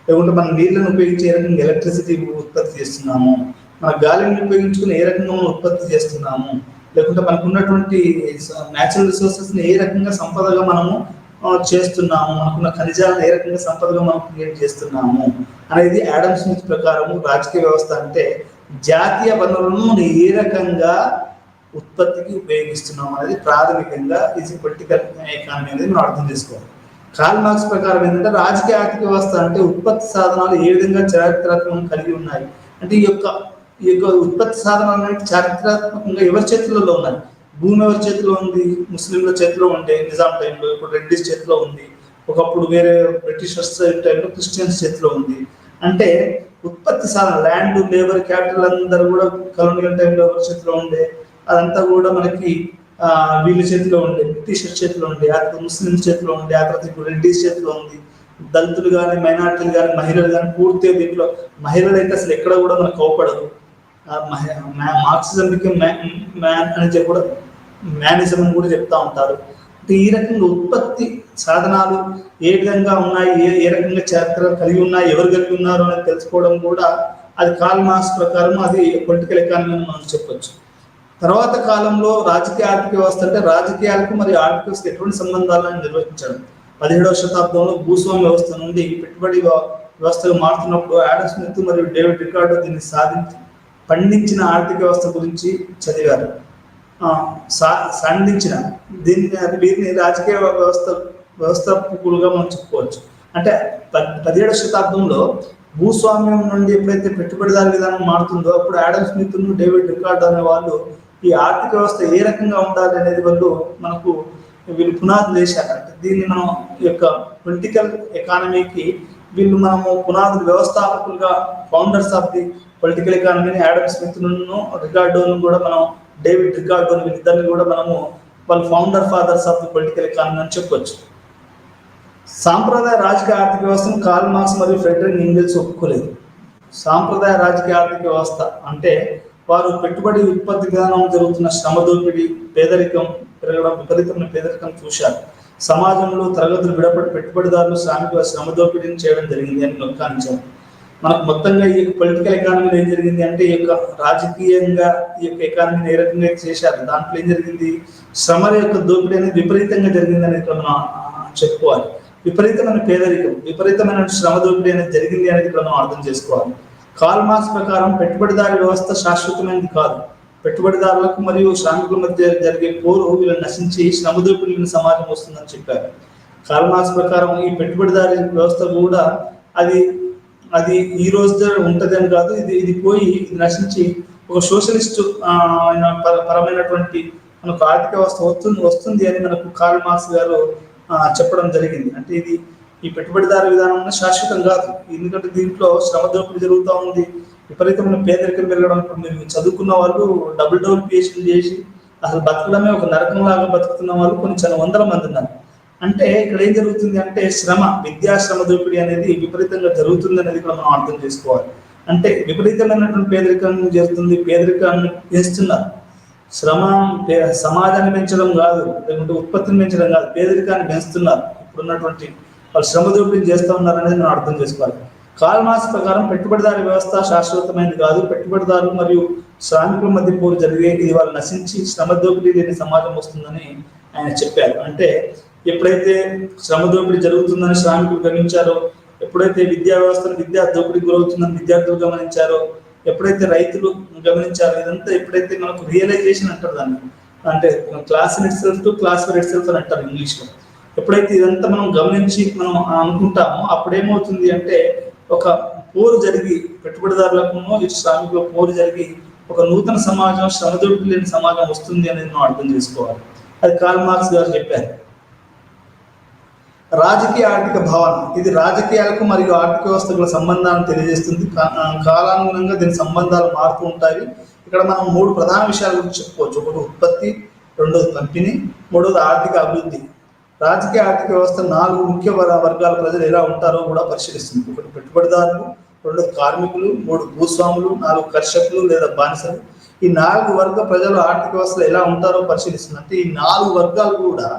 లేకుంటే మన నీళ్ళను ఉపయోగించి ఏ రకంగా ఎలక్ట్రిసిటీ ఉత్పత్తి చేస్తున్నాము, మన గాలిని ఉపయోగించుకుని ఏ రకంగా మనం ఉత్పత్తి చేస్తున్నాము, లేకుంటే మనకు ఉన్నటువంటి న్యాచురల్ రిసోర్సెస్ని ఏ రకంగా సంపదగా మనము చేస్తున్నాము, మనకున్న ఖనిజాలను ఏ రకంగా సంపదగా మనం క్రియేట్ చేస్తున్నాము అనేది ఆడమ్ స్మిత్ ప్రకారము రాజకీయ వ్యవస్థ అంటే జాతీయ వనరులను ఏ రకంగా ఉత్పత్తికి ఉపయోగిస్తున్నాం అనేది ప్రాథమికంగా ఇది పొలిటికల్ ఎకానమీ అనేది మనం అర్థం చేసుకోవాలి. కార్ల్ మార్క్స్ ప్రకారం ఏంటంటే రాజకీయ ఆర్థిక వ్యవస్థ అంటే ఉత్పత్తి సాధనాలు ఏ విధంగా చారిత్రాత్మకంగా కలిగి ఉన్నాయి అంటే ఈ యొక్క ఉత్పత్తి సాధనాలు అనేవి చారిత్రాత్మకంగా ఎవరి చేతులలో ఉన్నాయి. భూమి ఎవరి చేతిలో ఉంది, ముస్లింల చేతిలో ఉండే నిజాం టైంలో, ఇప్పుడు రెడ్డిస్ చేతిలో ఉంది, ఒకప్పుడు వేరే బ్రిటిషర్స్ టైంలో క్రిస్టియన్స్ చేతిలో ఉంది. అంటే ఉత్పత్తి సాధన ల్యాండ్, లేబర్, క్యాపిటల్ అందరూ కూడా కలోనియల్ టైంలో ఎవరి చేతిలో ఉండే అదంతా కూడా మనకి వీళ్ళ చేతిలో ఉండే, బ్రిటిషర్స్ చేతిలో ఉండే, ఆ తర్వాత ముస్లింస్ చేతిలో ఉండే, ఆ తర్వాత ఇప్పుడు రెడ్డిస్ చేతిలో ఉంది. దళితులు కానీ, మైనార్టీలు కానీ, మహిళలు కానీ పూర్తిగా దీంట్లో మహిళలు అయితే అసలు ఎక్కడ కూడా మనకు కోపడదు. మార్క్సిజం మ్యాన్ అని చెప్పి కూడా మ్యానిజం అని కూడా చెప్తా ఉంటారు. అంటే ఈ రకంగా ఉత్పత్తి సాధనాలు ఏ విధంగా ఉన్నాయి, ఏ రకంగా చరిత్ర కలిగి ఉన్నాయి, ఎవరు కలిగి ఉన్నారు అనేది తెలుసుకోవడం కూడా అది కార్ల్ మార్క్స్ ప్రకారం అది పొలిటికల్ ఎకానమీ అని మనం చెప్పొచ్చు. తర్వాత కాలంలో రాజకీయ ఆర్థిక వ్యవస్థ అంటే రాజకీయాలకు మరియు ఆర్థిక వ్యవస్థ ఎటువంటి సంబంధాలను నిర్వహించడం. 17వ శతాబ్దంలో భూస్వామ్య వ్యవస్థ నుండి పెట్టుబడి వ్యవస్థగా మారుతున్నప్పుడు ఆడమ్ స్మిత్ మరియు డేవిడ్ రికార్డో దీన్ని పండించిన ఆర్థిక వ్యవస్థ గురించి చదివారు, సంధించిన వీరిని రాజకీయ వ్యవస్థాపకులుగా మనం చెప్పుకోవచ్చు. అంటే 17వ శతాబ్దంలో భూస్వామ్యం నుండి ఎప్పుడైతే పెట్టుబడిదారు విధానం మారుతుందో అప్పుడు ఆడమ్ స్మిత్, డేవిడ్ రికార్డో అనే వాళ్ళు ఈ ఆర్థిక వ్యవస్థ ఏ రకంగా ఉండాలి అనేది వీళ్ళు పునాదులు వేశారు. అంటే దీన్ని మనం ఈ యొక్క పొలిటికల్ ఎకానమీకి మనము పునాదులు వ్యవస్థాపకులుగా ఫౌండర్స్ ఆఫ్ ది పొలిటికల్ ఎకానమీని ఆడమ్ స్మిత్ రికార్డోను కూడా మనం డేవిడ్ రికార్డోను వీళ్ళిద్దరిని కూడా మనము వాళ్ళు founder fathers of the political economy అని చెప్పొచ్చు. సాంప్రదాయ రాజకీయ ఆర్థిక వ్యవస్థను కార్ల్ మార్క్స్ మరియు ఫ్రెడరిక్ ఎంగెల్స్ ఒప్పుకోలేదు. సాంప్రదాయ రాజకీయ ఆర్థిక వ్యవస్థ అంటే వారు పెట్టుబడి ఉత్పత్తి విధానం జరుగుతున్న శ్రమ దోపిడీ, పేదరికం పెరగడం, విపరీతమైన పేదరికం చూశారు. సమాజంలో తరగతులు విడపడి పెట్టుబడిదారులు శ్రమ దోపిడీని చేయడం జరిగింది అని వ్యాఖ్యానించారు. మనకు మొత్తంగా ఈ పొలిటికల్ ఎకానమీలో ఏం జరిగింది అంటే ఈ యొక్క రాజకీయంగా ఈ యొక్క ఎకానమీని ఏ రకంగా చేశారు, దాంట్లో ఏం జరిగింది, శ్రమల యొక్క దోపిడీ అనేది విపరీతంగా జరిగింది అనేది ఇక్కడ మనం చెప్పుకోవాలి. విపరీతమైన పేదరికం, విపరీతమైన శ్రమ దోపిడీ అనేది జరిగింది అనేది ఇక్కడ మనం అర్థం చేసుకోవాలి. కార్ల్ మార్క్స్ ప్రకారం పెట్టుబడిదారు వ్యవస్థ శాశ్వతమైనది కాదు. పెట్టుబడిదారులకు మరియు శ్రామికుల మధ్య జరిగే పోరు వీళ్ళని నశించి శ్రమ దోపిడీ సమాజం వస్తుందని చెప్పారు. కార్ల్ మార్క్స్ ప్రకారం ఈ పెట్టుబడిదారి వ్యవస్థ కూడా అది ఈ రోజు ఉంటది అని కాదు, ఇది పోయి ఇది నశించి ఒక సోషలిస్ట్ పరమైనటువంటి మనకు ఆర్థిక వ్యవస్థ వస్తుంది అని మనకు కార్ల్ మార్క్స్ గారు చెప్పడం జరిగింది. అంటే ఈ పెట్టుబడిదారు విధానం శాశ్వతం కాదు, ఎందుకంటే దీంట్లో శ్రమ దోపిడీ జరుగుతూ ఉంది, విపరీతమైన పేదరికం పెరగడం. మీరు చదువుకున్న వాళ్ళు డబుల్ PhD చేసి అసలు బతకడమే ఒక నరకంలాగా బతుకుతున్న వాళ్ళు కొన్ని చాలా వందల మంది ఉన్నారు. అంటే ఇక్కడ ఏం జరుగుతుంది అంటే విద్యాశ్రమ దోపిడీ అనేది విపరీతంగా జరుగుతుంది అనేది కూడా మనం అర్థం చేసుకోవాలి. అంటే విపరీతమైనటువంటి పేదరికం జరుగుతుంది, పేదరికాన్ని పెంచుతున్నారు. సమాజాన్ని పెంచడం కాదు, లేకుంటే ఉత్పత్తిని పెంచడం కాదు, పేదరికాన్ని పెంచుతున్నారు. ఇప్పుడున్నటువంటి వాళ్ళు శ్రమ దోపిడీ చేస్తూ ఉన్నారు అనేది మనం అర్థం చేసుకోవాలి. కార్ల్ మార్క్స్ ప్రకారం పెట్టుబడిదారు వ్యవస్థ శాశ్వతమైనది కాదు, పెట్టుబడిదారులు మరియు శ్రామికుల మధ్య పోరు జరిగే ఇది వాళ్ళు నశించి శ్రమ దోపిడీ లేని సమాజం వస్తుందని ఆయన చెప్పారు. అంటే ఎప్పుడైతే శ్రమ దోపిడీ జరుగుతుందని శ్రామికులు గమనించారో, ఎప్పుడైతే విద్యా వ్యవస్థను విద్యా దోపిడీ గురవుతుందని విద్యార్థులు గమనించారో, ఎప్పుడైతే రైతులు గమనించారో, ఇదంతా ఎప్పుడైతే మనకు రియలైజేషన్ అంటారు దాన్ని, అంటే class in itself to class for itself అని అంటారు ఇంగ్లీష్లో. ఎప్పుడైతే ఇదంతా మనం గమనించి మనం అనుకుంటామో అప్పుడేమవుతుంది అంటే ఒక పోరు జరిగి పెట్టుబడిదారులకు ఇటు శ్రామికుల పోరు జరిగి ఒక నూతన సమాజం, శ్రమ దోపిడీ లేని సమాజం వస్తుంది అనేది మనం అర్థం చేసుకోవాలి. అది కార్ల్ మార్క్స్ గారు చెప్పారు. రాజకీయ ఆర్థిక భావన, ఇది రాజకీయాలకు మరియు ఆర్థిక వ్యవస్థల సంబంధాలను తెలియజేస్తుంది. కాలానుగుణంగా దీని సంబంధాలు మారుతూ ఉంటాయి. ఇక్కడ మనం 3 ప్రధాన విషయాల గురించి చెప్పుకోవచ్చు. ఒకటి ఉత్పత్తి, రెండోది పంపిణీ, మూడోది ఆర్థిక అభివృద్ధి. రాజకీయ ఆర్థిక వ్యవస్థ 4 ముఖ్య వర్గాల ప్రజలు ఎలా ఉంటారో కూడా పరిశీలిస్తుంది. ఒకటి పెట్టుబడిదారులు, రెండోది కార్మికులు, 3 భూస్వాములు, 4 కర్షకులు లేదా బానిసలు. ఈ 4 వర్గ ప్రజలు ఆర్థిక వ్యవస్థలో ఎలా ఉంటారో పరిశీలిస్తుంది. అంటే ఈ 4 వర్గాలు కూడా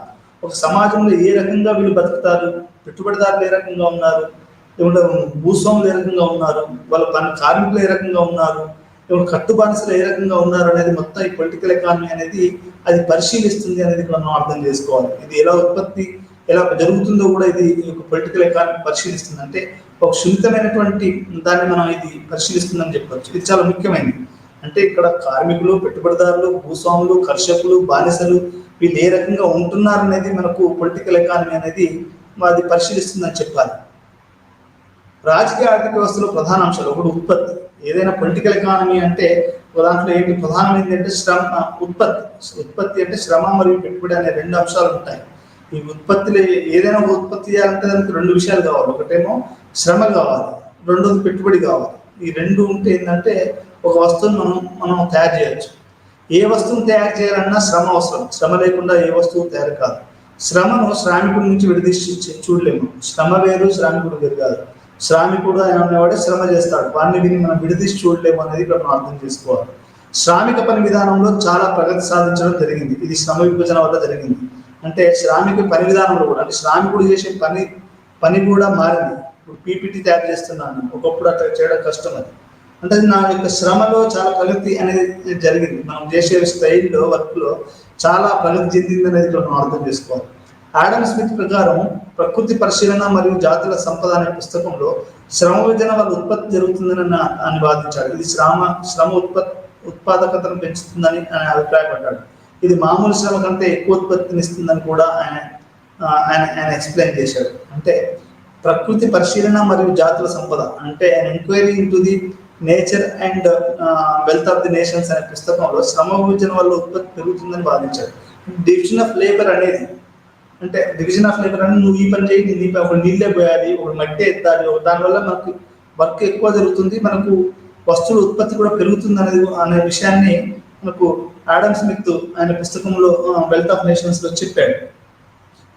ఒక సమాజంలో ఏ రకంగా వీళ్ళు బతుకుతారు, పెట్టుబడిదారులు ఏ రకంగా ఉన్నారు, లేకుంటే భూస్వాములు ఏ రకంగా ఉన్నారు, వాళ్ళ కార్మికులు ఏ రకంగా ఉన్నారు, లేకుంటే కట్టు బానిసలు ఏ రకంగా ఉన్నారు అనేది మొత్తం ఈ పొలిటికల్ ఎకానమీ అనేది అది పరిశీలిస్తుంది అనేది మనం అర్థం చేసుకోవాలి. ఇది ఎలా ఉత్పత్తి ఎలా జరుగుతుందో కూడా ఇది పొలిటికల్ ఎకానమీ పరిశీలిస్తుంది. అంటే ఒక సున్నితమైనటువంటి దాన్ని మనం ఇది పరిశీలిస్తుందని చెప్పవచ్చు. ఇది చాలా ముఖ్యమైనది. అంటే ఇక్కడ కార్మికులు, పెట్టుబడిదారులు, భూస్వాములు, కర్షకులు, బానిసలు వీళ్ళు ఏ రకంగా ఉంటున్నారు అనేది మనకు పొలిటికల్ ఎకానమీ అనేది అది పరిశీలిస్తుందని చెప్పాలి. రాజకీయ ఆర్థిక వ్యవస్థలో ప్రధాన అంశాలు, ఒకటి ఉత్పత్తి. ఏదైనా పొలిటికల్ ఎకానమీ అంటే దాంట్లో ఏంటి ప్రధానమైనది అంటే ఉత్పత్తి అంటే శ్రమ మరియు పెట్టుబడి అనే 2 అంశాలు ఉంటాయి. ఈ ఉత్పత్తిలో ఏదైనా ఉత్పత్తి చేయాలంటే దానికి 2 విషయాలు కావాలి. ఒకటేమో శ్రమ కావాలి, రెండోది పెట్టుబడి కావాలి. ఈ 2 ఉంటే ఏంటంటే ఒక వస్తువును మనం తయారు చేయొచ్చు. ఏ వస్తువును తయారు చేయాలన్నా శ్రమ అవసరం. శ్రమ లేకుండా ఏ వస్తువు తయారు కాదు. శ్రమను శ్రామికుడి నుంచి విడదీసి చూడలేము. శ్రమ వేరు, శ్రామికుడు వేరు కాదు. శ్రామికుడు ఆయన అనేవాడే శ్రమ చేస్తాడు, వాడిని వీరిని మనం విడదీసి చూడలేము అనేది ఇక్కడ మనం అర్థం చేసుకోవాలి. శ్రామిక పని విధానంలో చాలా ప్రగతి సాధించడం జరిగింది. ఇది శ్రమ విభజన వల్ల జరిగింది. అంటే శ్రామిక పని విధానంలో కూడా, అంటే శ్రామికుడు చేసే పని కూడా మారింది. ఇప్పుడు పీపీటీ తయారు చేస్తున్నాను, ఒకప్పుడు అట్లా చేయడం కష్టం. అది అంటే నా యొక్క శ్రమలో చాలా ప్రగతి అనేది జరిగింది. మనం చేసే స్టైల్లో వర్క్లో చాలా ప్రగతి చెందింది అనేది మనం అర్థం చేసుకోవాలి. ఆడమ్ స్మిత్ ప్రకారం ప్రకృతి పరిశీలన మరియు జాతుల సంపద అనే పుస్తకంలో శ్రమ విభజన వల్ల ఉత్పత్తి జరుగుతుందని వాదించాడు. ఇది శ్రమ ఉత్పాదకతను పెంచుతుందని ఆయన అభిప్రాయపడ్డాడు. ఇది మామూలు శ్రమ కంటే ఎక్కువ ఉత్పత్తినిస్తుందని కూడా ఆయన ఎక్స్ప్లెయిన్ చేశాడు. అంటే ప్రకృతి పరిశీలన మరియు జాతుల సంపద అంటే enquiry into the nature and wealth of the nations అనే పుస్తకంలో శ్రమ విభజన వల్ల ఉత్పత్తి పెరుగుతుందని వాదించాడు. డివిజన్ ఆఫ్ లేబర్ అనేది అంటే నువ్వు ఈ పని చేయి, ఒక నీళ్ళే పోయాలి, ఒక మట్టి ఎత్తాలి, దానివల్ల మనకు వర్క్ ఎక్కువ జరుగుతుంది, మనకు వస్తువుల ఉత్పత్తి కూడా పెరుగుతుంది అనే విషయాన్ని మనకు ఆడమ్ స్మిత్ ఆయన పుస్తకంలో వెల్త్ ఆఫ్ నేషన్స్ లో చెప్పాడు.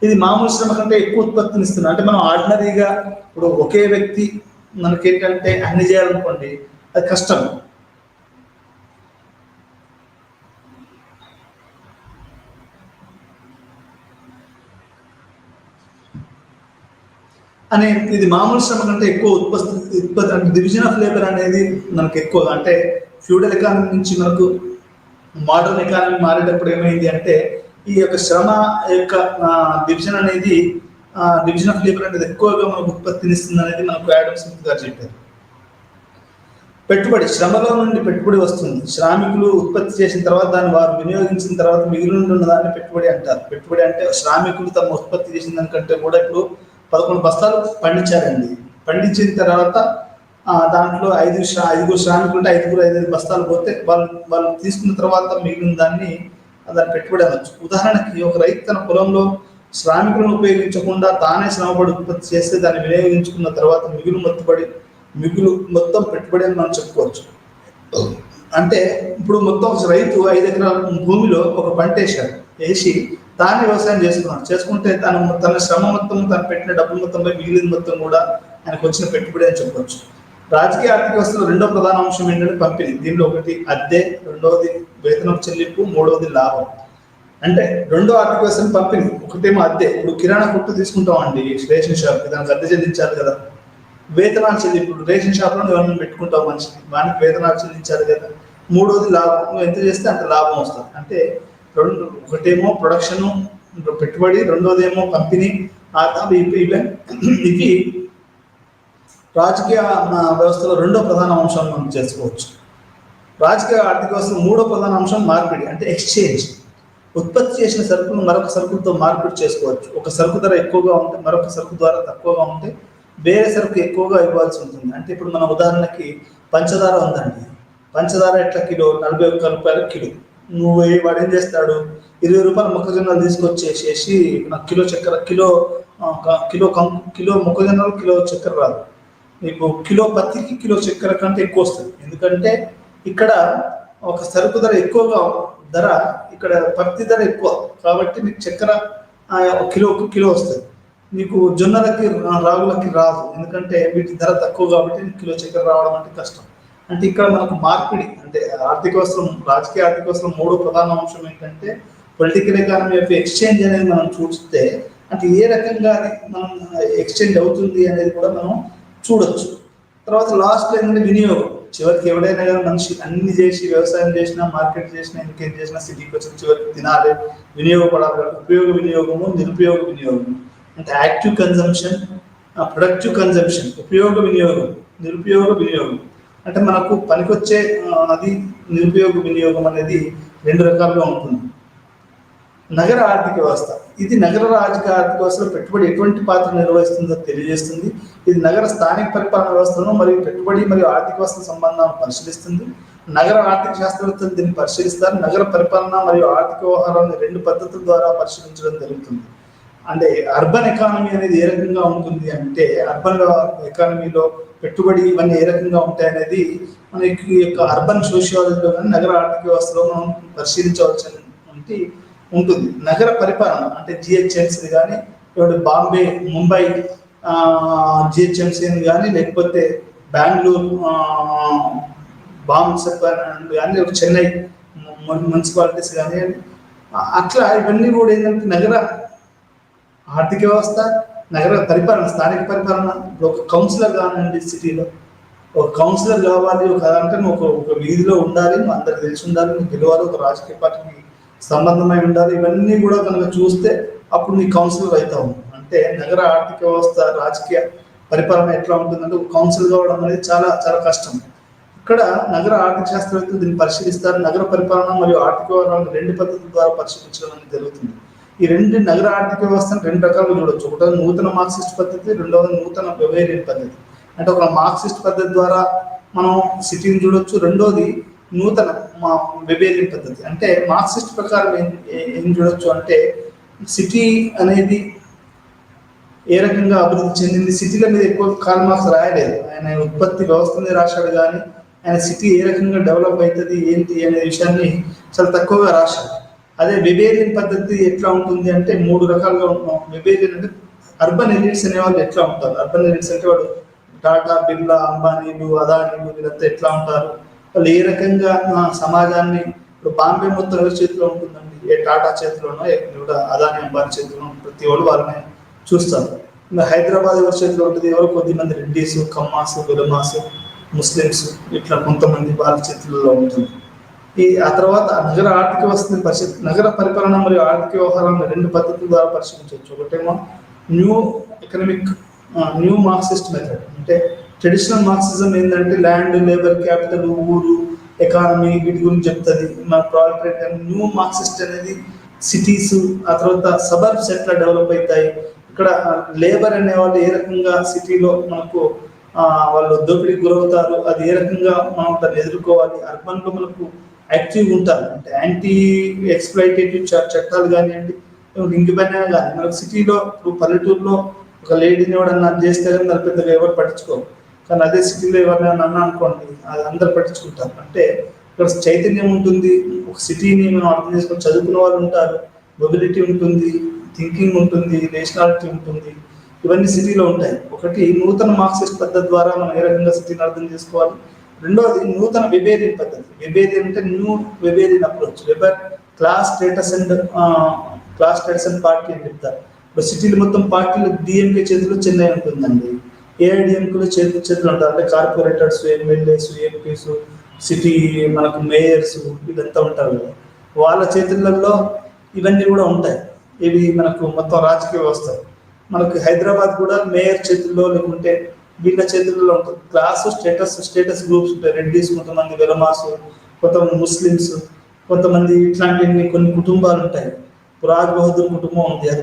ఇది మామూలు శ్రమ కంటే ఎక్కువ ఉత్పత్తిని ఇస్తుంది. అంటే మనం ఆర్డినరీగా ఇప్పుడు ఒకే వ్యక్తి మనకేంటంటే అన్ని చేయాలనుకోండి, అది కష్టం. ఇది మామూలు శ్రమ కంటే ఎక్కువ ఉత్పత్తి అంటే డివిజన్ ఆఫ్ లేబర్ అనేది మనకు ఎక్కువగా, అంటే ఫ్యూడల్ ఎకానమీ నుంచి మనకు మోడర్న్ ఎకానమీ మారేటప్పుడు ఏమైంది అంటే ఈ యొక్క శ్రమ యొక్క డివిజన్ ఆఫ్ లేబర్ అనేది ఎక్కువగా మనకు ఉత్పత్తినిస్తుంది అనేది మనకు ఆడమ్ స్మిత్ గారు చెప్పారు. పెట్టుబడి, శ్రమలో నుండి పెట్టుబడి వస్తుంది. శ్రామికులు ఉత్పత్తి చేసిన తర్వాత దాన్ని వారు వినియోగించిన తర్వాత మిగిలి ఉన్న దాన్ని పెట్టుబడి అంటారు. పెట్టుబడి అంటే శ్రామికులు తమ ఉత్పత్తి చేసిన దానికంటే కూడా ఇప్పుడు 11 బస్తాలు పండించారండి. పండించిన తర్వాత దాంట్లో 5 శ్రామికులు ఉంటే 5 బస్తాలు పోతే వాళ్ళు తీసుకున్న తర్వాత మిగిలిన దాన్ని పెట్టుబడి అనొచ్చు. ఉదాహరణకి ఒక రైతు తన పొలంలో శ్రామికులను ఉపయోగించకుండా తానే శ్రమపడి ఉత్పత్తి చేస్తే దాన్ని వినియోగించుకున్న తర్వాత మిగులు మొత్తం పెట్టుబడి అని మనం చెప్పుకోవచ్చు. అంటే ఇప్పుడు మొత్తం ఒక రైతు 5 ఎకరాల భూమిలో ఒక పంట వేసి తానే వ్యవసాయం చేసుకుంటే తన శ్రమ మొత్తం, తను పెట్టిన డబ్బులు మొత్తంపై మిగిలిన మొత్తం కూడా ఆయనకు వచ్చిన పెట్టుబడి అని చెప్పవచ్చు. రాజకీయ ఆర్థిక వ్యవస్థలో రెండో ప్రధాన అంశం ఏంటంటే పంపిణీ. దీనిలో ఒకటి అద్దె, రెండవది వేతనపు చెల్లింపు, మూడవది లాభం. అంటే రెండో ఆర్థిక వ్యవస్థను పంపిణీ. ఒకటేమో అద్దె. ఇప్పుడు కిరాణా కొట్టు తీసుకుంటామండి, రేషన్ షాప్, దానికి అద్దె చెల్లించాలి కదా. వేతనాలు చెల్లింపు, రేషన్ షాప్లో ఎవరైనా పెట్టుకుంటావు మనిషిని, వానికి వేతనాలు చెల్లించాలి కదా. మూడవది లాభం, నువ్వు ఎంత చేస్తే అంత లాభం వస్తుంది. అంటే ఒకటేమో ప్రొడక్షన్ పెట్టుబడి, రెండోది ఏమో పంపిణీ. ఇవి రాజకీయ వ్యవస్థలో రెండో ప్రధాన అంశం మనం చేసుకోవచ్చు. రాజకీయ ఆర్థిక వ్యవస్థలో మూడో ప్రధాన అంశం మార్పిడి, అంటే ఎక్స్చేంజ్. ఉత్పత్తి చేసిన సరుకులు మరొక సరుకులతో మార్పిడి చేసుకోవచ్చు. ఒక సరుకు ధర ఎక్కువగా ఉంటే మరొక సరుకు ద్వారా తక్కువగా ఉంటే వేరే సరుకు ఎక్కువగా ఇవ్వాల్సి ఉంటుంది. అంటే ఇప్పుడు మన ఉదాహరణకి పంచదార ఉందండి, పంచదార ఎట్లా కిలో, 41 రూపాయలు కిలో. వాడు ఏం చేస్తాడు, 20 రూపాయల మొక్కజొన్నలు తీసుకొచ్చేసేసి నాకు కిలో చక్కెర, కిలో కిలో మొక్కజొన్నలు కిలో చక్కెర రాదు. మీకు కిలో పత్తికి కిలో చక్కెర కంటే ఎక్కువ వస్తుంది. ఎందుకంటే ఇక్కడ ఒక సరుకు ధర ఎక్కువగా ధర, ఇక్కడ పత్తి ధర ఎక్కువ కాబట్టి మీకు చక్కెర కిలో వస్తుంది. మీకు జొన్నలకి రాగులకి రాదు, ఎందుకంటే వీటి ధర తక్కువ కాబట్టి కిలో చక్కెర రావడం అంటే కష్టం. అంటే ఇక్కడ మనకు మార్పిడి అంటే ఆర్థిక వ్యవస్థ, రాజకీయ ఆర్థిక వ్యవస్థలో మూడో ప్రధాన అంశం ఏంటంటే పొలిటికల్ ఎకానమీ ఆఫ్ ఎక్స్చేంజ్ అనేది మనం చూస్తే, అంటే ఏ రకంగా అది మనం ఎక్స్చేంజ్ అవుతుంది అనేది కూడా మనం చూడొచ్చు. తర్వాత లాస్ట్లో ఏంటంటే వినియోగం. చివరికి ఎవడైనా కానీ మనిషి అన్ని చేసి వ్యవసాయం చేసినా, మార్కెట్ చేసినా, ఇంకేం చేసినా సిటీకి వచ్చిన చివరికి తినాలి, వినియోగపడాలి. ఉపయోగ వినియోగము, నిరుపయోగ వినియోగం. అంటే యాక్టివ్ కన్జంప్షన్, ప్రొడక్టివ్ కన్జంప్షన్, ఉపయోగ వినియోగం, నిరుపయోగ వినియోగం. అంటే మనకు పనికొచ్చే అది నిరుపయోగ వినియోగం అనేది రెండు రకాలుగా ఉంటుంది. నగర ఆర్థిక వ్యవస్థ, ఇది నగర రాజకీయ ఆర్థిక వ్యవస్థలో పెట్టుబడి ఎటువంటి పాత్ర నిర్వహిస్తుందో తెలియజేస్తుంది. ఇది నగర స్థానిక పరిపాలన వ్యవస్థను మరియు పెట్టుబడి మరియు ఆర్థిక వ్యవస్థ సంబంధాలను పరిశీలిస్తుంది. నగర ఆర్థిక శాస్త్రవేత్తలు దీన్ని పరిశీలిస్తారు. నగర పరిపాలన మరియు ఆర్థిక వ్యవహారాలను రెండు పద్ధతుల ద్వారా పరిశీలించడం జరుగుతుంది. అంటే అర్బన్ ఎకానమీ అనేది ఏ రకంగా ఉంటుంది అంటే, అర్బన్ ఎకానమీలో పెట్టుబడి ఇవన్నీ ఏ రకంగా ఉంటాయి అనేది మనకి యొక్క అర్బన్ సోషియాలజీలో కానీ నగర ఆర్థిక వ్యవస్థలో మనం పరిశీలించవలసి ఉంటుంది. నగర పరిపాలన అంటే జిహెచ్ఎంసీ కానీ, బాంబే, ముంబై జిహెచ్ఎంసీ కానీ, లేకపోతే బెంగళూరు కానీ, చెన్నై మున్సిపాలిటీస్ కానీ, అట్లా ఇవన్నీ కూడా ఏంటంటే నగర ఆర్థిక వ్యవస్థ, నగర పరిపాలన, స్థానిక పరిపాలన. ఒక కౌన్సిలర్ కానివ్వండి, సిటీలో ఒక కౌన్సిలర్ కావాలి, అంటే ఒక వీధిలో ఉండాలి, అందరికి తెలిసి ఉండాలి, గెలవాలి, ఒక రాజకీయ పార్టీకి సంబంధమై ఉండాలి. ఇవన్నీ కూడా కనుక చూస్తే అప్పుడు నీ కౌన్సిలర్ అవుతావు. అంటే నగర ఆర్థిక వ్యవస్థ, రాజకీయ పరిపాలన ఎట్లా ఉంటుందంటే ఒక కౌన్సిల్ కావడం అనేది చాలా చాలా కష్టం. ఇక్కడ నగర ఆర్థిక శాస్త్రవేత్తలు దీన్ని పరిశీలిస్తారు. నగర పరిపాలన మరియు ఆర్థిక వ్యవహారాలను రెండు పద్ధతుల ద్వారా పరిశీలించడం అనేది జరుగుతుంది. ఈ రెండు నగర ఆర్థిక వ్యవస్థను రెండు రకాలుగా చూడొచ్చు. ఒకటి నూతన మార్క్సిస్ట్ పద్ధతి, రెండవది నూతన బెవేరియన్ పద్ధతి. అంటే ఒక మార్క్సిస్ట్ పద్ధతి ద్వారా మనం సిటీని చూడొచ్చు, రెండోది నూతన బెవేరియన్ పద్ధతి. అంటే మార్క్సిస్ట్ ప్రకారం ఏం చూడొచ్చు అంటే, సిటీ అనేది ఏ రకంగా అభివృద్ధి చెందింది. సిటీల మీద ఎక్కువ కార్ల్ మార్క్స్ రాయలేదు, ఆయన ఉత్పత్తి వ్యవస్థ మీద రాశాడు. కానీ ఆయన సిటీ ఏ రకంగా డెవలప్ అవుతుంది ఏంటి అనే విషయాన్ని చాలా తక్కువగా రాశాడు. అదే బెవేరియన్ పద్ధతి ఎట్లా ఉంటుంది అంటే మూడు రకాలుగా ఉంటాం. బెవేరియన్ అంటే అర్బన్ ఎలిట్స్ అనే వాళ్ళు ఎట్లా ఉంటారు. అర్బన్ ఎలిట్స్ అంటే వాడు టాటా, బిర్లా, అంబానీలు, అదానీలు వీళ్ళంతా ఎట్లా ఉంటారు, వాళ్ళు ఏ రకంగా సమాజాన్ని. ఇప్పుడు బాంబే మొత్తం ఎవరి చేతిలో ఉంటుందండి, ఏ టాటా చేతిలోనో, ఎవరు అదానీ, అంబానీ చేతిలో ప్రతి వాళ్ళు వాళ్ళని చూస్తారు. ఇంకా హైదరాబాద్ ఎవరి చేతిలో ఉంటుంది, ఎవరో కొద్దిమంది రెడ్డీస్, కమ్మాస్, విలమాస్, ముస్లిమ్స్, ఇట్లా కొంతమంది వాళ్ళ చేతుల్లో ఉంటుంది. ఆ తర్వాత నగర ఆర్థిక వ్యవస్థని నగర పరిపాలన మరియు ఆర్థిక వ్యవహారాలను రెండు పద్ధతుల ద్వారా పరిశీలించవచ్చు. ఒకటేమో న్యూ మార్క్సిస్ట్ మెథడ్. అంటే ట్రెడిషనల్ మార్క్సిజం ఏంటంటే ల్యాండ్, లేబర్, క్యాపిటల్, ఊరు, ఎకానమీ వీటి గురించి చెప్తుంది. మన ప్రాలిటరేట్. న్యూ మార్క్సిస్ట్ అనేది సిటీస్, ఆ తర్వాత సబర్బ్స్ ఎట్లా డెవలప్ అవుతాయి, ఇక్కడ లేబర్ అనే వాళ్ళు ఏ రకంగా సిటీలో మనకు వాళ్ళు దోపిడీకి గురవుతారు, అది ఏ రకంగా మనం దాన్ని ఎదుర్కోవాలి. అర్బన్లో మనకు యాక్టివ్ ఉంటారు, అంటే యాంటీ ఎక్స్ప్లాయిటేటివ్ చట్టాలు కానివ్వండి, ఇంకేమైనా కానీ. మనకు సిటీలో ఇప్పుడు పల్లెటూరులో ఒక లేడీని ఎవడన్నా చేస్తే కానీ దాని పెద్దగా ఎవరు పట్టించుకోరు. కానీ అదే సిటీలో ఎవరినైనా అన్నా అనుకోండి, అది అందరు పట్టించుకుంటారు. అంటే ఇక్కడ చైతన్యం ఉంటుంది. ఒక సిటీని మనం అర్థం చేసుకొని చదువుకున్న వాళ్ళు ఉంటారు, మొబిలిటీ ఉంటుంది, థింకింగ్ ఉంటుంది, నేషనాలిటీ ఉంటుంది. ఇవన్నీ సిటీలో ఉంటాయి. ఒకటి నూతన మార్క్సిస్ట్ పద్ధతి ద్వారా మనం ఏ రకంగా సిటీని అర్థం చేసుకోవాలి. రెండవది నూతన వెబేరియన్ పద్ధతి. వెబేరియన్ అంటే new Weberian approach. Weber class status and party అని చెప్తారు. ఇప్పుడు సిటీలు మొత్తం పార్టీలు డిఎంకే చేతిలో చెన్నై ఉంటుందండి, ఏఐడిఎంకేలో చేతులు ఉంటారు. అంటే కార్పొరేటర్స్, ఎమ్మెల్యేస్, ఎంపీస్, సిటీ మనకు మేయర్స్ వీళ్ళంతా ఉంటారు కదా, వాళ్ళ చేతులలో ఇవన్నీ కూడా ఉంటాయి. ఇవి మనకు మొత్తం రాజకీయ వ్యవస్థ. మనకు హైదరాబాద్ కూడా మేయర్ చేతుల్లో లేకుంటే వీళ్ళ చేతుల్లో ఉంటుంది. క్లాస్ స్టేటస్ గ్రూప్స్ ఉంటాయి. రెడ్డిస్, కొంతమంది వెలమాసు, కొంతమంది ముస్లిమ్స్, కొంతమంది ఇట్లాంటి కొన్ని కుటుంబాలు ఉంటాయి. రాజ్ బహదూర్ కుటుంబం ఉంది, అది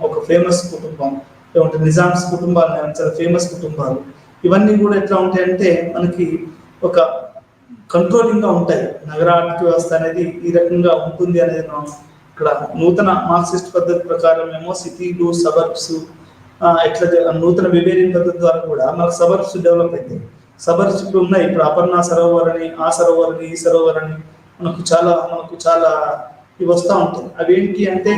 ఒక ఫేమస్ కుటుంబం. లేకుంటే నిజామ్స్ కుటుంబాలు చాలా ఫేమస్ కుటుంబాలు. ఇవన్నీ కూడా ఎట్లా ఉంటాయంటే మనకి ఒక కంట్రోలింగ్గా ఉంటాయి. నగర ఆర్థిక వ్యవస్థ అనేది ఈ రకంగా ఉంటుంది అనేది మనం ఇక్కడ నూతన మార్క్సిస్ట్ పద్ధతి ప్రకారం ఏమో సిటీలు సబర్బ్స్ ఇట్లా నూతన విభేదన పద్ధతి ద్వారా కూడా మనకు సబర్బ్స్ డెవలప్ అవుతాయి. సబర్బ్స్ ఇప్పుడు ఉన్నాయి, ఇప్పుడు అపర్ణ సరోవర్ అని, ఆ సరోవర్ అని, ఈ సరోవర్ అని మనకు చాలా ఇవి వస్తూ ఉంటాయి. అవి ఏంటి అంటే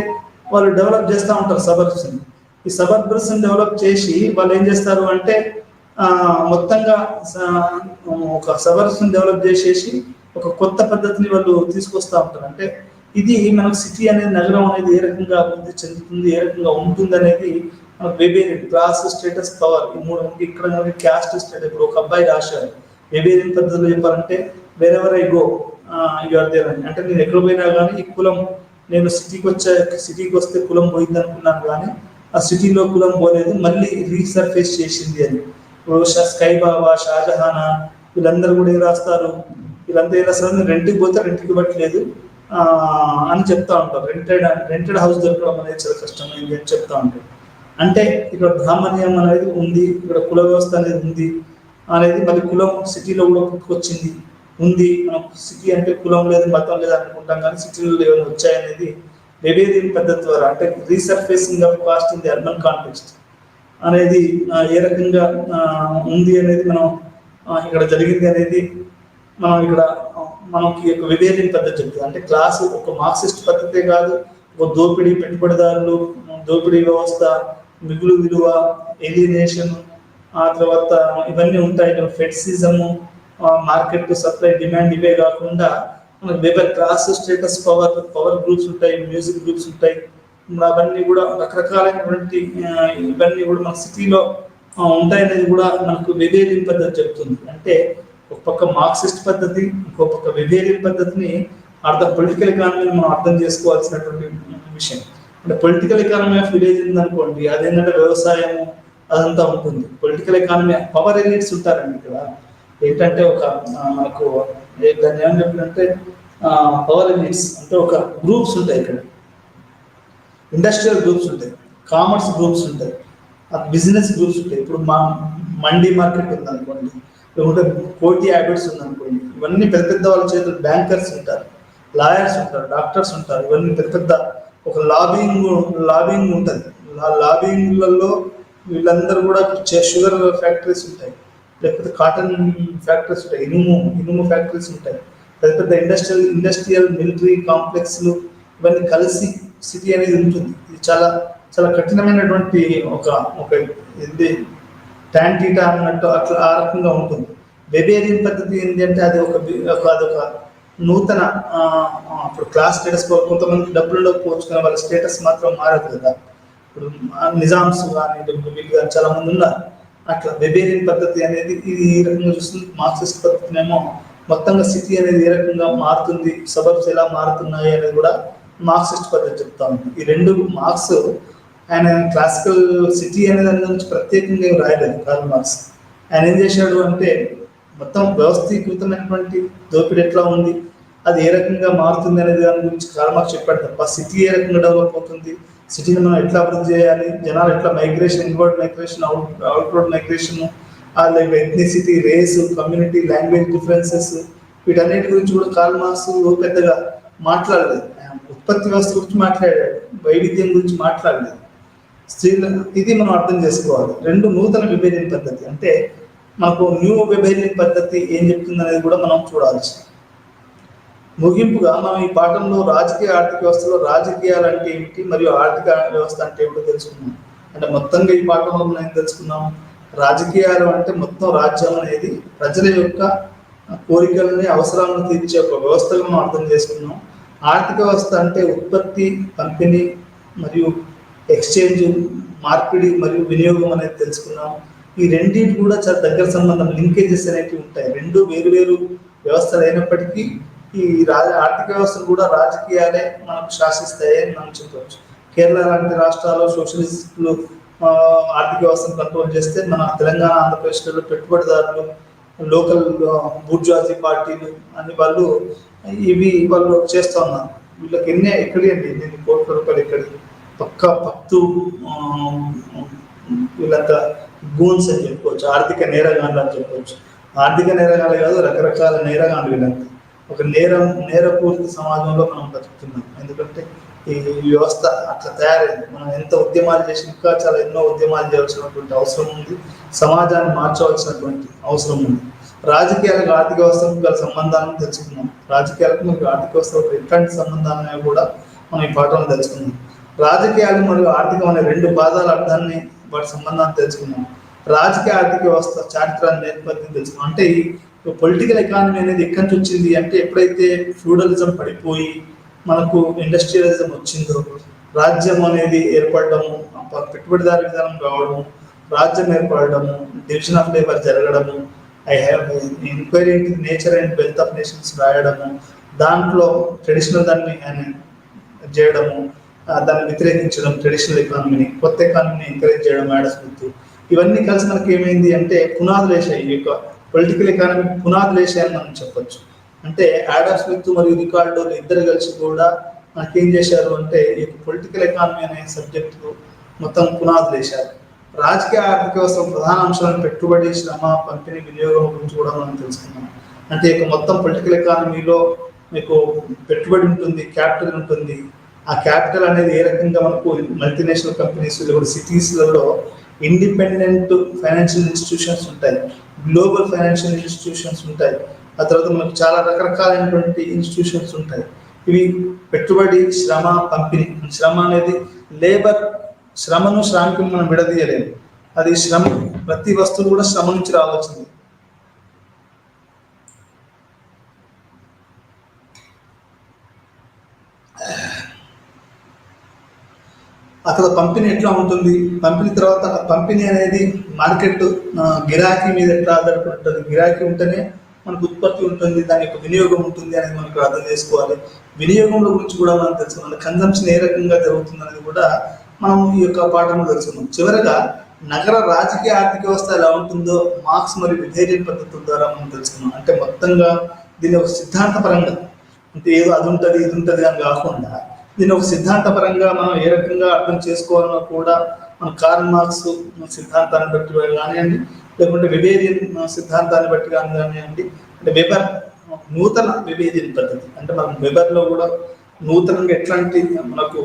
వాళ్ళు డెవలప్ చేస్తూ ఉంటారు సబర్బ్స్ని. ఈ సబర్బ్స్ని డెవలప్ చేసి వాళ్ళు ఏం చేస్తారు అంటే మొత్తంగా ఒక సబర్బ్స్ని డెవలప్ చేసేసి ఒక కొత్త పద్ధతిని వాళ్ళు తీసుకొస్తూ ఉంటారు. అంటే ఇది మనకు సిటీ అనేది, నగరం అనేది ఏ రకంగా అభివృద్ధి చెందుతుంది, ఏ రకంగా ఉంటుంది అనేది మనకు వెబేరియన్ క్లాస్, స్టేటస్, పవర్, ఈ మూడు. ఇక్కడ క్యాస్ట్ స్టేటస్. ఇప్పుడు ఒక అబ్బాయి రాశారు వెబేరియన్ పద్ధతిలో చెప్పాలంటే wherever I go you are there అని. అంటే నేను ఎక్కడ పోయినా కానీ ఈ కులం, నేను సిటీకి వస్తే కులం పోయింది అనుకున్నాను కానీ ఆ సిటీలో కులం పోలేదు, మళ్ళీ రీసర్ఫేస్ చేసింది అని. స్కై బాబా, షాజహానా వీళ్ళందరూ కూడా ఏం రాస్తారు, వీళ్ళంతా ఏం రాస్తారు, రెంట్కి పోతే రెంట్కి ఇవ్వట్లేదు అని చెప్తా ఉంటారు. రెంటెడ్ హౌస్ దొరకడం అనేది చాలా కష్టమైంది అని చెప్తా ఉంటారు. అంటే ఇక్కడ బ్రాహ్మణ్యం అనేది ఉంది, ఇక్కడ కుల వ్యవస్థ అనేది ఉంది అనేది, మరి కులం సిటీలో కూడా పుట్టుకొచ్చింది ఉంది. మనం సిటీ అంటే కులం లేదు, మతం లేదు అనుకుంటాం కానీ సిటీలో ఏమైనా వచ్చాయనేది వెబేరియన్ పద్ధతి ద్వారా, అంటే resurfacing of cost in the urban context అనేది ఏ రకంగా ఉంది అనేది మనం ఇక్కడ జరిగింది అనేది మనం ఇక్కడ మనకి ఒక వెబేరియన్ పద్ధతి చెప్తుంది. అంటే క్లాసు ఒక మార్క్సిస్ట్ పద్ధతే కాదు, ఒక దోపిడీ, పెట్టుబడిదారులు, దోపిడీ వ్యవస్థ, మిగులు విలువ, ఎలినేషన్, ఆ తర్వాత ఇవన్నీ ఉంటాయి. ఫెడ్సిజము, మార్కెట్ సప్లై డిమాండ్, ఇవే కాకుండా మనకి weber class, status, power groups ఉంటాయి, మ్యూజిక్ గ్రూప్స్ ఉంటాయి. అవన్నీ కూడా రకరకాలైనటువంటి ఇవన్నీ కూడా మన సిటీలో ఉంటాయనేది కూడా మనకు వెబేరియన్ పద్ధతి చెప్తుంది. అంటే ఒక పక్క మార్క్సిస్ట్ పద్ధతి, ఇంకో పక్క వెబేరియన్ పద్ధతిని పొలిటికల్ ఎకానమీని మనం అర్థం చేసుకోవాల్సినటువంటి విషయం. అంటే పొలిటికల్ ఎకానమీ ఆఫ్ విలేజ్ ఉందనుకోండి, అదేంటంటే వ్యవసాయము అదంతా ఉంటుంది. పొలిటికల్ ఎకానమీ పవర్ ఎలిట్స్ ఉంటారండి ఇక్కడ. ఏంటంటే ఒక మనకు దాన్ని ఏమని చెప్పారంటే పవర్ ఎలిట్స్ అంటే ఒక గ్రూప్స్ ఉంటాయి ఇక్కడ. ఇండస్ట్రియల్ గ్రూప్స్ ఉంటాయి, కామర్స్ గ్రూప్స్ ఉంటాయి, బిజినెస్ గ్రూప్స్ ఉంటాయి. ఇప్పుడు మండీ మార్కెట్ ఉందనుకోండి, లేకుంటే కోటి హ్యాబిట్స్ ఉందనుకోండి, ఇవన్నీ పెద్ద పెద్ద వాళ్ళ చేతులు బ్యాంకర్స్ ఉంటారు, లాయర్స్ ఉంటారు, డాక్టర్స్ ఉంటారు. ఇవన్నీ పెద్ద పెద్ద ఒక లాబింగ్ ఉంటుంది. లాబింగ్లలో వీళ్ళందరూ కూడా షుగర్ ఫ్యాక్టరీస్ ఉంటాయి, లేకపోతే కాటన్ ఫ్యాక్టరీస్ ఉంటాయి, ఇనుము ఫ్యాక్టరీస్ ఉంటాయి, పెద్ద పెద్ద ఇండస్ట్రియల్ మిలిటరీ కాంప్లెక్స్లు, ఇవన్నీ కలిసి సిటీ అనేది ఉంటుంది. ఇది చాలా చాలా కఠినమైనటువంటి ఒక ఇది టాంటీటా అన్నట్టు అట్లా ఆ రకంగా ఉంటుంది. వెబేరియన్ పద్ధతి ఏంటి అంటే అదొక నూతన ఇప్పుడు క్లాస్ స్టేటస్, కొంతమంది డబ్బుల్లో పోల్చుకునే వాళ్ళ స్టేటస్ మాత్రం మారదు కదా. ఇప్పుడు నిజామ్స్ కానీ వీళ్ళు కానీ చాలా మంది ఉన్నారు. అట్లా వెబేరియన్ పద్ధతి అనేది ఇది ఈ రకంగా చూస్తుంది. మార్క్సిస్ట్ పద్ధతినేమో మొత్తంగా సిటీ అనేది ఏ రకంగా మారుతుంది, సబర్బ్స్ ఎలా మారుతున్నాయి అనేది కూడా మార్క్సిస్ట్ పద్ధతి చెప్తా ఉంది. ఈ రెండు మార్క్స్ ఆయన క్లాసికల్ సిటీ అనే దాని గురించి ప్రత్యేకంగా రాయలేదు కార్ల్ మార్క్స్. ఆయన ఏం చేశాడు అంటే మొత్తం వ్యవస్థీకృతమైనటువంటి దోపిడీ ఎట్లా ఉంది, అది ఏ రకంగా మారుతుంది అనేది దాని గురించి కార్ల్ మార్క్స్ చెప్పాడు తప్ప సిటీ ఏ రకంగా డెవలప్ అవుతుంది, సిటీని మనం ఎట్లా అభివృద్ధి చేయాలి, జనాలు ఎట్లా migration, inward migration, outward migration, like ethnicity, race, community, language differences, వీటన్నిటి గురించి కూడా కార్ల్ మార్క్స్ పెద్దగా మాట్లాడలేదు. ఉత్పత్తి వ్యవస్థ గురించి మాట్లాడాడు, వైవిధ్యం గురించి మాట్లాడలేదు. ఇది మనం అర్థం చేసుకోవాలి. రెండు నూతన విభేదన పద్ధతి అంటే మనకు న్యూ విభేదన పద్ధతి ఏం చెప్తుంది అనేది కూడా మనం చూడాల్సి. ముగింపుగా మనం ఈ పాఠంలో రాజకీయ ఆర్థిక వ్యవస్థలో రాజకీయాలు అంటే ఏమిటి మరియు ఆర్థిక వ్యవస్థ అంటే ఏమిటో తెలుసుకున్నాం. అంటే మొత్తంగా ఈ పాఠంలో మనం ఏం తెలుసుకున్నాం, రాజకీయాలు అంటే మొత్తం రాజ్యం అనేది ప్రజల యొక్క కోరికలని, అవసరాలను తీర్చే ఒక వ్యవస్థగా మనం అర్థం చేసుకున్నాం. ఆర్థిక వ్యవస్థ అంటే ఉత్పత్తి, పంపిణీ మరియు ఎక్స్చేంజ్, మార్పిడి మరియు వినియోగం అనేది తెలుసుకున్నాం. ఈ రెండింటి కూడా చాలా దగ్గర సంబంధం, లింకేజెస్ అనేవి ఉంటాయి. రెండు వేరు వేరు వ్యవస్థలు అయినప్పటికీ ఈ ఆర్థిక వ్యవస్థలు కూడా రాజకీయాలే మనకు శాసిస్తాయని మనం చెప్పవచ్చు. కేరళ లాంటి రాష్ట్రాల్లో సోషలిస్టులు ఆర్థిక వ్యవస్థను కంట్రోల్ చేస్తే, మన తెలంగాణ, ఆంధ్రప్రదేశ్లో పెట్టుబడిదారులు, లోకల్ బూర్జువాజీ పార్టీలు అని వాళ్ళు చేస్తూ ఉన్నారు. వీళ్ళకి ఎన్ని కోట్ల రూపాయలు ఎక్కడి పక్తు వీళ్ళంతా గూన్స్ అని చెప్పుకోవచ్చు, ఆర్థిక నేరగాండ్లు అని చెప్పవచ్చు. ఆర్థిక నేరగాండ్లు కాదు, రకరకాల నేరగాండ్లు వీళ్ళంతా. ఒక నేరపూరిత సమాజంలో మనం బతుకుతున్నాం. ఎందుకంటే ఈ వ్యవస్థ అట్లా తయారైంది. మనం ఎంత ఉద్యమాలు చేసి ఇంకా చాలా ఎన్నో ఉద్యమాలు చేయాల్సినటువంటి అవసరం ఉంది. సమాజాన్ని మార్చవలసినటువంటి అవసరం ఉంది. రాజకీయాలకు ఆర్థిక వ్యవస్థకు గల సంబంధాలను తెలుసుకున్నాం. రాజకీయాలకు మనకు ఆర్థిక వ్యవస్థకు ఎట్లాంటి సంబంధాలు కూడా మనం ఈ పాఠంలో తెలుసుకున్నాం. రాజకీయాలు మరియు ఆర్థికం అనే రెండు పాదాల అర్థాన్ని వాటి సంబంధాన్ని తెలుసుకున్నాం. రాజకీయ ఆర్థిక వ్యవస్థ చారిత్రాన్ని నేర్పథ్యం తెలుసుకున్నాం. అంటే ఈ పొలిటికల్ ఎకానమీ అనేది ఎక్కడి నుంచి వచ్చింది అంటే ఎప్పుడైతే ఫ్యూడలిజం పడిపోయి మనకు ఇండస్ట్రియలిజం వచ్చిందో, రాజ్యం అనేది ఏర్పడము, పెట్టుబడిదారు విధానం రావడము, రాజ్యం ఏర్పడము, డివిజన్ ఆఫ్ లేబర్ జరగడము, I have enquiry into nature and wealth of nations రాయడము, దాంట్లో ట్రెడిషనల్ దాన్ని చేయడము, దాన్ని వ్యతిరేకించడం, ట్రెడిషనల్ ఎకానమీని కొత్త ఎకానమీని ఎంకరేజ్ చేయడం, యాడమ్ స్మిత్, ఇవన్నీ కలిసి మనకి ఏమైంది అంటే పునాదులు వేసాయి. ఈ యొక్క పొలిటికల్ ఎకానమీ పునాదులు వేసాయని మనం చెప్పొచ్చు. అంటే యాడమ్ స్మిత్ మరియు రికార్డో ఇద్దరు కలిసి కూడా మనకేం చేశారు అంటే ఈ పొలిటికల్ ఎకానమీ అనే సబ్జెక్టు మొత్తం పునాదులు వేశారు. రాజకీయ ఆర్థిక వ్యవస్థ ప్రధాన అంశాలను పెట్టుబడి, శ్రమ, పంపిణీ, వినియోగం గురించి కూడా మనం తెలుసుకున్నాం. అంటే ఇక మొత్తం పొలిటికల్ ఎకానమీలో మీకు పెట్టుబడి ఉంటుంది, క్యాపిటల్ ఉంటుంది. ఆ క్యాపిటల్ అనేది ఏ రకంగా మనకు మల్టీనేషనల్ కంపెనీస్ లేదా సిటీస్లలో ఇండిపెండెంట్ ఫైనాన్షియల్ ఇన్స్టిట్యూషన్స్ ఉంటాయి, గ్లోబల్ ఫైనాన్షియల్ ఇన్స్టిట్యూషన్స్ ఉంటాయి, ఆ తర్వాత మనకు చాలా రకరకాలైనటువంటి ఇన్స్టిట్యూషన్స్ ఉంటాయి. ఇవి పెట్టుబడి, శ్రమ, పంపిణీ. శ్రమ అనేది లేబర్, శ్రమను శ్రామికులు మనం విడదీయలేము. అది శ్రమ, ప్రతి వస్తువు కూడా శ్రమ నుంచి రావాల్సింది. అక్కడ పంపిణీ ఎట్లా ఉంటుంది, పంపిణీ తర్వాత పంపిణీ అనేది మార్కెట్ గిరాకీ మీద ఎట్లా ఆధారపడి ఉంటుంది, గిరాకీ ఉంటేనే మనకు ఉత్పత్తి ఉంటుంది, దాని యొక్క వినియోగం ఉంటుంది అనేది మనకు అర్థం చేసుకోవాలి. వినియోగంలో గురించి కూడా మనం తెలుసుకున్నాం, కన్జంప్షన్ ఏ రకంగా జరుగుతుంది అనేది కూడా మనం ఈ యొక్క పాఠంలో తెలుసుకున్నాం. చివరగా నగర రాజకీయ ఆర్థిక వ్యవస్థ ఎలా ఉంటుందో మార్క్స్ మరియు విధేయన్ పద్ధతుల ద్వారా మనం తెలుసుకున్నాం. అంటే మొత్తంగా దీని ఒక సిద్ధాంతపరంగా, అంటే ఏదో అది ఉంటుంది ఇది ఉంటుంది అని కాకుండా దీని ఒక సిద్ధాంతపరంగా మనం ఏ రకంగా అర్థం చేసుకోవాలన్నా కూడా మన కార్ల్ మార్క్స్ సిద్ధాంతాన్ని బట్టి కానివ్వండి, లేకుంటే వెబేరియన్ సిద్ధాంతాన్ని బట్టి కానివ్వండి, అంటే వెబర్ నూతన వెబేరియన్ పద్ధతి, అంటే మనం వెబర్లో కూడా నూతనంగా ఎట్లాంటి మనకు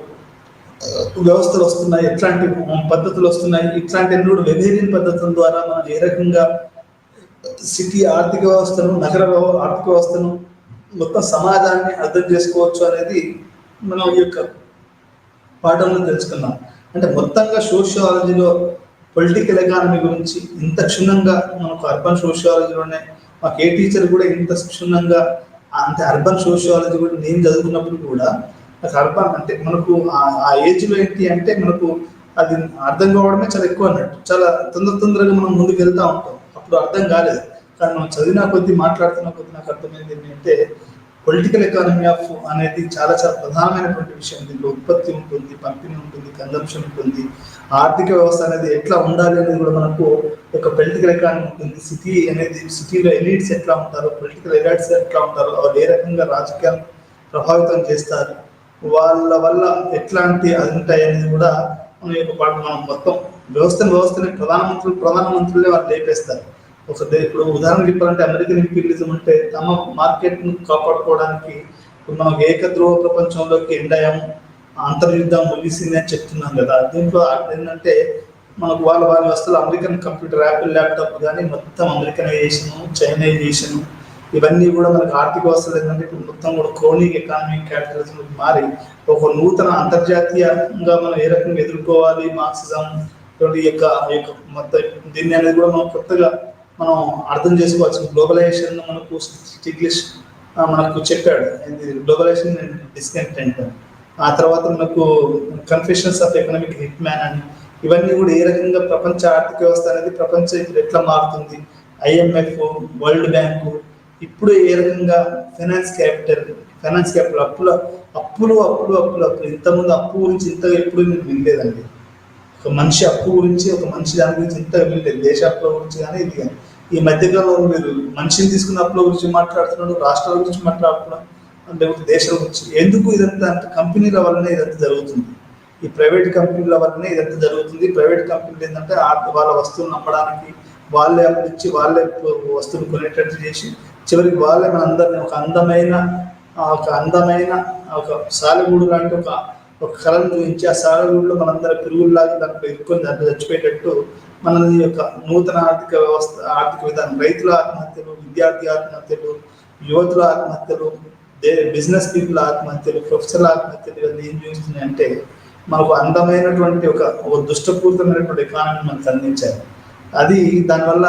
వ్యవస్థలు వస్తున్నాయి, ఎట్లాంటి పద్ధతులు వస్తున్నాయి, ఇట్లాంటి కూడా వెబేరియన్ పద్ధతుల ద్వారా మనం ఏ రకంగా సిటీ ఆర్థిక వ్యవస్థను, నగర ఆర్థిక వ్యవస్థను, మొత్తం సమాజాన్ని అర్థం చేసుకోవచ్చు అనేది మనం ఈ యొక్క పాఠంలో తెలుసుకున్నాం. అంటే మొత్తంగా సోషియాలజీలో పొలిటికల్ ఎకానమీ గురించి ఇంత క్షుణ్ణంగా మనకు అర్బన్ సోషియాలజీలోనే మాకు ఏ టీచర్ కూడా ఇంత క్షుణ్ణంగా, అంటే అర్బన్ సోషియాలజీ కూడా నేను చదువుకున్నప్పుడు కూడా నాకు అర్బన్ అంటే మనకు ఆ ఏజ్లో ఏంటి అంటే మనకు అది అర్థం కావడమే చాలా ఎక్కువ అన్నట్టు, చాలా తొందరగా మనం ముందుకు వెళ్తూ ఉంటాం. అప్పుడు అర్థం కాలేదు, కానీ మనం చదివిన కొద్దీ, మాట్లాడుతున్న కొద్దీ నాకు అర్థమైంది ఏంటంటే పొలిటికల్ ఎకానమీ ఆఫ్ అనేది చాలా ప్రధానమైనటువంటి విషయం. దీంట్లో ఉత్పత్తి ఉంటుంది, పంపిణీ ఉంటుంది, కన్జంప్షన్ ఉంటుంది, ఆర్థిక వ్యవస్థ అనేది ఎట్లా ఉండాలి అనేది కూడా మనకు ఒక పొలిటికల్ ఎకానమీ ఉంటుంది. సిటీ అనేది, సిటీలో ఎలీట్స్ ఎట్లా ఉంటారో, పొలిటికల్ ఎలీట్స్ ఎట్లా ఉంటారో, వాళ్ళు ఏ రకంగా రాజకీయాలు ప్రభావితం చేస్తారు, వాళ్ళ వల్ల ఎట్లాంటి అది ఉంటాయి అనేది కూడా మన యొక్క పాటు మనం మొత్తం వ్యవస్థని ప్రధానమంత్రులే వాళ్ళు లేపేస్తారు. ఇప్పుడు ఉదాహరణ చెప్పాలంటే అమెరికన్ ఇంపీరియలిజం అంటే తమ మార్కెట్ను కాపాడుకోవడానికి మనం ఏకధ్రువ ప్రపంచంలోకి ఎండాము, అంతర్యుద్ధం ముగిసింది అని చెప్తున్నాం కదా. దీంట్లో ఏంటంటే మనకు వాళ్ళ వస్తువులు అమెరికన్ కంప్యూటర్, యాపిల్ ల్యాప్టాప్ కానీ మొత్తం అమెరికనైజేషను, చైనైజేషను, ఇవన్నీ కూడా మనకు ఆర్థిక వ్యవస్థలు ఏంటంటే ఇప్పుడు మొత్తం కూడా క్రోనిక్ ఎకానమిక్ క్యాపిటలిజం మారి ఒక నూతన అంతర్జాతీయంగా మనం ఏ రకంగా ఎదుర్కోవాలి, మార్క్సిజం ఈ యొక్క మొత్తం దీన్ని అనేది కూడా మనం కొత్తగా మనం అర్థం చేసుకోవచ్చు. గ్లోబలైజేషన్ మనకు స్టిగ్లిష్ మనకు చెప్పాడు, గ్లోబలైజేషన్ డిస్కంటెంట్. ఆ తర్వాత మనకు confessions of economic hit man అని, ఇవన్నీ కూడా ఏ రకంగా ప్రపంచ ఆర్థిక వ్యవస్థ అనేది ప్రపంచం ఇప్పుడు ఎట్లా మారుతుంది, IMF, వరల్డ్ బ్యాంకు, ఇప్పుడు ఏ రకంగా ఫైనాన్స్ క్యాపిటల్ అప్పులు ఇంతకుముందు అప్పు గురించి ఇంతగా ఎప్పుడు నేను వినలేదండి. ఒక మనిషి అప్పు గురించి, ఒక మనిషి దాని గురించి ఇంతగా వినలేదు. దేశ అప్పుల గురించి కానీ ఇది కానీ. ఈ మధ్యకాలంలో మీరు మనిషిని తీసుకున్న అప్పుల గురించి మాట్లాడుతున్నాడు, రాష్ట్రాల గురించి మాట్లాడుతున్నాడు, లేకపోతే దేశం గురించి. ఎందుకు ఇదంతా అంటే కంపెనీల వల్లనే ఇదంతా జరుగుతుంది. ఈ ప్రైవేట్ కంపెనీల వల్లనే ఇదంతా జరుగుతుంది. ప్రైవేట్ కంపెనీలు ఏంటంటే వాళ్ళ వస్తువులను అమ్మడానికి, వాళ్ళే అప్పు ఇచ్చి వాళ్ళే వస్తువులు కొనేటట్టు చేసి చివరికి వాళ్ళే మన అందరినీ ఒక అందమైన సాలెగూడు లాంటి ఒక కళను చూపించి ఆ సాలెగూడులో మనందరం పురుగుల్లాగా దాంట్లో ఎక్కువ దాంట్లో చచ్చిపోయేటట్టు మన యొక్క నూతన ఆర్థిక విధానం, రైతుల ఆత్మహత్యలు, విద్యార్థి ఆత్మహత్యలు, యువతుల ఆత్మహత్యలు, బిజినెస్ పీపుల్ ఆత్మహత్యలు, ప్రొఫెషనల్ ఆత్మహత్యలు ఇవన్నీ ఏం చూస్తున్నాయి అంటే మనకు అందమైనటువంటి ఒక దుష్టపూరితమైనటువంటి ఎకానమీ మనకు అందించారు. అది దానివల్ల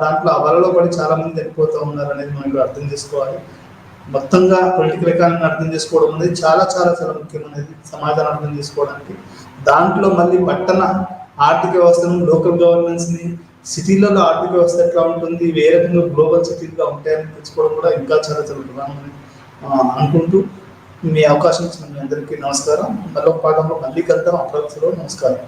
దాంట్లో ఆ వలలో పడి చాలా మంది చనిపోతూ ఉన్నారు అనేది మనం ఇక్కడ అర్థం చేసుకోవాలి. మొత్తంగా పొలిటికల్ ఎకానమీ అర్థం చేసుకోవడం అనేది చాలా చాలా చాలా ముఖ్యమైనది సమాజాన్ని అర్థం చేసుకోవడానికి. దాంట్లో మళ్ళీ పట్టణ ఆర్థిక వ్యవస్థను, లోకల్ గవర్నెన్స్ని, సిటీలలో ఆర్థిక వ్యవస్థ ఎట్లా ఉంటుంది, ఏ రకంగా గ్లోబల్ సిటీలుగా ఉంటాయని తెలుసుకోవడం కూడా ఇంకా చాలా చాలా ప్రధానమని అనుకుంటూ మీ అవకాశం ఇచ్చిన మీ అందరికీ నమస్కారం. మరొక పాఠంలో మళ్ళీ కలుద్దాం. అప్పట్లో నమస్కారం.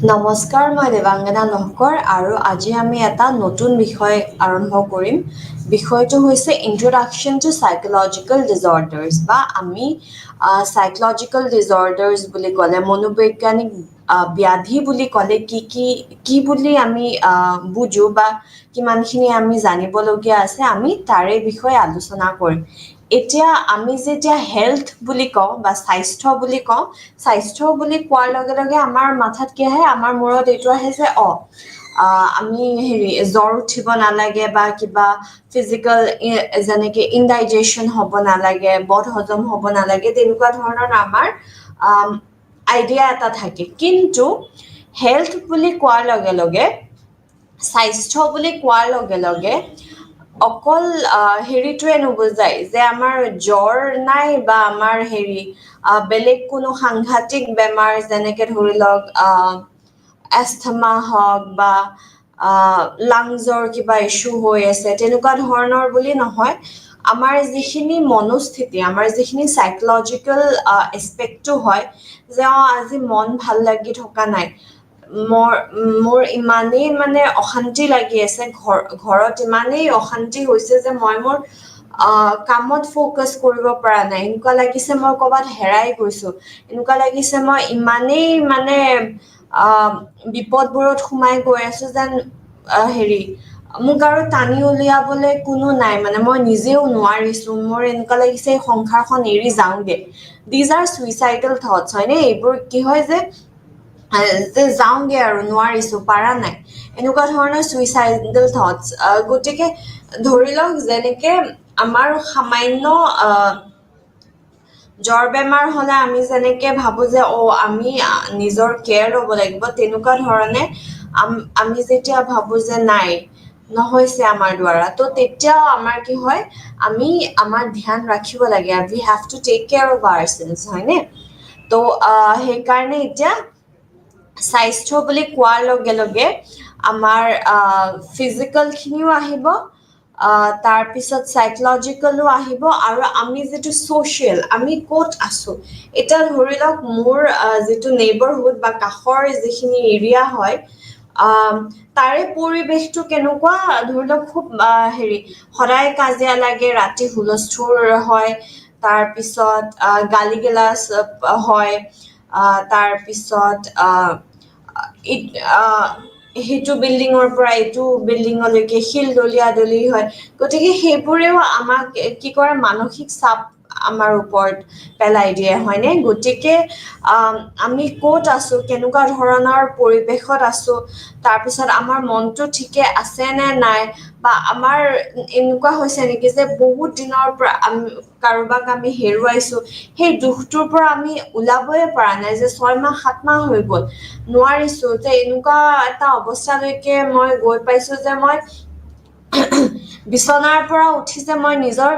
নমস্কাৰ, মই দেৱাংগনা লহকৰ আৰু আজি আমি এটা নতুন বিষয় আৰম্ভ কৰিম। বিষয়টো হৈছে ইন্ট্ৰডাকশ্যন টু চাইক'লজিকেল ডিজঅৰ্ডাৰ্ছ বা আমি চাইক'লজিকেল ডিজঅৰ্ডাৰ্ছ বুলি ক'লে মনোবৈজ্ঞানিক ব্যাধি বুলি ক'লে কি বুলি আমি বুজো বা কিমানখিনি আমি জানিবলগীয়া আছে আমি তাৰে বিষয়ে আলোচনা কৰিম। এতিয়া আমি যেতিয়া হেল্থ বুলি কওঁ বা স্বাস্থ্য বুলি কওঁ, স্বাস্থ্য বুলি কোৱাৰ লগে লগে আমাৰ মাথাত কি আহে, আমাৰ মূৰত এইটো আহে যে আমি জ্বৰ উঠিব নালাগে বা কিবা ফিজিকেল যেনেকে ইনডাইজেশ্যন হ'ব নালাগে, বদ হজম হ'ব নালাগে, তেনেকুৱা ধৰণৰ আমাৰ আইডিয়া এটা থাকে। কিন্তু হেল্থ বুলি কোৱাৰ লগে লগে, স্বাস্থ্য বুলি কোৱাৰ লগে লগে অকল হেৰিটোৱে নুবুজায় যে আমাৰ জ্বৰ নাই বা আমাৰ বেলেগ কোনো সাংঘাতিক বেমাৰ যেনেকে ধৰি লওক এস্থমা হওক বা লাংজৰ কিবা ইছ্যু হৈ আছে, তেনেকুৱা ধৰণৰ বুলি নহয়। আমাৰ যিখিনি মনোস্থিতি, আমাৰ যিখিনি চাইকলজিকেল এছপেক্টটো হয় যে আজি মন ভাল লাগি থকা নাই, মোৰ ইমানেই মানে অশান্তি লাগি আছে, ঘৰত ইমানেই অশান্তি হৈছে যে মই মোৰ কামত ফ'কাছ কৰিব পৰা নাই, এনেকুৱা লাগিছে মই ক'ৰবাত হেৰাই গৈছো, এনেকুৱা লাগিছে মই ইমানেই মানে বিপদবোৰত সোমাই গৈ আছো যেন মোক আৰু টানি উলিয়াবলৈ কোনো নাই, মানে মই নিজেও নোৱাৰিছো, মোৰ এনেকুৱা লাগিছে এই সংসাৰখন এৰি যাওঁগে। দিজ আৰ চুইচাইডেল থটছ, হয়নে? এইবোৰ কি হয় যে যাওঁগে আৰু নোৱাৰিছো, পাৰা নাই, এনেকুৱা ধৰণৰ চুইচাইডেল থটছ। গতিকে ধৰি লওক যেনেকে আমাৰ সামান্য জ্বৰ বেমাৰ হ'লে আমি যেনেকে ভাবো যে আমি নিজৰ কেয়াৰ ল'ব লাগিব, তেনেকুৱা ধৰণে আমি যেতিয়া ভাবো যে নাই নহৈছে আমাৰ দ্বাৰা, তো তেতিয়াও আমাৰ কি হয়, আমি আমাৰ ধ্যান ৰাখিব লাগে। We have to take care of ourselves, হয়নে? তো সেইকাৰণে এতিয়া স্বাস্থ্য বুলি কোৱাৰ লগে লগে আমাৰ ফিজিকেলখিনিও আহিব, তাৰপিছত চাইকলজিকেলো আহিব, আৰু আমি যিটো ছ'চিয়েল, আমি ক'ত আছোঁ, এতিয়া ধৰি লওক মোৰ যিটো নেইবাৰহুড বা কাষৰ যিখিনি এৰিয়া হয়, তাৰে পৰিৱেশটো কেনেকুৱা, ধৰি লওক খুব সদায় কাজিয়া লাগে, ৰাতি হুলস্থুল হয়, তাৰপিছত গালি গিলাচ হয়, তাৰপিছত সেইটো বিল্ডিঙৰ পৰা এইটো বিল্ডিঙলৈকে শিল দলিয়া-দলি হয়। গতিকে সেইবোৰেও আমাক কি কৰে, মানসিক চাপ আমাৰ ওপৰত পেলাই দিয়ে, হয়নে? গতিকে আমি ক'ত আছো, কেনেকুৱা ধৰণৰ পৰিৱেশত আছো, তাৰপিছত আমাৰ মনটো ঠিকে আছে নে নাই, বা আমাৰ এনেকুৱা হৈছে নেকি যে বহুত দিনৰ পৰা কাৰোবাক আমি হেৰুৱাইছো, সেই দুখটোৰ পৰা আমি ওলাবই পৰা নাই, যে 6 মাহ 7 মাহ হৈ গ'ল, নোৱাৰিছো, যে এনেকুৱা এটা অৱস্থালৈকে মই গৈ পাইছো যে মই বিচনাৰ পৰা উঠি যে মই নিজৰ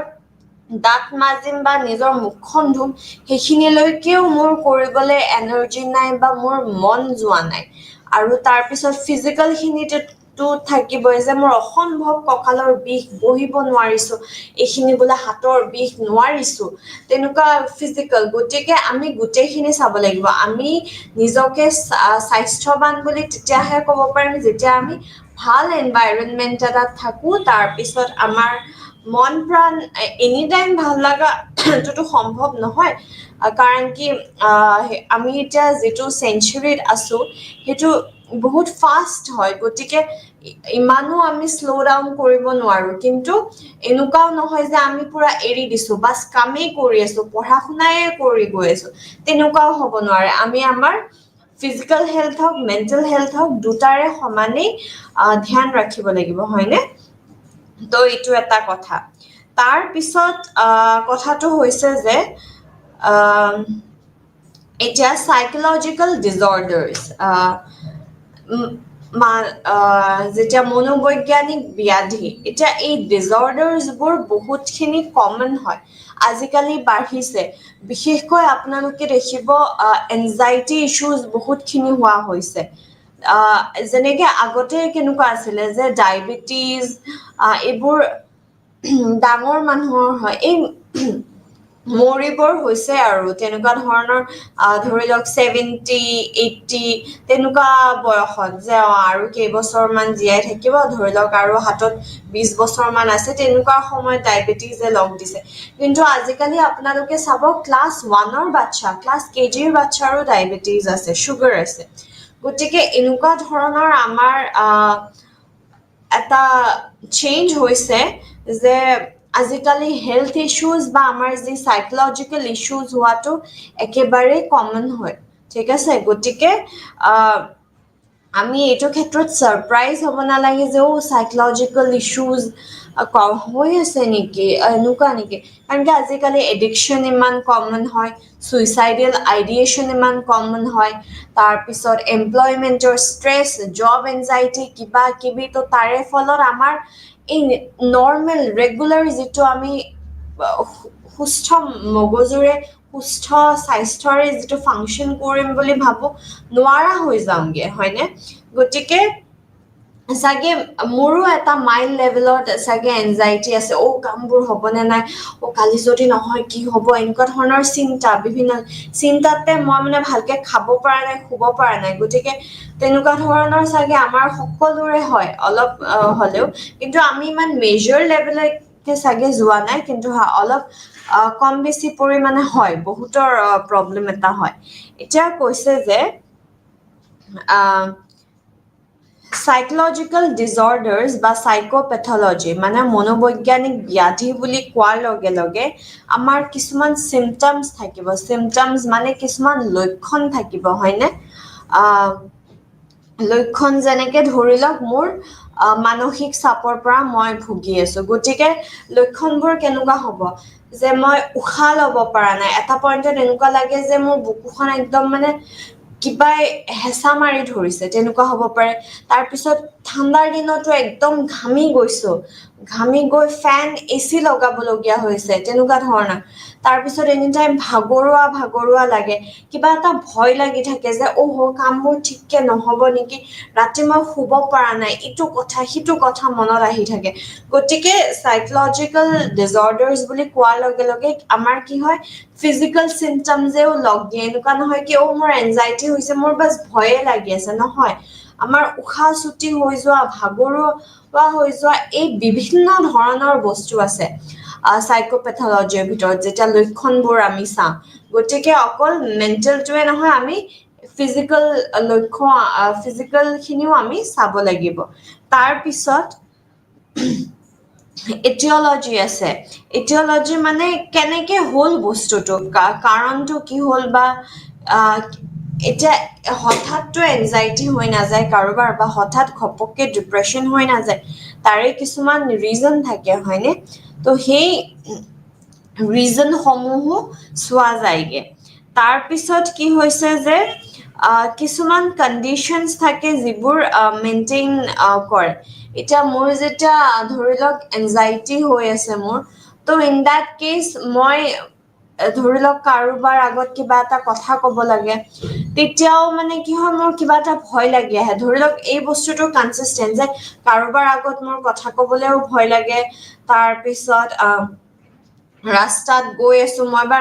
দাঁত মাজিম বা নিজৰ মুখখন ধুম, সেইখিনিলৈকেও মোৰ কৰিবলৈ এনাৰ্জি নাই বা মোৰ মন যোৱা নাই। আৰু তাৰপিছত ফিজিকেলখিনিতো থাকিবই, যে মোৰ অসম্ভৱ কঁকালৰ বিষ, বহিব নোৱাৰিছো, এইখিনি বোলে হাতৰ বিষ, নোৱাৰিছো, তেনেকুৱা ফিজিকেল। গতিকে আমি গোটেইখিনি চাব লাগিব। আমি নিজকে স্বাস্থ্যৱান বুলি তেতিয়াহে ক'ব পাৰিম যেতিয়া আমি ভাল এনভাইৰনমেন্ট এটাত থাকো, তাৰপিছত আমাৰ মন প্ৰাণ এনি টাইম ভাল লগাটোতো সম্ভৱ নহয়, কাৰণ কি আমি এতিয়া যিটো চেঞ্চুৰীত আছো সেইটো বহুত ফাষ্ট হয়, গতিকে ইমানো আমি শ্ল' ডাউন কৰিব নোৱাৰো, কিন্তু এনেকুৱাও নহয় যে আমি পুৰা এৰি দিছো, বাছ কামেই কৰি আছো, পঢ়া শুনাই কৰি গৈ আছো, তেনেকুৱাও হ'ব নোৱাৰে। আমি আমাৰ ফিজিকেল হেল্থ হওক, মেণ্টেল হেল্থ হওক, দুটাৰে সমানেই ধ্যান ৰাখিব লাগিব, হয়নে? তো এইটো এটা কথা। তাৰ পিছত কথাটো হৈছে যে এতিয়া চাইকলজিকেল ডিজঅৰ্ডাৰ্ছ, যেতিয়া মনোবৈজ্ঞানিক ব্যাধি, এতিয়া এই ডিজঅৰ্ডাৰ্ছবোৰ বহুতখিনি কমন হয়, আজিকালি বাঢ়িছে। বিশেষকৈ আপোনালোকে দেখিব এনজাইটি ইছ্যুজ বহুতখিনি হোৱা হৈছে। যেনেকে আগতে কেনেকুৱা আছিলে যে ডায়েবেটিছ এইবোৰ ডাঙৰ মানুহৰ হয়, এই মৰিবৰ হৈছে আৰু তেনেকুৱা ধৰণৰ ধৰি লওক 70-80 তেনেকুৱা বয়সত যে আৰু কেইবছৰমান জীয়াই থাকিব, ধৰি লওক আৰু হাতত 20 বছৰমান আছে, তেনেকুৱা সময়ত ডায়েবেটিছে লগ দিছে। কিন্তু আজিকালি আপোনালোকে চাব ক্লাছ 1ৰ বাচ্চা, ক্লাছ কেজিৰ বাচ্চাৰো ডায়েবেটিছ আছে, চুগাৰ আছে। গতিকে এনেকুৱা ধৰণৰ আমাৰ এটা চেঞ্জ হৈছে যে আজিকালি হেল্থ ইছ্যুজ বা আমাৰ যি সাইকোলজিকেল ইছ্যুজ হোৱাটো একেবাৰে কমন হয়, ঠিক আছে। গতিকে আমি এইটো ক্ষেত্ৰত সাৰপ্ৰাইজ হ'ব নালাগে যে সাইকোলজিকেল ইছ্যুজ হৈ আছে নেকি, এনেকুৱা নেকি, কাৰণ কি আজিকালি এডিকশ্যন ইমান কমন হয়, ছুইচাইডেল আইডিয়েশ্যন ইমান কমন হয়, তাৰপিছত এমপ্লয়মেণ্টৰ ষ্ট্ৰেছ, জব এনজাইটি, কিবা কিবি, তো তাৰে ফলত আমাৰ এই নৰ্মেল ৰেগুলাৰ যিটো আমি সুস্থ মগজুৰে সুস্থ স্বাস্থ্যৰে যিটো ফাংচন কৰিম বুলি ভাবো নোৱাৰা হৈ যাওঁগে, হয়নে? গতিকে চাগে মোৰো এটা মাইল্ড লেভেলত চাগে এনজাইটি আছে, কামবোৰ হ'বনে নাই, কালি যদি নহয় কি হ'ব, এনেকুৱা ধৰণৰ চিন্তা, বিভিন্ন চিন্তাতে মই মানে ভালকে খাব পৰা নাই, শুব পৰা নাই। গতিকে তেনেকুৱা ধৰণৰ চাগে আমাৰ সকলোৰে হয় অলপ হ'লেও, কিন্তু আমি ইমান মেজৰ লেভেললৈকে চাগে যোৱা নাই, কিন্তু অলপ কম বেছি পৰিমাণে হয়, বহুতৰ প্ৰব্লেম এটা হয়। এতিয়া কৈছে যে সাইকোলজিকেল ডিজৰ্ডাৰ্ছ বা সাইকোপেথলজি মানে মনোবৈজ্ঞানিক ব্যাধি বুলি কোৱাৰ লগে লগে আমাৰ কিছুমান চিমটমছ থাকিব, চিমটমছ মানে কিছুমান লক্ষণ থাকিব, হয়নে? লক্ষণ যেনেকে ধৰি লওক মোৰ মানসিক চাপৰ পৰা মই ভুগি আছো, গতিকে লক্ষণবোৰ কেনেকুৱা হ'ব যে মই উশাহ ল'ব পৰা নাই, এটা পইণ্টত এনেকুৱা লাগে যে মোৰ বুকুখন একদম মানে কিবাই হেঁচা মাৰি ধৰিছে, তেনেকুৱা হ'ব পাৰে। তাৰপিছত ঠাণ্ডাৰ দিনতো একদম ঘামি গৈছো, ঘামি গৈ ফেন এচি লগাবলগীয়া হৈছে, তেনেকুৱা ধৰণৰ। তাৰপিছত এনি টাইম ভাগৰুৱা ভাগৰুৱা লাগে, কিবা এটা ভয় লাগি থাকে যে কামবোৰ ঠিককে নহ'ব নেকি, ৰাতি মই শুব পৰা নাই, ইটো কথা সিটো কথা মনত আহি থাকে। গতিকে সাইকোলজিকেল ডিজৰ্ডাৰ্ছ বুলি কোৱাৰ লগে লগে আমাৰ কি হয়, ফিজিকেল চিমটমছেও লগ দিয়ে। এনেকুৱা নহয় কি মোৰ এনজাইটি হৈছে, মোৰ বাছ ভয়ে লাগি আছে, নহয়। আমাৰ উশাহ চুটি হৈ যোৱা, ভাগৰুৱা হৈ যোৱা, এই বিভিন্ন ধৰণৰ বস্তু আছে সাইকোপেথলজিৰ ভিতৰত যেতিয়া লক্ষণবোৰ আমি চাওঁ। গতিকে অকল মেণ্টেলটোৱে নহয়, আমি ফিজিকেল খিনিও আমি চাব লাগিব। তাৰপিছত এটিঅলজি আছে। এটিঅলজি মানে কেনেকে হ'ল বস্তুটো, কাৰণটো কি হ'ল, বা এতিয়া হঠাৎতো এনজাইটি হৈ নাযায় কাৰোবাৰ, বা হঠাৎ ঘপককে ডিপ্ৰেশ্যন হৈ নাযায়, তাৰে কিছুমান ৰিজন থাকে, হয়নে? তো সেই ৰিজনসমূহো চোৱা যায়গে। তাৰপিছত কি হৈছে যে কিছুমান কণ্ডিশ্যনছ থাকে যিবোৰ মেইনটেইন কৰে। এতিয়া মোৰ যেতিয়া ধৰি লওক এনজাইটি হৈ আছে মোৰ, তো ইন দেট কেছ মই ধৰি লওক কাৰোবাৰ আগত কিবা এটা কথা ক'ব লাগে, তেতিয়াও মানে কি হয়, মোৰ কিবা এটা ভয় লাগি আহে। ধৰি লওক এই বস্তুটো কনচিষ্টেণ্ট যে কাৰোবাৰ আগত মোৰ কথা ক'বলৈও ভয় লাগে, তাৰপিছত ৰাস্তাত গৈ আছো মই, বা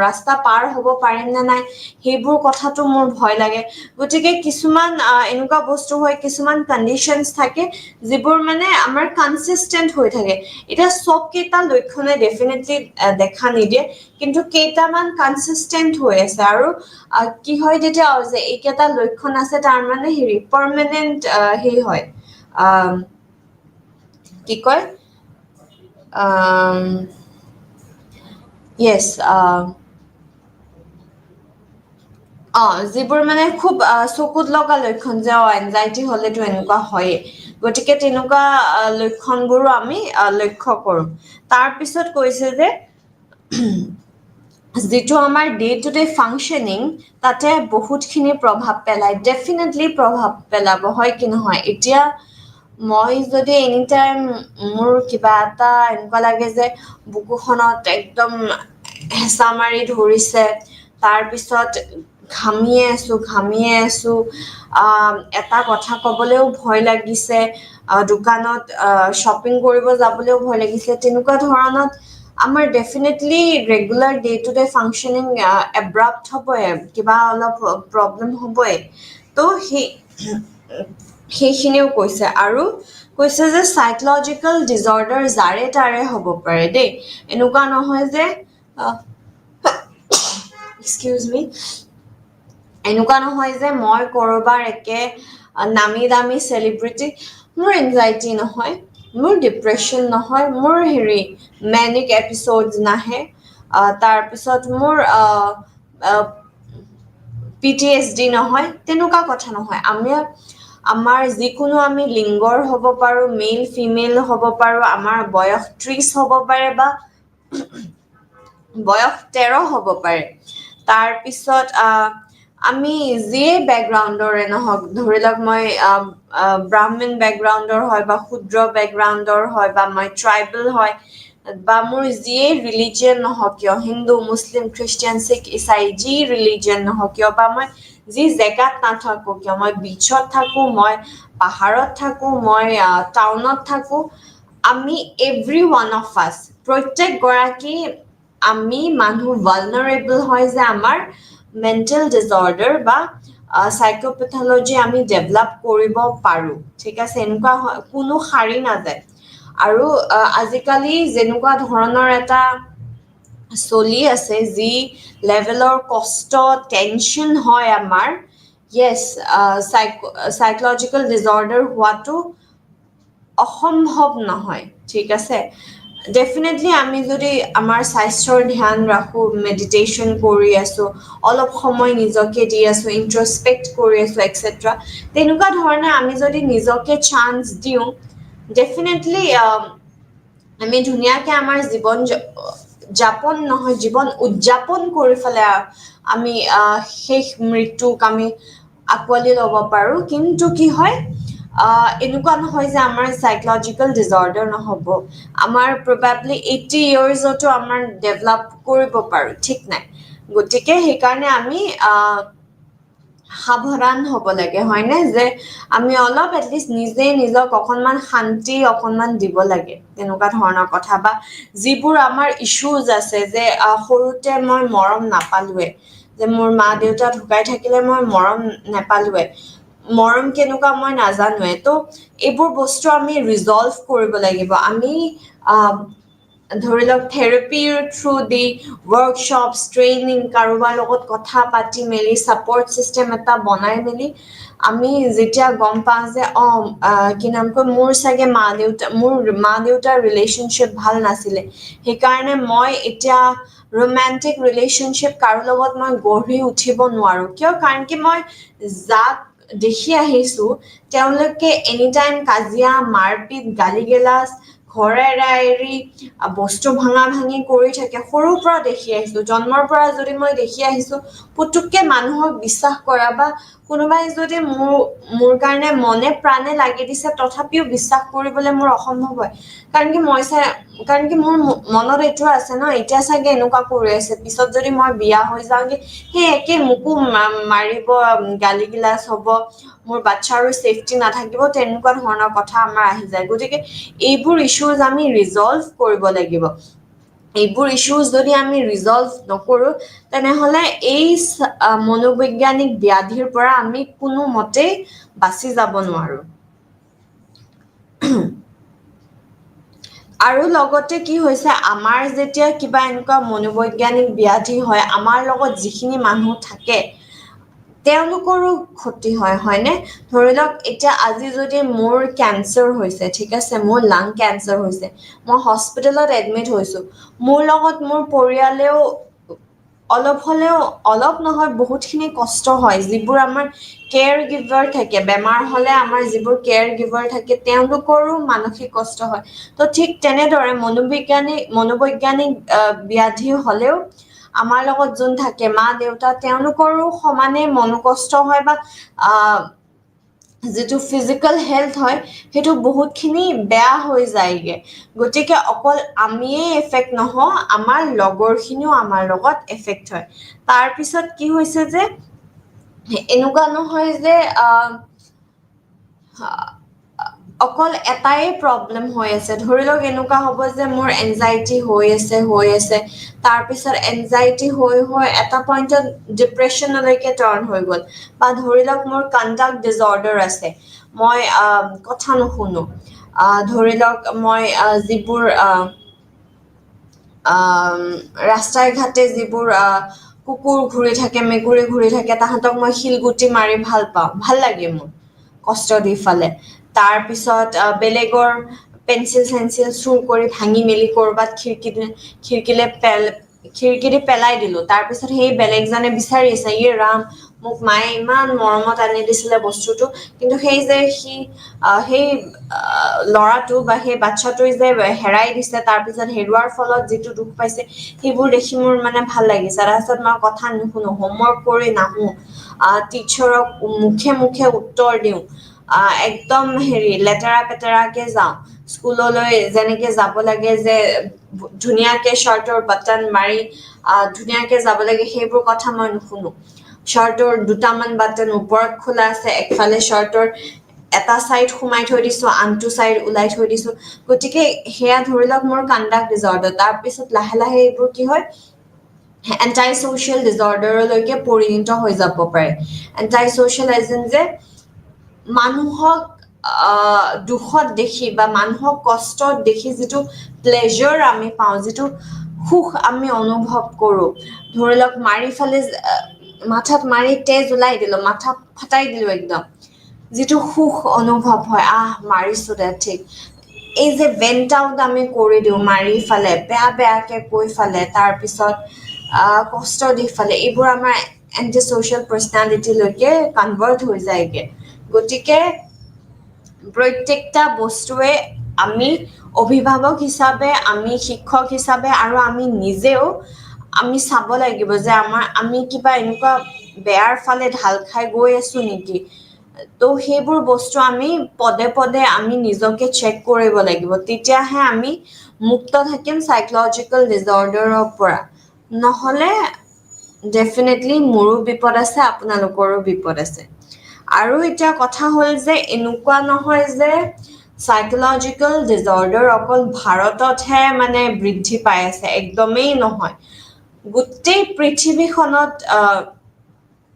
ৰাস্তা পাৰ হ'ব পাৰিম নে নাই, সেইবোৰ কথাটো মোৰ ভয় লাগে। গতিকে কিছুমান এনেকুৱা বস্তু হয়, কিছুমান কণ্ডিশ্যনছ থাকে যিবোৰ মানে আমাৰ কনচিষ্টেণ্ট হৈ থাকে। এতিয়া চব কেইটা লক্ষণে ডেফিনেটলি দেখা নিদিয়ে, কিন্তু কেইটামান কনচিষ্টেণ্ট হৈ আছে। আৰু কি হয় তেতিয়া যে এইকেইটা লক্ষণ আছে, তাৰ মানে হেৰি পাৰ্মানেণ্ট হয়, কি কয়, য়েছ, যিবোৰ মানে খুব চকুত লগা লক্ষণ যে এনজাইটি হ'লেতো এনেকুৱা হয়েই। গতিকে তেনেকুৱা লক্ষণবোৰো আমি লক্ষ্য কৰোঁ। তাৰপিছত কৈছে যে যিটো আমাৰ ডে টু ডে ফাংচনিং, তাতে বহুতখিনি প্ৰভাৱ পেলায়, ডেফিনেটলি প্ৰভাৱ পেলাব, হয় কি নহয়? এতিয়া মই যদি এনি টাইম মোৰ কিবা এটা এনেকুৱা লাগে যে বুকুখনত একদম হেঁচা মাৰি ধৰিছে, তাৰপিছত ঘামিয়ে আছো, এটা কথা ক'বলৈও ভয় লাগিছে, দোকানত শ্বপিং কৰিব যাবলৈও ভয় লাগিছে, তেনেকুৱা ধৰণত আমাৰ definitely regular day to day functioning abrupt হ'বই, কিবা অলপ প্ৰব্লেম হ'বই। তো সেইখিনিও কৈছে, আৰু কৈছে যে চাইকলজিকেল ডিজৰ্ডাৰ যাৰে তাৰে হ'ব পাৰে দেই, এনেকুৱা নহয় যে এক্সকিউজ মি, এনেকুৱা নহয় যে মই ক'ৰবাৰ একে নামী দামী চেলিব্ৰিটি, মোৰ এনজাইটি নহয়, মোৰ ডিপ্ৰেশ্যন নহয়, মোৰ মেনিক এপিছ'ডছ নাহে, তাৰপিছত মোৰ PTSD নহয়, তেনেকুৱা কথা নহয়। আমাৰ যিকোনো আমি লিংগৰ হ'ব পাৰোঁ, মেল ফিমেল হ'ব পাৰোঁ, আমাৰ বয়স 30 হ'ব পাৰে বা বয়স 13 হ'ব পাৰে। তাৰপিছত আমি যিয়ে বেকগ্ৰাউণ্ডৰে নহওক, ধৰি লওক মই ব্ৰাহ্মণ বেকগ্ৰাউণ্ডৰ হয় বা ক্ষুদ্ৰ বেকগ্ৰাউণ্ডৰ হয় বা মই ট্ৰাইবেল হয় বা মোৰ যিয়ে ৰিলিজিয়ন নহওক কিয়, হিন্দু মুছলিম খ্ৰীষ্টিয়ান শিখ ইছাই যি ৰিলিজিয়ন নহওক কিয়, বা মই যি জেগাত নাথাকোঁ কিয়, মই বিচত থাকোঁ, মই পাহাৰত থাকোঁ, মই টাউনত থাকোঁ, আমি এভৰি ওৱান অফ আছ, প্ৰত্যেকগৰাকী আমি মানুহ ভালনাৰেবল হয় যে আমাৰ মেণ্টেল ডিজৰ্ডাৰ বা চাইক'পেথলজি আমি ডেভেলপ কৰিব পাৰোঁ, ঠিক আছে। এনেকুৱা কোনো সাৰি নাযায়। আৰু আজিকালি যেনেকুৱা ধৰণৰ এটা চলি আছে, যি লেভেলৰ কষ্ট টেনশ্যন হয় আমাৰ, য়েছ, চাইকলজিকেল ডিজৰ্ডাৰ হোৱাটো অসম্ভৱ নহয়, ঠিক আছে। ডেফিনেটলি আমি যদি আমাৰ স্বাস্থ্যৰ ধ্যান ৰাখোঁ, মেডিটেশ্যন কৰি আছোঁ, অলপ সময় নিজকে দি আছোঁ, ইন্ট্ৰস্পেক্ট কৰি আছোঁ এক্সেট্ৰা, তেনেকুৱা ধৰণে আমি যদি নিজকে চান্স দিওঁ, ডেফিনেটলি আমি ধুনীয়াকৈ আমাৰ জীৱন উদযাপন কৰি পেলাই আমি শেষ মৃত্যুক আমি আঁকোৱালি ল'ব পাৰোঁ। কিন্তু কি হয়, এনেকুৱা নহয় যে আমাৰ চাইকলজিকেল ডিজৰ্ডাৰ নহ'ব, আমাৰ প্ৰবাবলি 80 ইয়াৰ্ছতো আমাৰ ডেভেলপ কৰিব পাৰোঁ, ঠিক নাই। গতিকে সেইকাৰণে আমি সাৱধান হ'ব লাগে, হয়নে, যে আমি অলপ এটলিষ্ট নিজে নিজক অকণমান শান্তি অকণমান দিব লাগে, তেনেকুৱা ধৰণৰ কথা। বা যিবোৰ আমাৰ ইছ্যুজ আছে, যে সৰুতে মই মৰম নাপালোৱে, যে মোৰ মা দেউতা ঢুকাই থাকিলে মই মৰম নাপালোৱে, মৰম কেনেকুৱা মই নাজানোৱে, তো এইবোৰ বস্তু আমি ৰিজলভ কৰিব লাগিব। আমি ধৰি লওক থেৰাপিৰ থ্ৰু দি, ৱৰ্কশ্বপছ, ট্ৰেইনিং, কাৰোবাৰ লগত কথা পাতি মেলি, ছাপৰ্ট ছিষ্টেম এটা বনাই মেলি, আমি যেতিয়া গম পাওঁ যে কি নাম কয়, মোৰ চাগে মোৰ মা দেউতাৰ ৰিলেশ্যনশ্বিপ ভাল নাছিলে, সেইকাৰণে মই এতিয়া ৰোমেণ্টিক ৰিলেশ্যনশ্বিপ কাৰো লগত মই গঢ়ি উঠিব নোৱাৰোঁ। কিয়? কাৰণ কি মই যাক দেখি আহিছোঁ, তেওঁলোকে এনিটাইম কাজিয়া, মাৰপিট, গালি গালাজ, ঘৰ এৰা এৰি, বস্তু ভাঙা ভাঙি কৰি থাকে। সৰুৰ পৰা দেখি আহিছোঁ, জন্মৰ পৰা যদি মই দেখি আহিছোঁ, পুতুককে মানুহক বিশ্বাস কৰা, বা কোনোবাই যদি মোৰ কাৰণে মনে প্ৰাণে লাগি দিছে, তথাপিও বিশ্বাস কৰিবলৈ মোৰ অসম্ভৱ হয়। কাৰণ কি মোৰ মনত এইটো আছে ন, এতিয়া চাগে এনেকুৱা কৰি আছে, পিছত যদি মই বিয়া হৈ যাওঁগে, সেই একে মোকো মাৰিব, গালি গিলাচ হ'ব, মোৰ বাচ্ছাৰো ছেফটি নাথাকিব, তেনেকুৱা ধৰণৰ কথা আমাৰ আহি যায়। গতিকে এইবোৰ ইছ্যুজ আমি ৰিজলভ কৰিব লাগিব। এইবোৰ ইছ্যুজ যদি আমি ৰিজলভ নকৰোঁ, তেনেহ'লে এই মনোবৈজ্ঞানিক ব্যাধিৰ পৰা আমি কোনোমতেই বাচি যাব নোৱাৰোঁ। আৰু লগতে কি হৈছে, আমাৰ যেতিয়া কিবা এনেকুৱা মনোবৈজ্ঞানিক ব্যাধি হয়, আমাৰ লগত যিখিনি মানুহ থাকে, তেওঁলোকৰো ক্ষতি হয়, হয়নে? ধৰি লওক এতিয়া আজি যদি মোৰ কেঞ্চাৰ হৈছে, ঠিক আছে, মোৰ লাং কেঞ্চাৰ হৈছে, মই হস্পিটেলত এডমিট হৈছোঁ, মোৰ লগত মোৰ পৰিয়ালেও অলপ হ'লেও, অলপ নহয় বহুতখিনি কষ্ট হয়। যিবোৰ আমাৰ কেয়াৰ গিভাৰ থাকে, বেমাৰ হ'লে আমাৰ যিবোৰ কেয়াৰ গিভাৰ থাকে, তেওঁলোকৰো মানসিক কষ্ট হয়। তো ঠিক তেনেদৰে মনোবৈজ্ঞানিক ব্যাধি হ'লেও আমাৰ লগত যোন থাকে, মা দেউতা, তেওঁলোকৰো সমানে মনোকষ্ট হয়, বা যিটো ফিজিকেল হেল্থ হয়, সেইটো বহুতখিনি বেয়া হৈ যায়গে। গতিকে অকল আমিয়ে এফেক্ট নহওঁ, আমাৰ লগৰখিনিও আমাৰ লগত এফেক্ট হয়। তাৰপিছত কি হৈছে যে, এনেকুৱা নহয় যে অকল এটাই প্ৰব্লেম হৈ আছে ধৰি লওক এনেকুৱা হ'ব যে মোৰ এনজাইটি হৈ আছে তাৰপিছত এনজাইটি হৈ এটা পইণ্টত ডিপ্ৰেশ্যনলৈকে টাৰ্ণ হৈ গ'ল বা ধৰি লওক মোৰ কণ্ডাক্ট ডিজৰ্ডাৰ আছে মই কথা নুশুনো ধৰি লওক মই যিবোৰ ৰাস্তাই ঘাটে যিবোৰ কুকুৰ ঘূৰি থাকে মেকুৰী ঘূৰি থাকে তাহাঁতক মই শিলগুটি মাৰি ভাল লাগে মোৰ কষ্ট দি ফালে তাৰপিছত বেলেগৰ পেঞ্চিল চেঞ্চিল চুৰ কৰি ভাঙি মেলি ক'ৰবাত খিৰিকীৰে পেলাই দিলো তাৰপিছত সেই বেলেগজনে বিচাৰি আছে ইয়ে ৰাম মোক মায়ে ইমান মৰমত আনি দিছিলে বস্তুটো কিন্তু সেই যে সেই ল'ৰাটো বা সেই বাচ্ছাটোৱে যে হেৰাই দিছে তাৰপিছত হেৰুৱাৰ ফলত যিটো দুখ পাইছে সেইবোৰ দেখি মোৰ মানে ভাল লাগিছে তাৰপিছত মই কথা নুশুনো হোমৱৰ্ক কৰি নাহো টিচাৰক মুখে উত্তৰ দিওঁ একদম লেতেৰা পেতেৰাকে যাওঁ স্কুললৈ যেনেকে যাব লাগে যে ধুনীয়াকে শ্বাৰ্টৰ বাটন মাৰি ধুনীয়াকে যাব লাগে সেইবোৰ কথা মই নুশুনো শ্বাৰ্টৰ দুটামান বাটন ওপৰত খোলা আছে একফালে শ্বাৰ্টৰ এটা চাইড সোমাই থৈ দিছো আনটো চাইড ওলাই থৈ দিছো গতিকে সেয়া ধৰি লওক মোৰ কণ্ডাক্ট ডিজৰ্ডাৰ তাৰপিছত লাহে লাহে এইবোৰ কি হয় এণ্টাই ছ'চিয়েল ডিজৰ্ডাৰলৈকে পৰিণত হৈ যাব পাৰে এণ্টাই ছ'চিয়েল এজেন যে মানুহক দুখত দেখি বা মানুহক কষ্টত দেখি যিটো প্লেজাৰ আমি পাওঁ যিটো সুখ আমি অনুভৱ কৰোঁ ধৰি লওক মাৰি ফালে মাথাত মাৰি তেজ ওলাই দিলো মাথা ফাটাই দিলো একদম যিটো সুখ অনুভৱ হয় মাৰিছো দে ঠিক এই যে ভেণ্ট আউট আমি কৰি দিওঁ মাৰি ফালে বেয়াকে কৈ ফালে তাৰপিছত কষ্ট দি ফালে এইবোৰ আমাৰ এণ্টি ছ'চিয়েল পাৰ্চনেলিটিলৈকে কনভাৰ্ট হৈ যায়গে গতিকে প্ৰত্যেকটা বস্তুৱে আমি অভিভাৱক হিচাপে আমি শিক্ষক হিচাপে আৰু আমি নিজেও আমি চাব লাগিব যে আমি কিবা এনেকুৱা বেয়াৰ ফালে ঢাল খাই গৈ আছো নেকি তো সেইবোৰ বস্তু আমি পদে আমি নিজকে চেক কৰিব লাগিব তেতিয়াহে আমি মুক্ত থাকিম সাইকোলজিকেল ডিজৰ্ডাৰৰ পৰা নহলে ডেফিনেটলি মোৰো বিপদ আছে আপোনালোকৰো বিপদ আছে আৰু এতিয়া কথা হ'ল যে এনেকুৱা নহয় যে সাইকোলজিকেল ডিজৰ্ডাৰ অকল ভাৰততহে মানে বৃদ্ধি পাই আছে একদমেই নহয় গোটেই পৃথিৱীখনত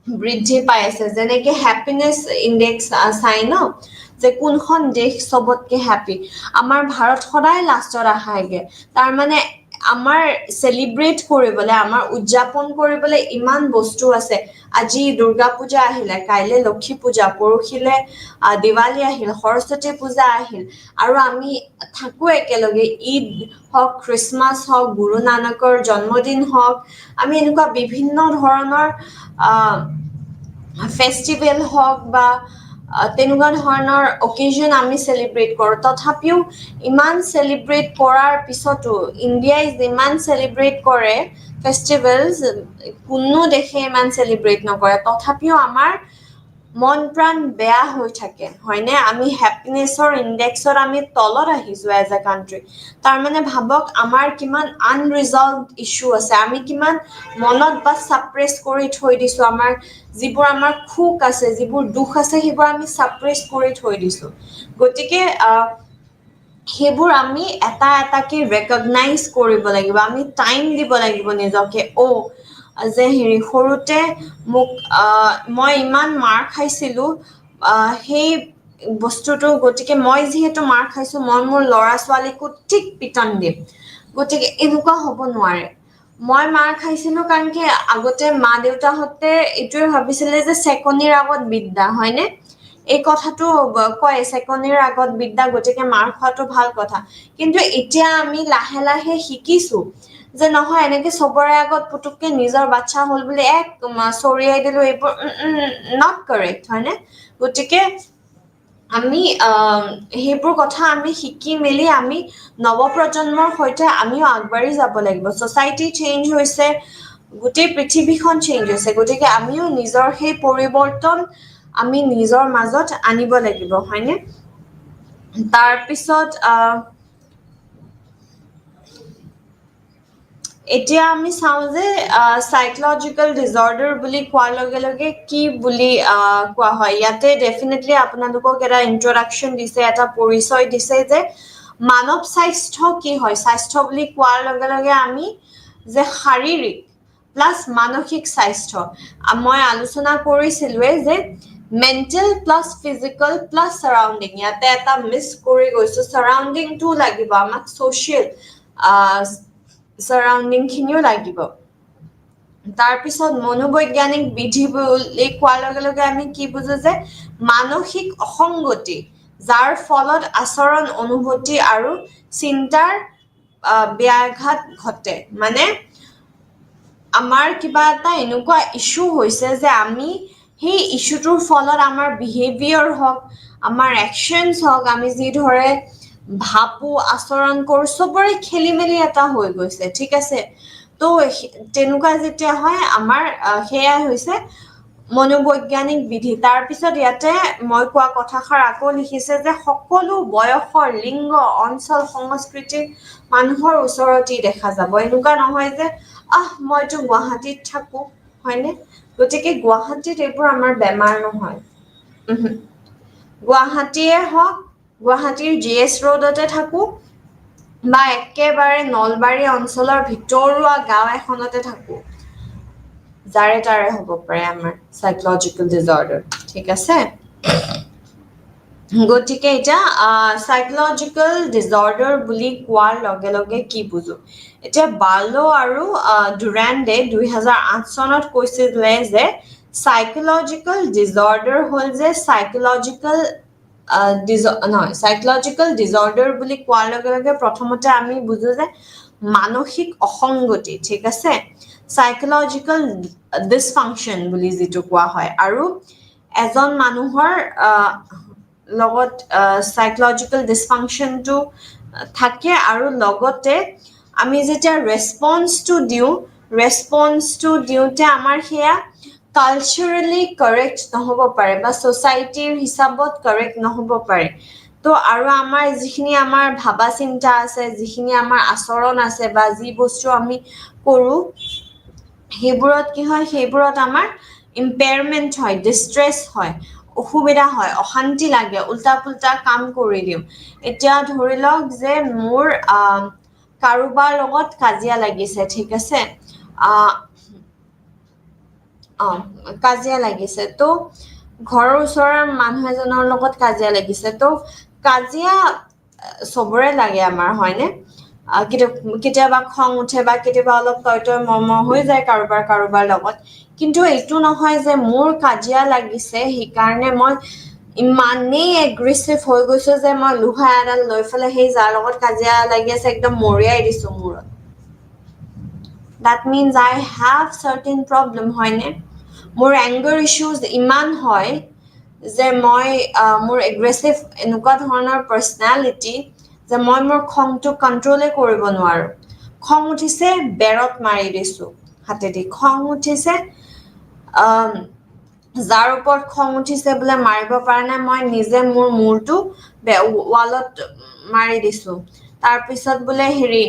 বৃদ্ধি পাই আছে যেনেকে হ্যাপিনেস ইনডেক্স চাই ন যে কোনখন দেশ সবতকে হ্যাপি আমাৰ ভাৰত সদায় লাষ্টত আহাগে তাৰ মানে আমাৰ সেলিব্ৰেট কৰিবলৈ আমাৰ উদযাপন কৰিবলৈ ইমান বস্তু আছে আজি দুৰ্গা পূজা আহিলে কাইলে লক্ষ্মী পূজা পৰহিলে দিৱালী আহিল সৰস্বতী পূজা আহিল আৰু আমি থাকো একেলগে ঈদ হওক খ্ৰীষ্টমাছ হওক গুৰু নানকৰ জন্মদিন হওক আমি এনেকুৱা বিভিন্ন ধৰণৰ ফেষ্টিভেল হওক বা তেনেকুৱা ধৰণৰ অকেজন আমি সেলিব্ৰেট কৰোঁ তথাপিও ইমান সেলিব্ৰেট কৰাৰ পিছতো ইণ্ডিয়াই যিমান সেলিব্ৰেট কৰে ফেষ্টিভেলছ কোনো দেশে ইমান সেলিব্ৰেট নকৰে তথাপিও আমাৰ মন প্ৰাণ বেয়া হৈ থাকে হয়নে আমি হ্যাপিনেছৰ ইনডেক্সত আমি তলত আহিছো এজ এ কান্ট্ৰি তাৰ মানে ভাবক আমাৰ কিমান আনৰিজলভড ইস্যু আছে আমি কিমান মনত বা সাপ্ৰেছ কৰি থৈ দিছো আমাৰ যিবোৰ আমাৰ খুক আছে যিবোৰ দুখ আছে সেইবোৰ আমি সাপ্ৰেছ কৰি থৈ দিছো গতিকে সেইবোৰ আমি এটাকে ৰেকগনাইজ কৰিব লাগিব আমি টাইম দিব লাগিব নিজকে যে সৰুতে মোক মই ইমান মাৰ খাইছিলো সেই বস্তুটো গতিকে মই যিহেতু মাৰ খাইছো মই মোৰ ল'ৰা ছোৱালীকো ঠিক পিটন দিম গতিকে এনেকুৱা হ'ব নোৱাৰে মই মাৰ খাইছিলো কাৰণ কি আগতে মা দেউতাহঁতে এইটোৱে ভাবিছিলে যে চেকনিৰ আগত বিদ্যা হয়নে এই কথাটো কয় চেকনিৰ আগত বিদ্যা গতিকে মাৰ খোৱাটো ভাল কথা কিন্তু এতিয়া আমি লাহে লাহে শিকিছো যে নহয় এনেকে চবৰে আগত পুতুককে নিজৰ বাচ্চা হল বুলি চৰিয়াই দিলো এইবোৰ নট কাৰেক্ট হয়নে গতিকে আমি সেইবোৰ কথা আমি শিকি মেলি আমি নৱপ্ৰজন্মৰ সৈতে আমিও আগবাঢ়ি যাব লাগিব সোসাইটি চেঞ্জ হৈছে গোটেই পৃথিৱীখন চেঞ্জ হৈছে গতিকে আমিও নিজৰ সেই পৰিৱৰ্তন আমি নিজৰ মাজত আনিব লাগিব হয়নে তাৰপিছত এতিয়া আমি চাওঁ যে সাইকোলজিক্যাল ডিসঅর্ডাৰ বুলি কোৱাৰ লগে লগে কি বুলি কোৱা হয় ইয়াতে ডেফিনেটলি আপোনালোকক এটা ইন্ট্ৰোডাকশন দিছে এটা পৰিচয় দিছে যে মানৱ স্বাস্থ্য কি হয় স্বাস্থ্য বুলি কোৱাৰ লগে লগে আমি যে শাৰীৰিক প্লাস মানসিক স্বাস্থ্য মই আলোচনা কৰিছিলোৱে যে মেন্টাল প্লাস ফিজিক্যাল প্লাস সাৰাউন্ডিং ইয়াতে এটা মিস কৰি গৈছো সাৰাউন্ডিং টো লাগিব আমাক সোশ্যাল সাৰাউন্ডিং খিনিও লাগিব তাৰ পিছত মনোবৈজ্ঞানিক বিধি বুলি কোৱাৰ লগে লগে আমি কি বুজো যে মানসিক অসংগতি যাৰ ফলত আচৰণ অনুভূতি আৰু চিন্তাৰ ব্যাঘাত ঘটে মানে আমাৰ কিবা এটা এনেকুৱা ইস্যু হৈছে যে আমি সেই ইস্যুটোৰ ফলত আমাৰ বিহেভিয়াৰ হওক আমাৰ একশনস হওক আমি যি ধৰে ভাবো আচৰণ কৰো সবৰে খেলিমেলি এটা হৈ গৈছে ঠিক আছে তো তেনেকুৱা যেতিয়া হয় আমাৰ হেয়া হৈছে মনোবৈজ্ঞানিক বিধি তাৰ পিছত ইয়াতে মই কোৱা কথাষাৰ আকৌ লিখিছে যে সকলো বয়সৰ লিংগ অঞ্চল সংস্কৃতিৰ মানুহৰ ওচৰতে দেখা যাব এনেকুৱা নহয় যে মইতো গুৱাহাটীত থাকো হয়নে গতিকে গুৱাহাটীত এইবোৰ আমাৰ বেমাৰ নহয় গুৱাহাটীয়ে হওক গুৱাহাটীৰ জিএছ ৰোডতে থাকো বা একেবাৰে নলবাৰী অঞ্চলৰ ভিতৰুৱা গাঁও এখনতে থাকো যাৰে তাৰে হ'ব পাৰে আমাৰ সাইকোলজিক্যাল ডিসঅর্ডাৰ ঠিক আছে গতিকে এটা সাইকোলজিক্যাল ডিসঅর্ডাৰ বুলি কোৱাৰ লগে লগে কি বুজো এটা বাৰ্লো আৰু ডুৰান্ডে 2008 চনত কৈছিল যে সাইকোলজিক্যাল ডিসঅর্ডাৰ হল যে সাইকোলজিক্যাল সাইকোলজিক্যাল ডিসঅর্ডাৰ বুলি কোৱাৰ লগে লগে প্ৰথমতে আমি বুজো যে মানসিক অসংগতি ঠিক আছে সাইকোলজিক্যাল ডিসফাংশন বুলি যেটো কোৱা হয় আৰু এজন মানুহৰ লগত সাইকোলজিক্যাল ডিসফাংশনটো থাকে আৰু লগতে আমি যেতিয়া ৰেসপন্সটো দিওতে আমাৰ হেয়া কালচাৰেলি কাৰেক্ট নহব পাৰে বা সোসাইটিৰ হিচাপত কাৰেক্ট নহব পাৰে তো আৰু আমাৰ যিখিনি আমাৰ ভাবা চিন্তা আছে যিখিনি আমাৰ আচৰণ আছে বা যি বস্তু আমি কৰো হেবোৰত কি হয় হেবোৰত আমাৰ ইম্পেয়াৰমেন্ট হয় ডিস্ট্ৰেছ হয় অসুবিধা হয় অশান্তি লাগে উল্টা পুল্টা কাম কৰি দিও এতিয়া ধৰি লওক যে মোৰ কাৰোবাৰ লগত কাজিয়া লাগিছে ঠিক আছে কাজিয়া লাগিছে তো ঘৰৰ ওচৰৰ মানুহ এজনৰ লগত কাজিয়া লাগিছে তো কাজিয়া সবৰে লাগে আমাৰ হয়নে কেতিয়াবা খং উঠে বা কেতিয়াবা অলপ তয়তয় মৰমৰ হৈ যায় কাৰোবাৰ লগত কিন্তু এইটো নহয় যে মোৰ কাজিয়া লাগিছে হি কাৰণে মই ইমানেই এগ্ৰেছিভ হৈ গৈছো যে মই লোহা এডাল লৈ ফেলে সেই যাৰ লগত কাজিয়া লাগি আছে একদম মৰিয়াই দিছো মূৰত that means I have certain problem হয়নে মোৰ anger issues ইমান হয় যে মই মোৰ aggressive এনেকুৱা ধৰণৰ personality যে মই মোৰ খংটো কন্ট্ৰোলে কৰিব নোৱাৰো খং উঠিছে বেৰত মাৰি দিছো হাতেদি খং উঠিছে যাৰ ওপৰত খং উঠিছে বলে মাৰিব পৰা নাই মই নিজে মোৰ মূৰটো ওয়ালত মাৰি দিছো তাৰ পিছত বলে হেৰি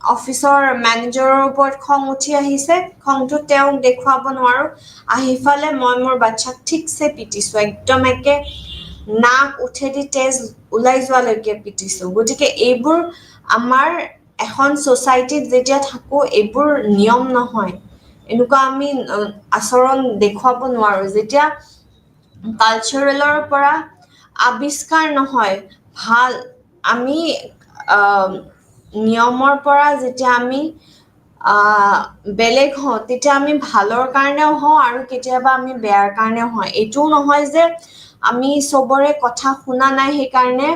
অফিসৰ ম্যানেজাৰৰ ওপৰত খং উঠি আহিছে খংটো তেওঁ দেখুৱাব নোৱাৰো আহিফালে মই মোৰ বাচ্চাক ঠিকছে পিটিছো একদম একে নাক উঠেদি তেজ ওলাই যোৱালৈকে পিটিছো গতিকে এইবোৰ আমাৰ এখন সোসাইটিত যেতিয়া থাকো এইবোৰ নিয়ম নহয় এনেকুৱা আমি আচৰণ দেখুৱাব নোৱাৰো যেতিয়া কালচাৰেলৰ পৰা আবিষ্কাৰ নহয় ভাল আমি নিয়মৰ পৰা যেতিয়া আমি বেলেগ হওঁ তেতিয়া আমি ভালৰ কাৰণেও হওঁ আৰু কেতিয়াবা আমি বেয়াৰ কাৰণেও হওঁ এইটোও নহয় যে আমি সবৰে কথা শুনা নাই সেই কাৰণে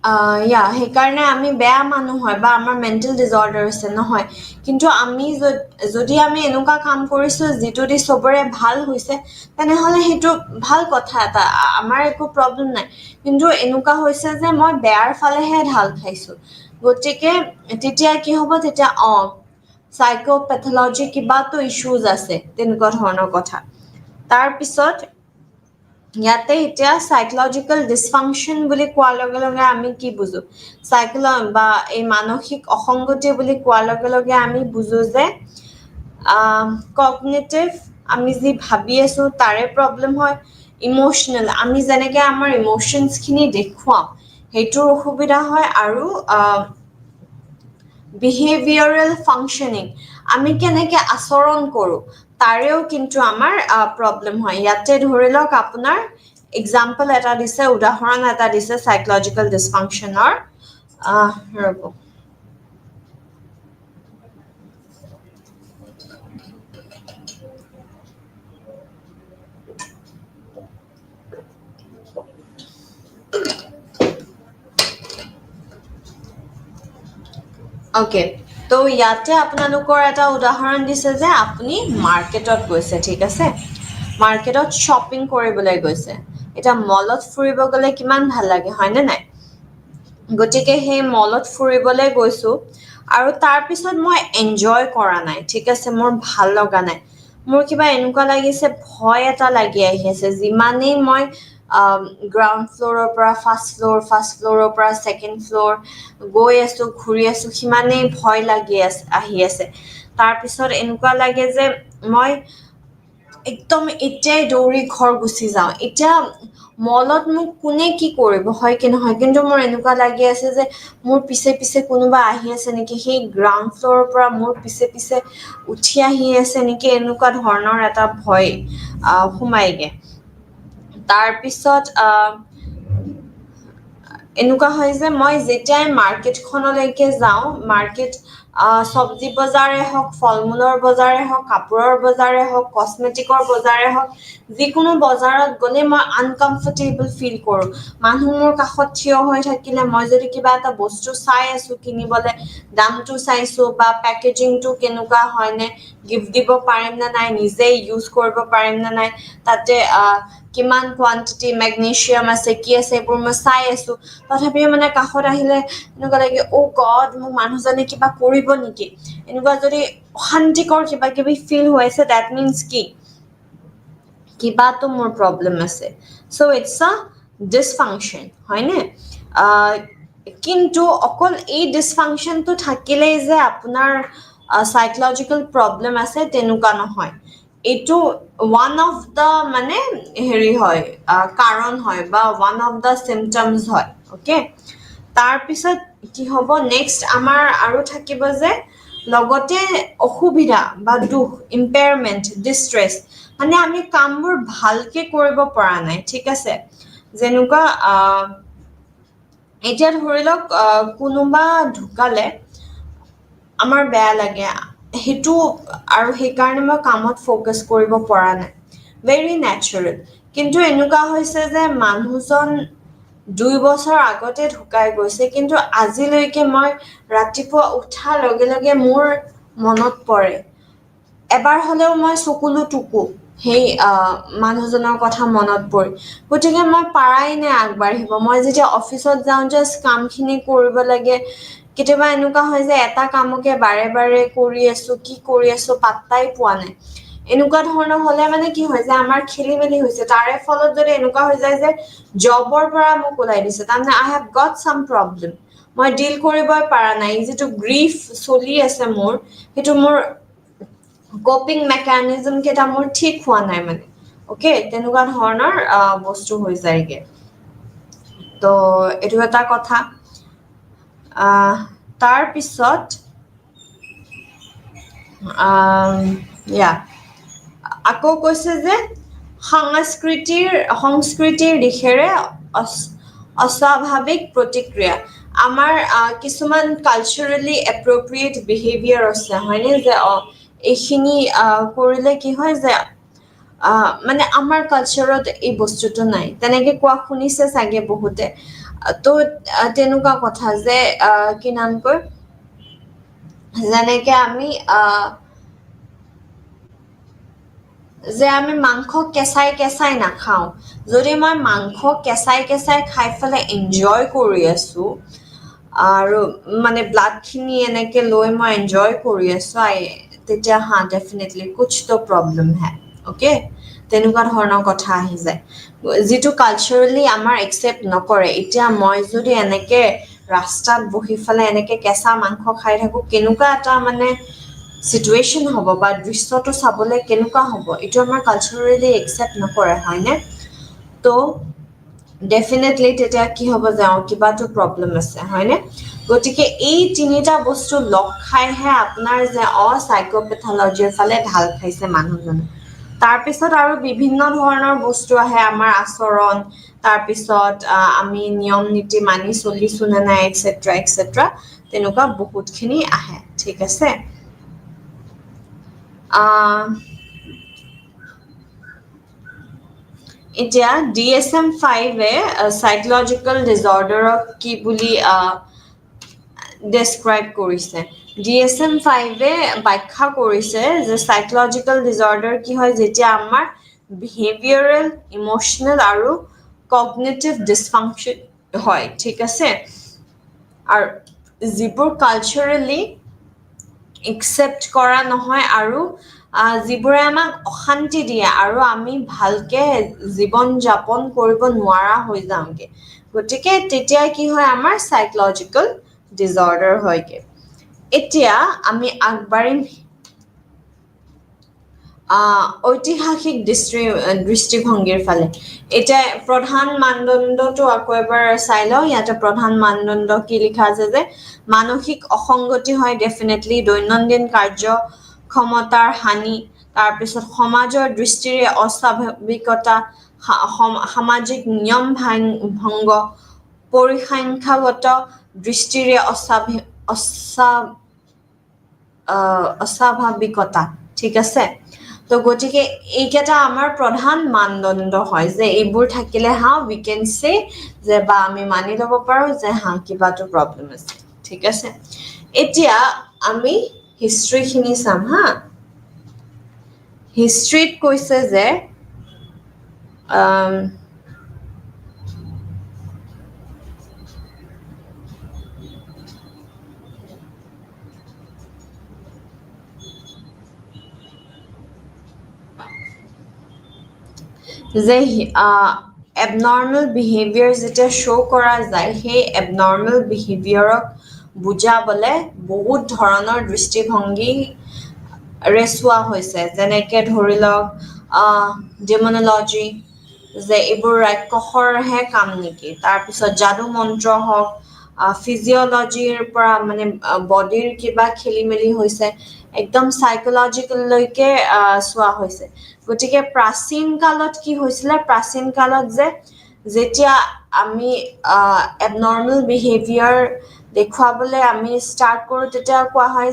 সেইকাৰণে আমি বেয়া মানুহ হয় বা আমাৰ মেন্টাল ডিসঅর্ডাৰ আছে নহয় কিন্তু আমি যদি আমি এনেকুৱা কাম কৰিছো যেটো দি সবৰে ভাল হৈছে তেনেহলে হেতু ভাল কথা এটা আমাৰ একো প্ৰবলেম নাই কিন্তু এনেকুৱা হৈছে যে মই বেয়াৰ ফালেহে ঢাল খাইছো গতিকে তেতিয়া কি হ'ব তেতিয়া সাইকোপ্যাথলজি কিবা তো ইস্যুজ আছে তেনেকুৱা ধৰণৰ কথা তাৰ পিছত ইয়াতে এতিয়া সাইকোলজিক্যাল ডিসফাংশন বুলি কোৱাৰ লগে লগে আমি কি বুজো বা এই মানসিক অসংগতি বুলি কোৱাৰ লগে লগে আমি বুজো যে কগনিটিভ আমি যি ভাবি আছো তাৰে প্ৰব্লেম হয় ইমোশনাল আমি যেনেকে আমাৰ ইমোশনছখিনি দেখুৱাও সেইটোৰ অসুবিধা হয় আৰু বিহেভিয়ৰেল ফাংশনিং আমি কেনেকে আচৰণ কৰো তাৰেও কিন্তু আমাৰ প্ৰব্লেম হয় ইয়াতে ধৰি লওক আপোনাৰ এক্সাম্পল এটা দিছে উদাহৰণ এটা দিছে সাইকোলজিক্যাল ডিসফাংশনৰ ৰব ওকে তো ইয়াতে আপোনালোকৰ এটা উদাহৰণ দিছে যে আপুনি মাৰ্কেটত গৈছে ঠিক আছে মাৰ্কেটত শ্বপিং কৰিবলৈ গৈছে এটা মলত ফুৰিব গ'লে কিমান ভাল লাগে হয়নে নাই গতিকে সেই মলত ফুৰিবলৈ গৈছো আৰু তাৰ পিছত মই এনজয় কৰা নাই ঠিক আছে মোৰ ভাল লগা নাই মোৰ কিবা এনেকুৱা লাগিছে ভয় এটা লাগি আহি আছে যিমানেই মই গ্ৰাউণ্ড ফ্ল'ৰৰ পৰা ফাৰ্ষ্ট ফ্ল'ৰৰ পৰা ছেকেণ্ড ফ্ল'ৰ গৈ আছো ঘূৰি আছো সিমানেই ভয় লাগি আহি আছে তাৰপিছত এনেকুৱা লাগে যে মই একদম এতিয়াই দৌৰি ঘৰ গুচি যাওঁ এতিয়া মলত মোক কোনে কি কৰিব হয় কি নহয় কিন্তু মোৰ এনেকুৱা লাগি আছে যে মোৰ পিছে পিছে কোনোবা আহি আছে নেকি সেই গ্ৰাউণ্ড ফ্ল'ৰৰ পৰা মোৰ পিছে পিছে উঠি আহি আছে নেকি এনেকুৱা ধৰণৰ এটা ভয় সোমাইগে তাৰপিছত এনেকুৱা হয় যে মই যেতিয়াই মাৰ্কেটখনলৈকে যাওঁ মাৰ্কেট চব্জি বজাৰে হওক ফল মূলৰ বজাৰে হওক কাপোৰৰ বজাৰে হওক কসমেটিকৰ বজাৰে হওক যিকোনো বজাৰত গ'লে মই আনকমফৰ্টেবল ফিল কৰোঁ মানুহ মোৰ কাষত থিয় হৈ থাকিলে মই যদি কিবা এটা বস্তু চাই আছো কিনিবলৈ দামটো চাইছো বা পেকেজিংটো কেনেকুৱা হয়নে গিফ্ট দিব পাৰিম নে নাই নিজে ইউজ কৰিব পাৰিম নে নাই তাতে কিমান কোৱান্টিটি মেগনেছিয়াম আছে কি আছে এইবোৰ মই চাই আছো তথাপিও মানে কাষত আহিলে এনেকুৱা লাগে অ' গড মোক মানুহজনে কিবা কৰিব নেকি এনেকুৱা যদি অশান্তিকৰ কিবা কিবি ফিল হৈ আছে ডেট মিনছ কি কিবাটো মোৰ প্ৰব্লেম আছে চ' ইটছ আ ডিছফাংচন হয়নে কিন্তু অকল এই ডিছফাংচনটো থাকিলেই যে আপোনাৰ সাইকোলজিক্যাল প্ৰব্লেম আছে তেনেকুৱা নহয় এইটো ওৱান অফ দ্য মানে হেৰি হয় কাৰণ হয় বা ওৱান অফ দ্য চিমটমছ হয় ওকে তাৰপিছত কি হ'ব নেক্সট আমাৰ আৰু থাকিব যে লগতে অসুবিধা বা দুখ ইম্পেয়াৰমেণ্ট ডিষ্ট্ৰেছ মানে আমি কামবোৰ ভালকে কৰিব পৰা নাই ঠিক আছে যেনেকুৱা এতিয়া ধৰি লওক কোনোবা ঢুকালে আমাৰ বেয়া লাগে সেইটো আৰু সেইকাৰণে মই কামত ফ'কাছ কৰিব পৰা নাই ভেৰি নেচাৰেল কিন্তু এনেকুৱা হৈছে যে মানুহজন 2 বছৰ আগতে ঢুকাই গৈছে কিন্তু আজিলৈকে মই ৰাতিপুৱা উঠাৰ লগে লগে মোৰ মনত পৰে এবাৰ হলেও মই চকুলো টুকু সেই মানুহজনৰ কথা মনত পৰি গতিকে মই পাৰাই নাই আগবাঢ়িব মই যেতিয়া অফিচত যাওঁ জাষ্ট কামখিনি কৰিব লাগে কেতিয়াবা এনেকুৱা হয় যে এটা কামকে বাৰে বাৰে কৰি আছো কি কৰি আছো পাত্তাই পোৱা নাই এনেকুৱা ধৰণৰ হলে মানে কি হয় যে আমাৰ খেলি মেলি হৈছে তাৰে ফলত যদি এনেকুৱা হৈ যায় যে জবৰ পৰা মোক ওলাই দিছে তাৰমানে I have got some problem মই ডিল কৰিবই পৰা নাই যিটো গ্ৰীফ চলি আছে মোৰ সেইটো মোৰ কপিং মেকানিজম কেইটা মোৰ ঠিক হোৱা নাই মানে ওকে তেনেকুৱা ধৰণৰ বস্তু হৈ যায়গে তো এইটো এটা কথা তাৰ পিছত আকৌ কৈছে যে সংস্কৃতিৰ দিশেৰে অস্বাভাৱিক প্ৰতিক্ৰিয়া আমাৰ কিছুমান কালচাৰেলি এপ্ৰপ্ৰিয়েট বিহেভিয়াৰ আছে হয়নে যে এইখিনি কৰিলে কি হয় যে মানে আমাৰ কালচাৰত এই বস্তুটো নাই তেনেকে কোৱা শুনিছে চাগে বহুতে তো তেনেকুৱা কথা যে কি নাম কয় যেনেকে আমি মাংস কেঁচাই কেঁচাই নাখাওঁ যদি মই মাংস কেঁচাই কেঁচাই খাই পেলাই এনজয় কৰি আছো আৰু মানে ব্লাডখিনি এনেকে লৈ মই এনজয় কৰি আছো তেতিয়া ডেফিনেটলি কুছ তো প্ৰব্লেম হে ওকে তেনেকুৱা ধৰণৰ কথা আহি যায় যিটো কালচাৰেলি আমাৰ একচেপ্ট নকৰে এতিয়া মই যদি এনেকে ৰাস্তাত বহি ফালে এনেকে কেঁচা মাংস খাই থাকো কেনেকুৱা এটা মানে সিচুৱেশন হ'ব বা দৃশ্যটো চাবলৈ কেনেকুৱা হ'ব এইটো আমাৰ কালচাৰেলি একচেপ্ট নকৰে হয়নে তো ডেফিনেটলি তেতিয়া কি হ'ব যাওঁ কিবাটো প্ৰব্লেম আছে হয়নে গতিকে এই তিনিটা বস্তু লগ খাইহে আপোনাৰ যে সাইকোপেথলজিৰ ফালে ঢাল খাইছে মানুহজনে তাৰপিছত আৰু বিভিন্ন ধৰণৰ বস্তু আহে আমাৰ আচৰণ তাৰপিছত আমি নিয়ম নীতি মানি চলিছো নে নাই এটসেট্ৰা এটসেট্ৰা তেনেকুৱা বহুতখিনি আহে ঠিক আছে এতিয়া DSM-5 এ সাইকোলজিক্যাল ডিসঅর্ডাৰক কি বুলি ডেসক্ৰাইব কৰিছে DSM-5 এ ব্যাখ্যা কৰিছে যে সাইকোলজিক্যাল ডিসঅর্ডাৰ কি হয় যেতিয়া আমাৰ বিহেভিয়ৰাল ইমোশনাল আৰু কগনিটিভ ডিসফাংশন হয় ঠিক আছে আৰু যিবোৰ কালচাৰেলি একসেপ্ট কৰা নহয় আৰু যিবোৰে আমাক অশান্তি দিয়ে আৰু আমি ভালকে জীৱন যাপন কৰিব নোৱাৰা হৈ যাওঁগে গতিকে তেতিয়া কি হয় আমাৰ সাইকোলজিক্যাল ডিসঅর্ডাৰ হয়গে এতিয়া আমি আগবাঢ়িম ঐতিহাসিক দৃষ্টিভংগীৰ ফালে এতিয়া প্ৰধান মানদণ্ডটো আকৌ এবাৰ চাই লওঁ ইয়াতে প্ৰধান মানদণ্ড কি লিখা আছে যে মানসিক অসংগতি হয় ডেফিনেটলি দৈনন্দিন কাৰ্য ক্ষমতাৰ হানি তাৰপিছত সমাজৰ দৃষ্টিৰে অস্বাভাৱিকতা সামাজিক নিয়ম ভংগ পৰিসংখ্যাগত দৃষ্টিৰে অস্বাভাৱিকতা ঠিক আছে তো গতিকে এইকেইটা আমাৰ প্ৰধান মানদণ্ড হয় যে এইবোৰ থাকিলে হা উই কেন সে যে বা আমি মানি ল'ব পাৰো যে হা কিবাটো প্ৰব্লেম আছে ঠিক আছে এতিয়া আমি হিষ্ট্ৰীখিনি চাম হা হিষ্ট্ৰীত কৈছে যে যে abnormal behavior যেটা শো কৰা যায় সেই abnormal behaviorক বুজাবলে বহুত ধৰণৰ দৃষ্টিভংগী ৰেচোৱা হৈছে যেনেকে ধৰি লওক ডেমনলজি যে এইবোৰ ৰাক্ষসৰহে কাম নেকি তাৰপিছত যাদু মন্ত্ৰ হওক ফিজিঅলজিৰ পৰা মানে বডিৰ কিবা খেলিমেলি হৈছে একদম সাইকোলজিক্যাললৈকে চোৱা হৈছে গতিকে প্ৰাচীন কালত কি হৈছিলে প্ৰাচীন কালত যে যেতিয়া আমি এবনৰ্মেল বিহেভিয়াৰ দেখুৱাবলৈ আমি ষ্টাৰ্ট কৰোঁ তেতিয়া কোৱা হয়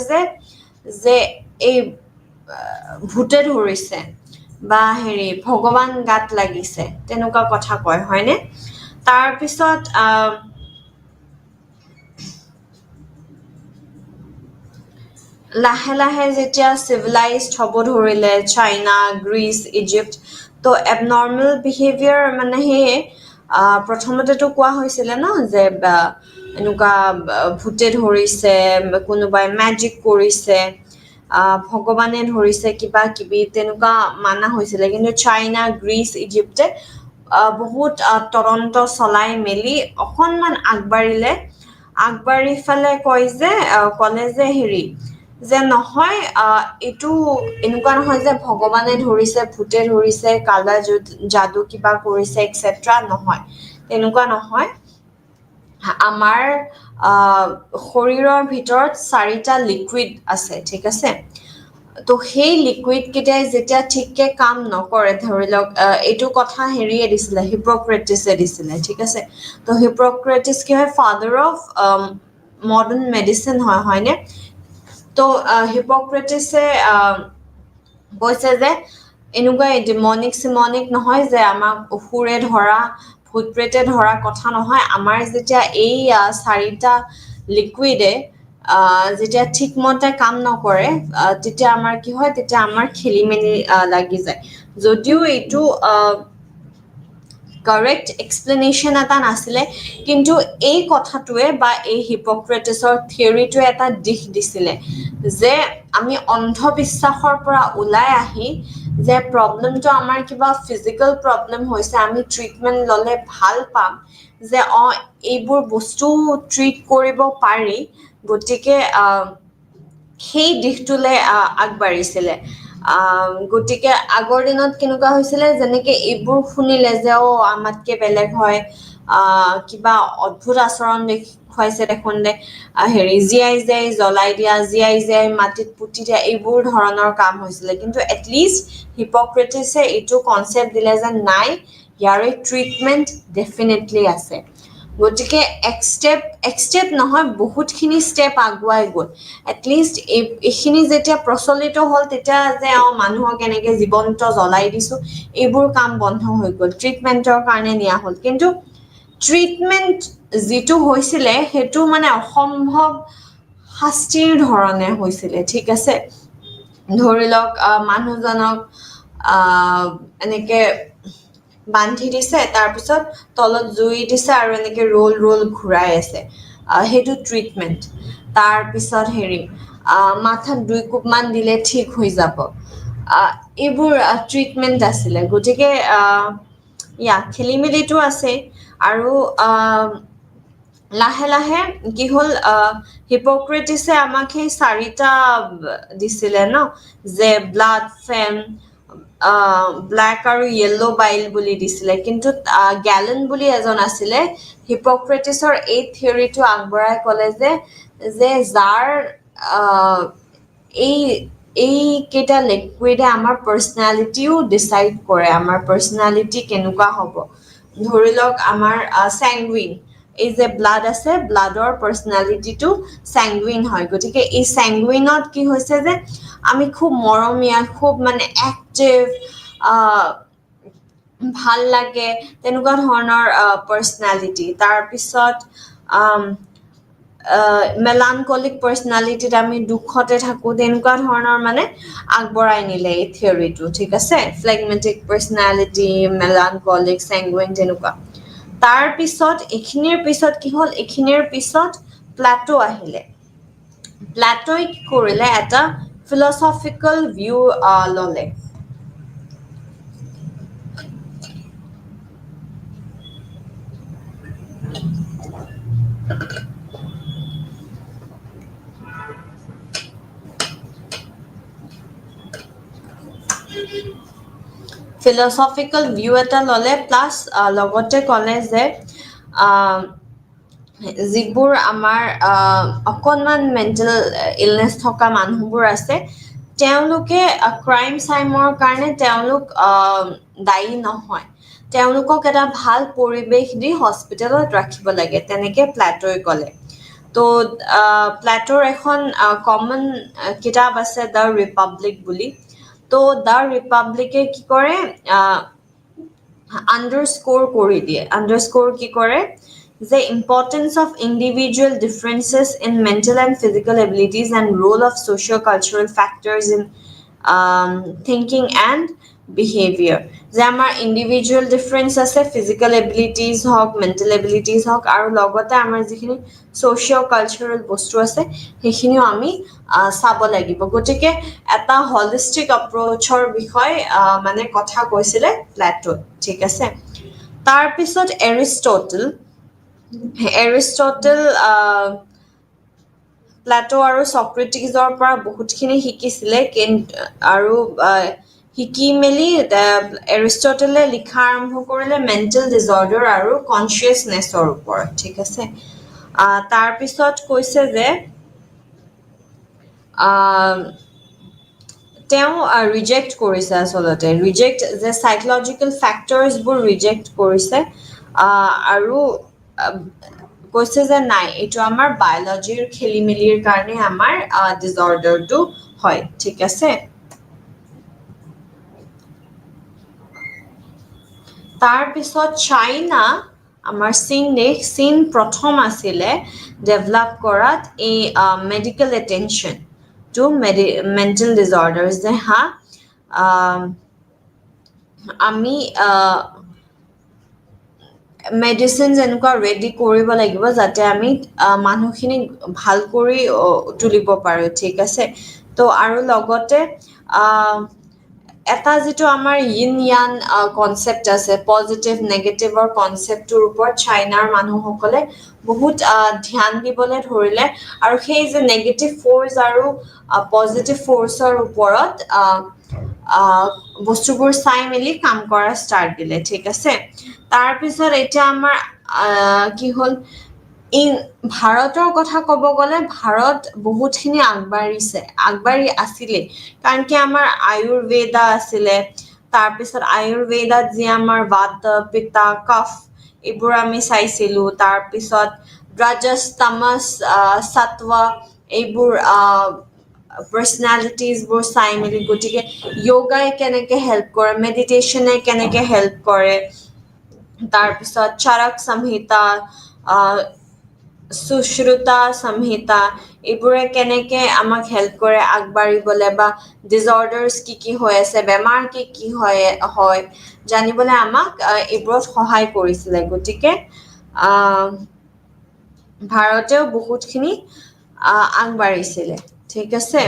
যে এই ভূতে ধৰিছে বা হেৰি ভগৱান গাত লাগিছে তেনেকুৱা কথা কয় হয়নে তাৰপিছত লাহে লাহে যেতিয়া সিভিলাইজড হ'ব ধৰিলে চাইনা গ্ৰীচ ইজিপ্ট তো এবনৰ্মেল বিহেভিয়াৰ মানে সেই প্ৰথমতেতো কোৱা হৈছিলে ন যে এনেকুৱা ভূতে ধৰিছে কোনোবাই মেজিক কৰিছে ভগৱানে ধৰিছে কিবা কিবি তেনেকুৱা মানা হৈছিলে কিন্তু চাইনা গ্ৰীচ ইজিপ্টে বহুত তদন্ত চলাই মেলি অকণমান আগবাঢ়ি ফালে কয় যে ক'লে যে হেৰি যে নহয় এইটো এনেকুৱা নহয় যে ভগৱানে ধৰিছে ভূতে ধৰিছে কালা যাদু কিবা কৰিছে এটসেট্ৰা নহয় তেনেকুৱা নহয় আমাৰ শৰীৰৰ ভিতৰত 4টা লিকুইড আছে ঠিক আছে তো সেই লিকুইড কেইটাই যেতিয়া ঠিককে কাম নকৰে ধৰি লওক এইটো কথা হেৰিয়ে দিছিলে হিপোক্ৰেটিছে দিছিলে ঠিক আছে তো হিপোক্ৰেটিছ কি হয় ফাদাৰ অফ মডাৰ্ণ মেডিচিন হয়নে তো হিপোক্ৰেটিছে কৈছে যে এনেকুৱা ডিমনিক নহয় যে আমাক অসুৰে ধৰা ভূত প্ৰেতে ধৰা কথা নহয় আমাৰ যেতিয়া এই 4টা লিকুইডে যেতিয়া ঠিকমতে কাম নকৰে তেতিয়া আমাৰ কি হয় তেতিয়া আমাৰ খেলিমেলি লাগি যায় যদিও এইটো কাৰেক্ট এক্সপ্লেনেশ্যন এটা নাছিলে কিন্তু এই কথাটোৱে বা এই হিপোক্ৰেটিছৰ থিয়ৰিটোৱে এটা দিশ দিছিলে যে আমি অন্ধবিশ্বাসৰ পৰা ওলাই আহি যে প্ৰব্লেমটো আমাৰ কিবা ফিজিকেল প্ৰব্লেম হৈছে আমি ট্ৰিটমেণ্ট ল'লে ভাল পাম যে এইবোৰ বস্তু ট্ৰিট কৰিব পাৰি গতিকে সেই দিশটোলৈ আগবাঢ়িছিলে গতিকে আগৰ দিনত কেনেকুৱা হৈছিলে যেনেকে এইবোৰ শুনিলে যে আমাতকে বেলেগ হয় কিবা অদ্ভুত আচৰণ দেখুৱাইছে দেখোন দে জীয়াই জ্বলাই দিয়া জীয়াই মাটিত পুতি দিয়া এইবোৰ ধৰণৰ কাম হৈছিলে কিন্তু এটলিষ্ট হিপক্ৰেটিছে এইটো কনচেপ্ট দিলে যে নাই ইয়াৰে ট্ৰিটমেণ্ট ডেফিনেটলি আছে গতিকে এক ষ্টেপ নহয় বহুতখিনি ষ্টেপ আগুৱাই গ'ল এটলিষ্ট এইখিনি যেতিয়া প্ৰচলিত হ'ল তেতিয়া যে মানুহক এনেকে জীৱন্ত জ্বলাই দিছো এইবোৰ কাম বন্ধ হৈ গ'ল ট্ৰিটমেণ্টৰ কাৰণে নিয়া হ'ল কিন্তু ট্ৰিটমেণ্ট যিটো হৈছিলে সেইটো মানে অসম্ভৱ শাস্তিৰ ধৰণে হৈছিলে ঠিক আছে ধৰি লওক মানুহজনক এনেকে বান্ধি দিছে তাৰপিছত তলত জুই দিছে আৰু এনেকে ৰোল ঘূৰাই আছে সেইটো ট্ৰিটমেণ্ট তাৰপিছত মাথাত 2 কোপমান দিলে ঠিক হৈ যাব এইবোৰ ট্ৰিটমেণ্ট আছিলে গতিকে খেলি মেলিটো আছে আৰু লাহে লাহে কি হ'ল হিপক্ৰেটিছে আমাক সেই 4টা দিছিলে ন যে ব্লাড ফেম ব্লেক আৰু য়েল্লো বাইল বুলি দিছিলে কিন্তু গ্যালেন বুলি এজন আছিলে হিপক্ৰেটিছৰ এই থিয়ৰিটো আগবঢ়াই ক'লে যে যাৰ এই কেইটা লিকুইডে আমাৰ পাৰ্চনেলিটিও ডিচাইড কৰে আমাৰ পাৰ্চনেলিটি কেনেকুৱা হ'ব ধৰি লওক আমাৰ স্যাংগুইন এই যে ব্লাড আছে ব্লাডৰ পাৰ্চনেলিটিটো স্যাংগুইন হয় গতিকে এই স্যাংগুইনত কি হৈছে যে আমি খুব মৰমীয়া খুব মানে এক্টিভ ভাল লাগে তেনেকুৱা ধৰণৰ পাৰ্চনেলিটি তাৰপিছত মেলানকলিক পাৰ্চনেলিটিত আমি দুখতে থাকো তেনেকুৱা ধৰণৰ মানে আগবঢ়াই নিলে এই থিয়ৰিটো ঠিক আছে ফ্লেগমেটিক পাৰ্চনেলিটি মেলানকলিক স্যাংগুইন তেনেকুৱা তাৰপিছত এইখিনিৰ পিছত কি হ'ল এইখিনিৰ পিছত প্লাটো আহিলে প্লাটোই কি কৰিলে এটা ফিলচফিকেল ভিউ ল'লে ফিলচফিকেল ভিউ এটা ল'লে প্লাছ লগতে ক'লে যে যিবোৰ আমাৰ অকণমান মেণ্টেল ইলনেছ থকা মানুহবোৰ আছে তেওঁলোকে ক্ৰাইম চাইমৰ কাৰণে তেওঁলোক দায়ী নহয় তেওঁলোকক এটা ভাল পৰিৱেশ দি হস্পিটেলত ৰাখিব লাগে তেনেকে প্লাটোই ক'লে তো প্লাটোৰ এখন কমন কিতাপ আছে দ্য ৰিপাব্লিক বুলি তো দ্য ৰিপাব্লিকে কি কৰে আণ্ডাৰস্ক'ৰ কৰি দিয়ে আণ্ডাৰস্ক'ৰ কি কৰে the importance of individual differences in mental and physical abilities and role of socio-cultural factors in thinking and behavior যে আমাৰ ইণ্ডিভিজুৱেল ডিফাৰেঞ্চ আছে ফিজিকেল এবিলিটিজ হওক মেণ্টেল এবিলিটিজ হওক আৰু লগতে আমাৰ যিখিনি ছ'চিঅ' কালচাৰেল বস্তু আছে সেইখিনিও আমি চাব লাগিব গতিকে এটা হলিষ্টিক এপ্ৰ'চৰ বিষয়ে মানে কথা কৈছিলে প্লাটো ঠিক আছে তাৰপিছত এৰিষ্টটল প্লাটো আৰু ছক্ৰেটিছৰ পৰা বহুতখিনি শিকিছিলে আৰু শিকি মেলি এৰিষ্টটলে লিখা আৰম্ভ কৰিলে মেণ্টেল ডিজৰ্ডাৰ আৰু কনচিয়াছনেছৰ ওপৰত ঠিক আছে তাৰপিছত কৈছে যে তেওঁ ৰিজেক্ট কৰিছে আচলতে যে সাইকোলজিকেল ফেক্টৰছবোৰ ৰিজেক্ট কৰিছে আৰু কৈছে যে নাই এইটো আমাৰ বায়োলজিৰ খেলি মেলিৰ কাৰণে আমাৰ ডিজৰ্ডাৰটো হয় ঠিক আছে তাৰপিছত চাইনা আমাৰ চীন প্ৰথম আছিলে ডেভেলপ কৰাত এই মেডিকেল এটেনশ্যন টু মেণ্টেল ডিজৰ্ডাৰ্ছ যে আমি মেডিচিন এনেকুৱা ৰেডি কৰিব লাগিব যাতে আমি মানুহখিনিক ভাল কৰি তুলিব পাৰোঁ ঠিক আছে তো আৰু লগতে এটা যেটো আমাৰ ইন ইয়ান কনসেপ্ট আছে পজিটিভ নেগেটিভৰ কনসেপ্টৰ ওপৰত চাইনাৰ মানুহসকলে বহুত ধ্যান দিবলৈ ধৰিলে আৰু সেই যে নেগেটিভ ফোৰ্স আৰু পজিটিভ ফোৰ্সৰ ওপৰত বস্তুবোৰ চাই মেলি কাম কৰা ষ্টাৰ্ট দিলে ঠিক আছে তাৰ পিছত এটা আমাৰ কি হল ভাৰতৰ কথা ক'ব গ'লে ভাৰত বহুতখিনি আগবাঢ়ি আছিলে কাৰণ কি আমাৰ আয়ুৰ্বেদা আছিলে তাৰ পিছত আয়ুৰ্বেদাত যি আমাৰ বাত পিত্ত কফ এইবোৰ আমি চাইছিলো তাৰ পিছত ৰাজস তামস সত্ত্ব এইবোৰ personalities বোৰ চাই মেলি গতিকে যোগাই কেনেকে হেল্প কৰে মেডিটেশনে কেনেকে হেল্প কৰে তাৰ পিছত চৰক সংহিতা সুশ্ৰুতা সংহিতা এইবোৰে কেনেকে আমাক হেল্প কৰে আগবাঢ়িবলৈ বা ডিসঅৰ্ডাৰছ কি হৈ আছে বেমাৰ কি হয় জানিবলৈ আমাক এইবোৰত সহায় কৰিছিলে গতিকে ভাৰতেও বহুতখিনি আগবাঢ়িছিলে ঠিক আছে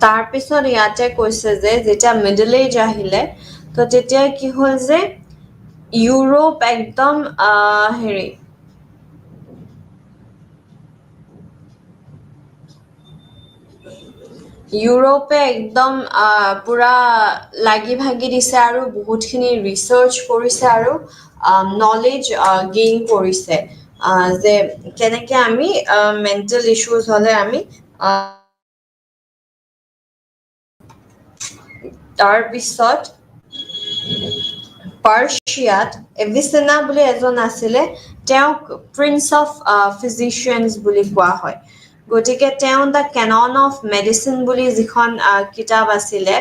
তাৰ পিছত ইয়াতে কৈছে যে যেতিয়া মিডল এজ আহিলে তো তেতিয়া কি হ'ল যে ইউৰোপ একদম হেৰি ইউৰোপে একদম পুৰা লাগি ভাগি দিছে আৰু বহুতখিনি ৰিচাৰ্চ কৰিছে আৰু নলেজ গেইন কৰিছে যে কেনেকে আমি মেণ্টেল ইছ্যুজ হলে আমি তাৰ পিছত পাৰ্চিয়াত এভিচেনা বুলি এজন আছিলে তেওঁক প্ৰিন্স অফ ফিজিচিয়ানছ বুলি কোৱা হয় গতিকে তেওঁ দ্য কেনন অফ মেডিচিন বুলি যিখন কিতাপ আছিলে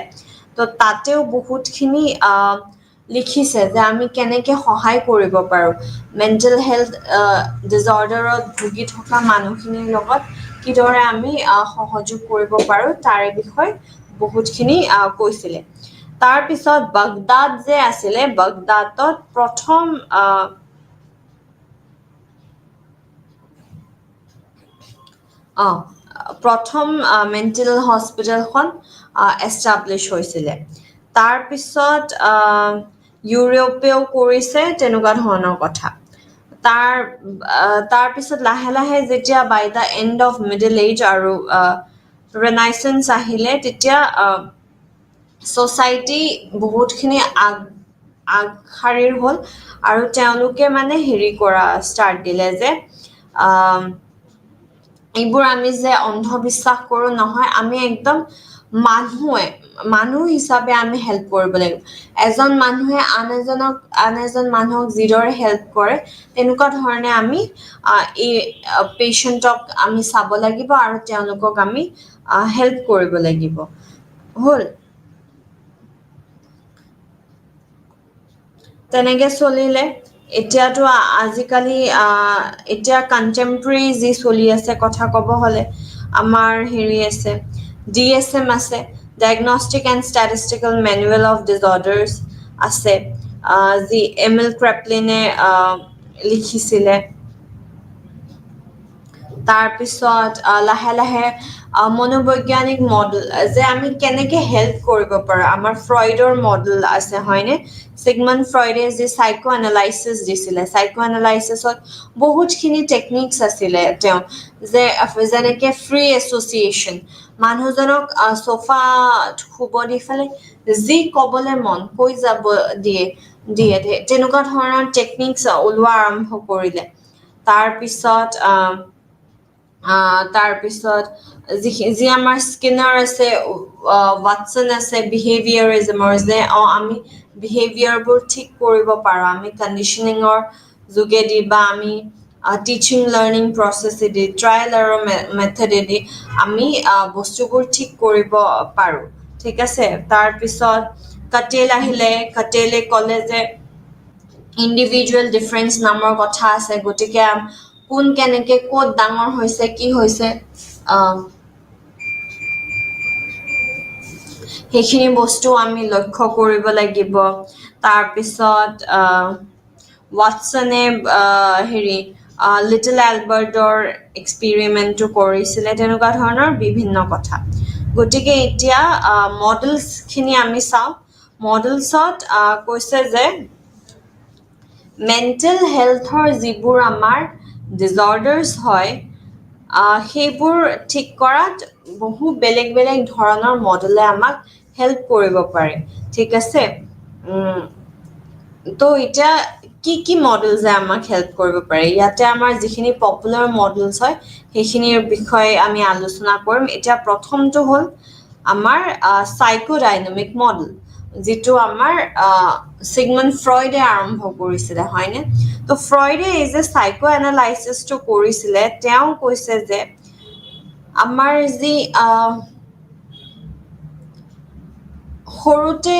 তো তাতেও বহুতখিনি লিখিছে যে আমি কেনেকে সহায় কৰিব পাৰো মেণ্টেল হেলথ ডিসঅৰ্ডাৰত ভুগি থকা মানুহখিনিৰ লগত কিদৰে আমি সহযোগ কৰিব পাৰো তাৰে বিষয়ে বহুতখিনি কৈছিলে তাৰ পিছত বাগদাদ যে আছিলে বাগদাদত প্ৰথম মেণ্টেল হস্পিটেলখন এষ্টাব্লিছ হৈছিলে তাৰ পিছত ইউৰোপেও কৰিছে তেনেকুৱা ধৰণৰ কথা তাৰ পিছত লাহে লাহে যেতিয়া by the end of middle age আৰু ৰেনাইচেন্স আহিলে তেতিয়া সোসাইটি বহুতখিনি আগশাৰীৰ হ'ল আৰু তেওঁলোকে মানে হেৰি কৰা ষ্টাৰ্ট দিলে যে এইবোৰ আমি যে অন্ধবিশ্বাস কৰো নহয় আমি একদম মানুহ হিচাপে আমি হেল্প কৰিব লাগিব এজন মানুহে আন এজন মানুহক যিদৰে হেল্প কৰে তেনেকুৱা ধৰণে আমি এই পেশেন্টক আমি চাব লাগিব আৰু তেওঁলোকক আমি হেল্প কৰিব লাগিব হ'ল তেনেকে চলিলে এতিয়াতো আজিকালি এতিয়া কন্টেম্পৰেৰী যি চলি আছে কথা ক'ব হলে আমাৰ হেৰি আছে DSM আছে diagnostic and statistical manual of disorders আছে যি এমিল ক্ৰেপলিনে লিখিছিলে তাৰ পিছত লাহে লাহে মনোবৈজ্ঞানিক মডেল যে আমি কেনেকে হেল্প কৰিব পাৰো আমাৰ ফ্ৰয়ডৰ মডেল আছে হয়নে সিগমন্ড ফ্ৰয়ডে যে সাইকো এনালাইসিস দিছিলে সাইকো এনালাইসিসত বহুতখিনি টেকনিক্স আছিলে তেওঁ যে যেনেকে ফ্ৰী এছ'চিয়েশ্যন মানুহজনক সোফা শুব দি ফেলে যি কবলে মন কৈ যাব দিয়ে তেনেকুৱা ধৰণৰ টেকনিক্স ওলোৱা আৰম্ভ কৰিলে তাৰ পিছত যি আমাৰ স্কিনাৰ আছে ৱাটসন আছে বিহেভিয়াৰিজমৰ যে আমি বিহেভিয়াৰবোৰ ঠিক কৰিব পাৰো আমি কণ্ডিশ্যনিঙৰ যোগেদি বা আমি টিচিং লাৰ্নিং প্ৰচেছেদি ট্ৰায়েল আৰু মেথডেদি আমি বস্তুবোৰ ঠিক কৰিব পাৰো ঠিক আছে তাৰ পিছত কটেল আহিলে কটেলে ক'লে যে ইণ্ডিভিজুৱেল ডিফাৰেঞ্চ নামৰ কথা আছে গতিকে কোন কেনেকৈ ক'ত ডাঙৰ হৈছে কি হৈছে সেইখিনি বস্তু আমি লক্ষ্য কৰিব লাগিব তাৰপিছত ৱাটছনে হেৰি লিটল এলবাৰ্টৰ এক্সপেৰিমেণ্টটো কৰিছিলে তেনেকুৱা ধৰণৰ বিভিন্ন কথা গতিকে এতিয়া মডেলছখিনি আমি চাওঁ মডেলছত কৈছে যে মেণ্টেল হেল্থৰ যিবোৰ আমাৰ ডিজৰ্ডাৰ্ছ হয় সেইবোৰ ঠিক কৰাত বহু বেলেগ বেলেগ ধৰণৰ মডেলে আমাক হেল্প কৰিব পাৰে ঠিক আছে তো এতিয়া কি মডেলছে আমাক হেল্প কৰিব পাৰে ইয়াতে আমাৰ যিখিনি পপুলাৰ মডেলছ হয় সেইখিনিৰ বিষয়ে আমি আলোচনা কৰিম এতিয়া প্ৰথমটো হ'ল আমাৰ সাইকোডাইনামিক মডেল যিটো আমাৰ সিগমণ্ড ফ্ৰয়ডে আৰম্ভ কৰিছিলে হয়নে তো ফ্ৰয়ডে এই যে সাইকো এনালাইচিছটো কৰিছিলে তেওঁ কৈছে যে আমাৰ যি সৰুতে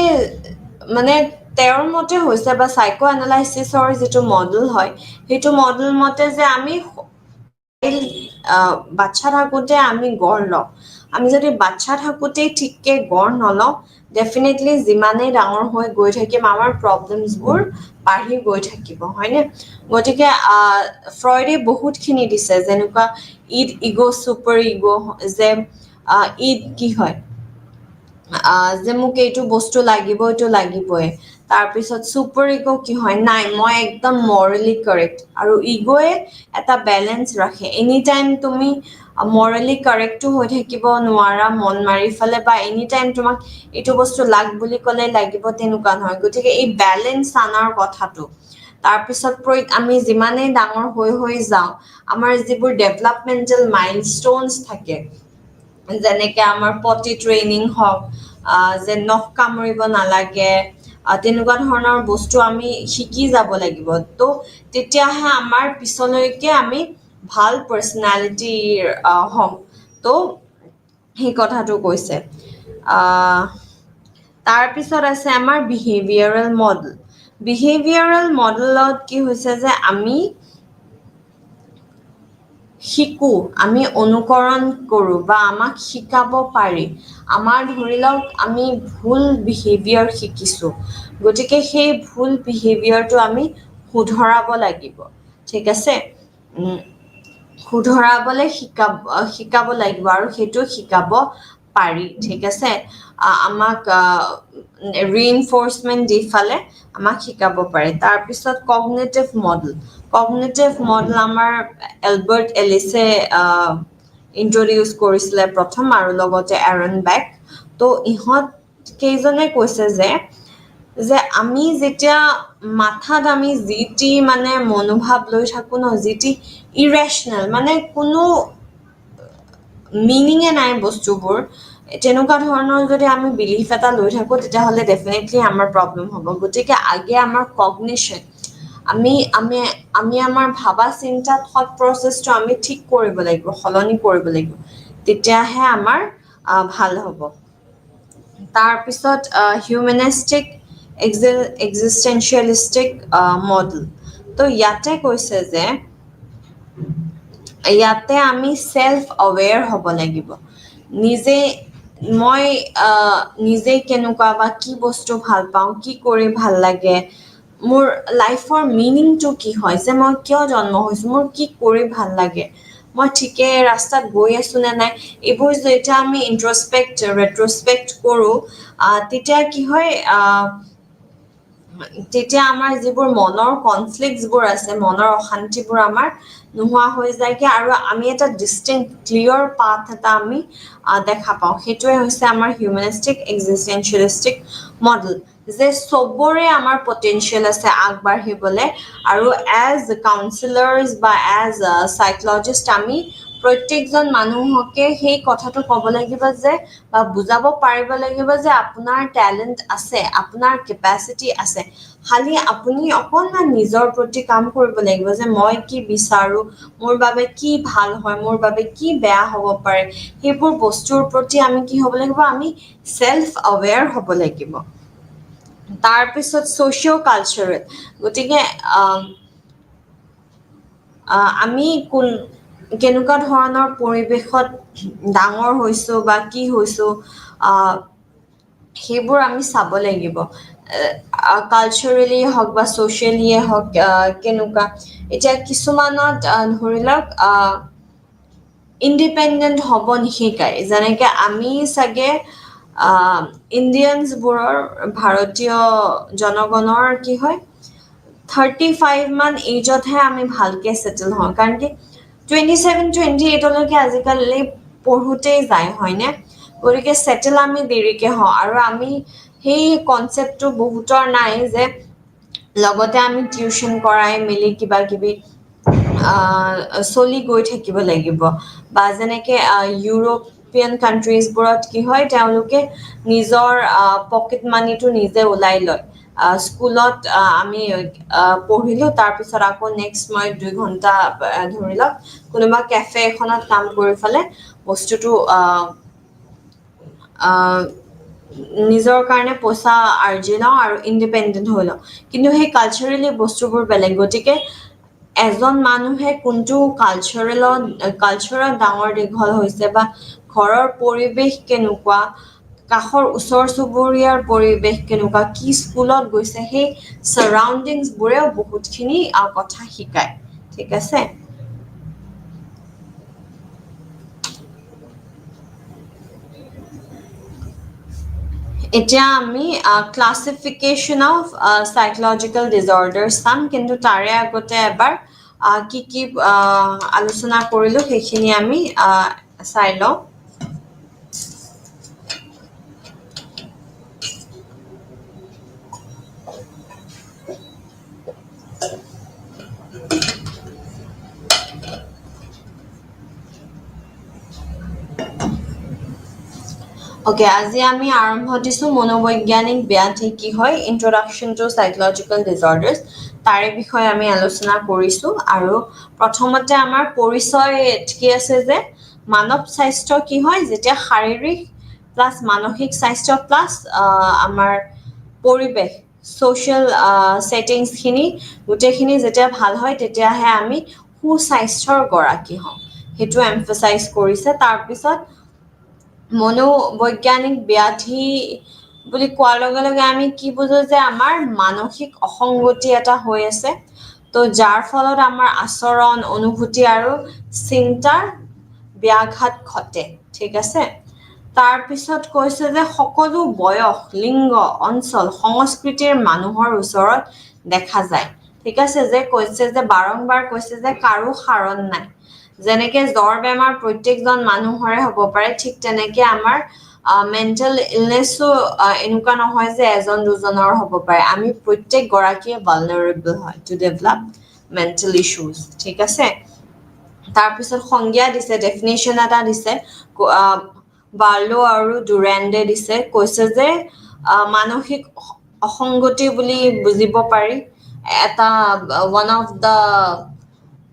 মানে তেওঁৰ মতে হৈছে বা সাইকো এনালাইচিছৰ যিটো মডেল হয় সেইটো মডেল মতে যে আমি বাচ্চা থাকোঁতে আমি গঢ় লওঁ আমি যদি বাচ্চা থাকোঁতেই ঠিককে গঢ় নলওঁ ডেফিনেটলি যিমানেই ডাঙৰ হৈ গৈ থাকিম আমাৰ প্ৰব্লেমছবোৰ বাঢ়ি গৈ থাকিব হয়নে গতিকে ফ্ৰয়ডে বহুতখিনি দিছে যেনেকুৱা ইগ' ছুপাৰ ইগ' যে ঈদ কি হয় যে মোক এইটো বস্তু লাগিব এইটো লাগিবই তাৰপিছত ছুপাৰ ইগ' কি হয় নাই মই একদম মৰেলি কাৰেক্ট আৰু ইগ'য়ে এটা বেলেঞ্চ ৰাখে এনি টাইম তুমি মৰেলি কাৰেক্টটো হৈ থাকিব নোৱাৰা মন মাৰি ফালে বা এনি টাইম তোমাক এইটো বস্তু লাগ বুলি ক'লে লাগিব তেনেকুৱা নহয় গতিকে এই বেলেঞ্চ আনাৰ কথাটো তাৰপিছত আমি যিমানেই ডাঙৰ হৈ যাওঁ আমাৰ যিবোৰ ডেভেলপমেণ্টেল মাইলষ্ট'নছ থাকে যেনেকৈ আমাৰ পটি ট্ৰেইনিং হওক যে নখ কামুৰিব নালাগে তেনেকুৱা ধৰণৰ বস্তু আমি শিকি যাব লাগিব তো তেতিয়াহে আমাৰ পিছলৈকে আমি ভাল পাৰ্চনেলিটিৰ হ'ম তো সেই কথাটো কৈছে তাৰপিছত আছে আমাৰ বিহেভিয়াৰেল মডেলত কি হৈছে যে আমি শিকো আমি অনুকৰণ কৰোঁ বা আমাক শিকাব পাৰি আমাৰ ধৰি লওক আমি ভুল বিহেভিয়াৰ শিকিছোঁ গতিকে সেই ভুল বিহেভিয়াৰটো আমি শুধৰাব লাগিব ঠিক আছে শুধৰাবলৈ শিকাব লাগিব আৰু সেইটো শিকাব পাৰি ঠিক আছে আমাক ৰিইনফৰ্চমেণ্ট দি ফালে আমাক শিকাব পাৰে তাৰপিছত কগনিটিভ মডেল আমাৰ এলবাৰ্ট এলিছে ইন্ট্ৰডিউচ কৰিছিলে প্ৰথম আৰু লগতে এৰন বেক তো ইহঁত কেইজনে কৈছে যে আমি যেতিয়া মাথাত আমি যি টি মানে মনোভাৱ লৈ থাকোঁ ন যি টি ইৰেশ্যনেল মানে কোনো মিনিঙে নাই বস্তুবোৰ তেনেকুৱা ধৰণৰ যদি আমি বিলিফ এটা লৈ থাকোঁ তেতিয়াহ'লে ডেফিনেটলি আমাৰ প্ৰব্লেম হ'ব গতিকে আগে আমাৰ কগনিশ্যন আমি আমাৰ ভাবা চিন্তা থট প্ৰচেছটো আমি ঠিক কৰিব লাগিব সলনি কৰিব লাগিব তেতিয়াহে আমাৰ ভাল হ'ব তাৰপিছত হিউমেনিষ্টিক এক্সিষ্টেঞ্চিয়েলিষ্টিক মডেল তো ইয়াতে কৈছে যে ইয়াতে আমি সেলফ অৱেৰ হ'ব লাগিব মই নিজে কেনেকুৱা বা কি বস্তু ভাল পাওঁ কি কৰি ভাল লাগে মোৰ লাইফৰ মিনিংটো কি হয় যে মই কিয় জন্ম হৈছোঁ মোৰ কি কৰি ভাল লাগে মই ঠিকে ৰাস্তাত গৈ আছোঁ নে নাই এইবোৰ যেতিয়া আমি ৰেট্ৰস্পেক্ট কৰোঁ তেতিয়া কি হয় তেতিয়া আমাৰ যিবোৰ মনৰ কনফ্লিক্টছবোৰ আছে মনৰ অশান্তিবোৰ আমাৰ নোহোৱা হৈ যায়গৈ আৰু আমি এটা ডিষ্টিংক্ট ক্লিয়াৰ পাথ এটা আমি দেখা পাওঁ সেইটোৱে হৈছে আমাৰ হিউমেনিষ্টিক এক্সিষ্টেঞ্চিয়েলিষ্টিক মডেল যে চবৰে আমাৰ পটেনচিয়েল আছে আগবাঢ়িবলৈ আৰু এজ কাউন্সিলাৰ্ছ বা এজ চাইকলজিষ্ট আমি প্ৰত্যেকজন মানুহকে সেই কথাটো ক'ব লাগিব যে বা বুজাব পাৰিব লাগিব যে আপোনাৰ টেলেণ্ট আছে আপোনাৰ কেপাচিটি আছে খালি আপুনি অকণমান নিজৰ প্ৰতি কাম কৰিব লাগিব যে মই কি বিচাৰোঁ মোৰ বাবে কি ভাল হয় মোৰ বাবে কি বেয়া হ'ব পাৰে সেইবোৰ বস্তুৰ প্ৰতি আমি কি হ'ব লাগিব আমি সেলফ অৱেৰ হ'ব লাগিব তাৰপিছত ছ'চিঅ' কালচাৰেল গতিকে আমি কেনেকুৱা ধৰণৰ পৰিৱেশত ডাঙৰ হৈছোঁ বা কি হৈছোঁ সেইবোৰ আমি চাব লাগিব কালচাৰেলি হওক বা ছ'চিয়েলিয়ে হওক কেনেকুৱা এতিয়া কিছুমানত ধৰি লওক ইণ্ডিপেণ্ডেণ্ট হ'ব নিশিকায় যেনেকৈ আমি চাগে ইণ্ডিয়ানছবোৰৰ ভাৰতীয় জনগণৰ কি হয় 35 মান এইজতহে আমি ভালকৈ ছেটেল হওঁ কাৰণ কি 27-28লৈকে আজিকালি পঢ়োঁতেই যায় হয়নে গতিকে ছেটেল আমি দেৰিকৈ হওঁ আৰু আমি সেই কনচেপ্টটো বহুতৰ নাই যে লগতে আমি টিউশ্যন কৰাই মেলি কিবা কিবি চলি গৈ থাকিব লাগিব বা যেনেকৈ ইউৰোপিয়ান কাণ্ট্ৰিজবোৰত কি হয় তেওঁলোকে নিজৰ পকেট মানিটো নিজে ওলাই লয় স্কুলত আমি পঢ়িলোঁ তাৰপিছত আকৌ নেক্সট মই 2 ঘণ্টা ধৰি লওক কোনোবা কেফে এখনত কাম কৰি ফালে বস্তুটো নিজৰ কাৰণে পইচা আৰ্জি লওঁ আৰু ইণ্ডিপেণ্ডেণ্ট হৈ লওঁ কিন্তু সেই কালচাৰেলি বস্তুবোৰ বেলেগ গতিকে এজন মানুহে কোনটো কালচাৰত ডাঙৰ দীঘল হৈছে বা ঘৰৰ পৰিৱেশ কেনেকুৱা কাষৰ ওচৰ চুবুৰীয়াৰ পৰিৱেশ কেনেকুৱা কি স্কুলত গৈছে সেই চাৰাউণ্ডিংছবোৰেও বহুতখিনি কথা শিকায় ঠিক আছে এতিয়া আমি ক্লাছিফিকেশ্যন অফ সাইকোলজিকেল ডিজঅৰ্ডাৰ চাম কিন্তু তাৰে আগতে এবাৰ কি কি আলোচনা কৰিলোঁ সেইখিনি আমি চাই লওঁ Okay, আজি আমি আৰম্ভ দিছোঁ মনোবৈজ্ঞানিক ব্যাধি কি হয় ইন্ট্ৰডাকশ্যন টু সাইকোলজিকেল ডিজঅৰ্ডাৰ্ছ তাৰে বিষয়ে আমি আলোচনা কৰিছোঁ আৰু প্ৰথমতে আমাৰ পৰিচয় কি আছে যে মানৱ স্বাস্থ্য কি হয় যেতিয়া শাৰীৰিক প্লাছ মানসিক স্বাস্থ্য প্লাছ আমাৰ পৰিৱেশ ছ'চিয়েল ছেটিংছখিনি গোটেইখিনি যেতিয়া ভাল হয় তেতিয়াহে আমি সুস্বাস্থ্যৰ গৰাকী হওঁ সেইটো এমফেচাইজ কৰিছে তাৰপিছত মনোবৈজ্ঞানিক ব্যাধি বুলি কোৱাৰ লগে লগে আমি কি বুজো যে আমাৰ মানসিক অসংগতি এটা হৈ আছে তো যাৰ ফলত আমাৰ আচৰণ অনুভূতি আৰু চিন্তাৰ ব্যাঘাত ঘটে ঠিক আছে তাৰপিছত কৈছে যে সকলো বয়স লিংগ অঞ্চল সংস্কৃতিৰ মানুহৰ ওচৰত দেখা যায় ঠিক আছে যে কৈছে যে বাৰংবাৰ কৈছে যে কাৰো সাৰণ নাই যেনেকৈ জ্বৰ বেমাৰ প্ৰত্যেকজন মানুহৰে হ'ব পাৰে ঠিক তেনেকৈ আমাৰ মেণ্টেল ইলনেছো এনেকুৱা নহয় যে এজন দুজনৰ হ'ব পাৰে আমি প্ৰত্যেক গৰাকীয়ে ভালনাৰেবল হয় টু ডেভেলপ মেণ্টেল ইছ্যুজ ঠিক আছে তাৰপিছত সংজ্ঞা দিছে ডেফিনেশ্যন এটা দিছে বাৰ্লো আৰু ডুৰেণ্ডে দিছে কৈছে যে মানসিক অসংগতি বুলি বুজিব পাৰি এটা ওৱান অফ দ্য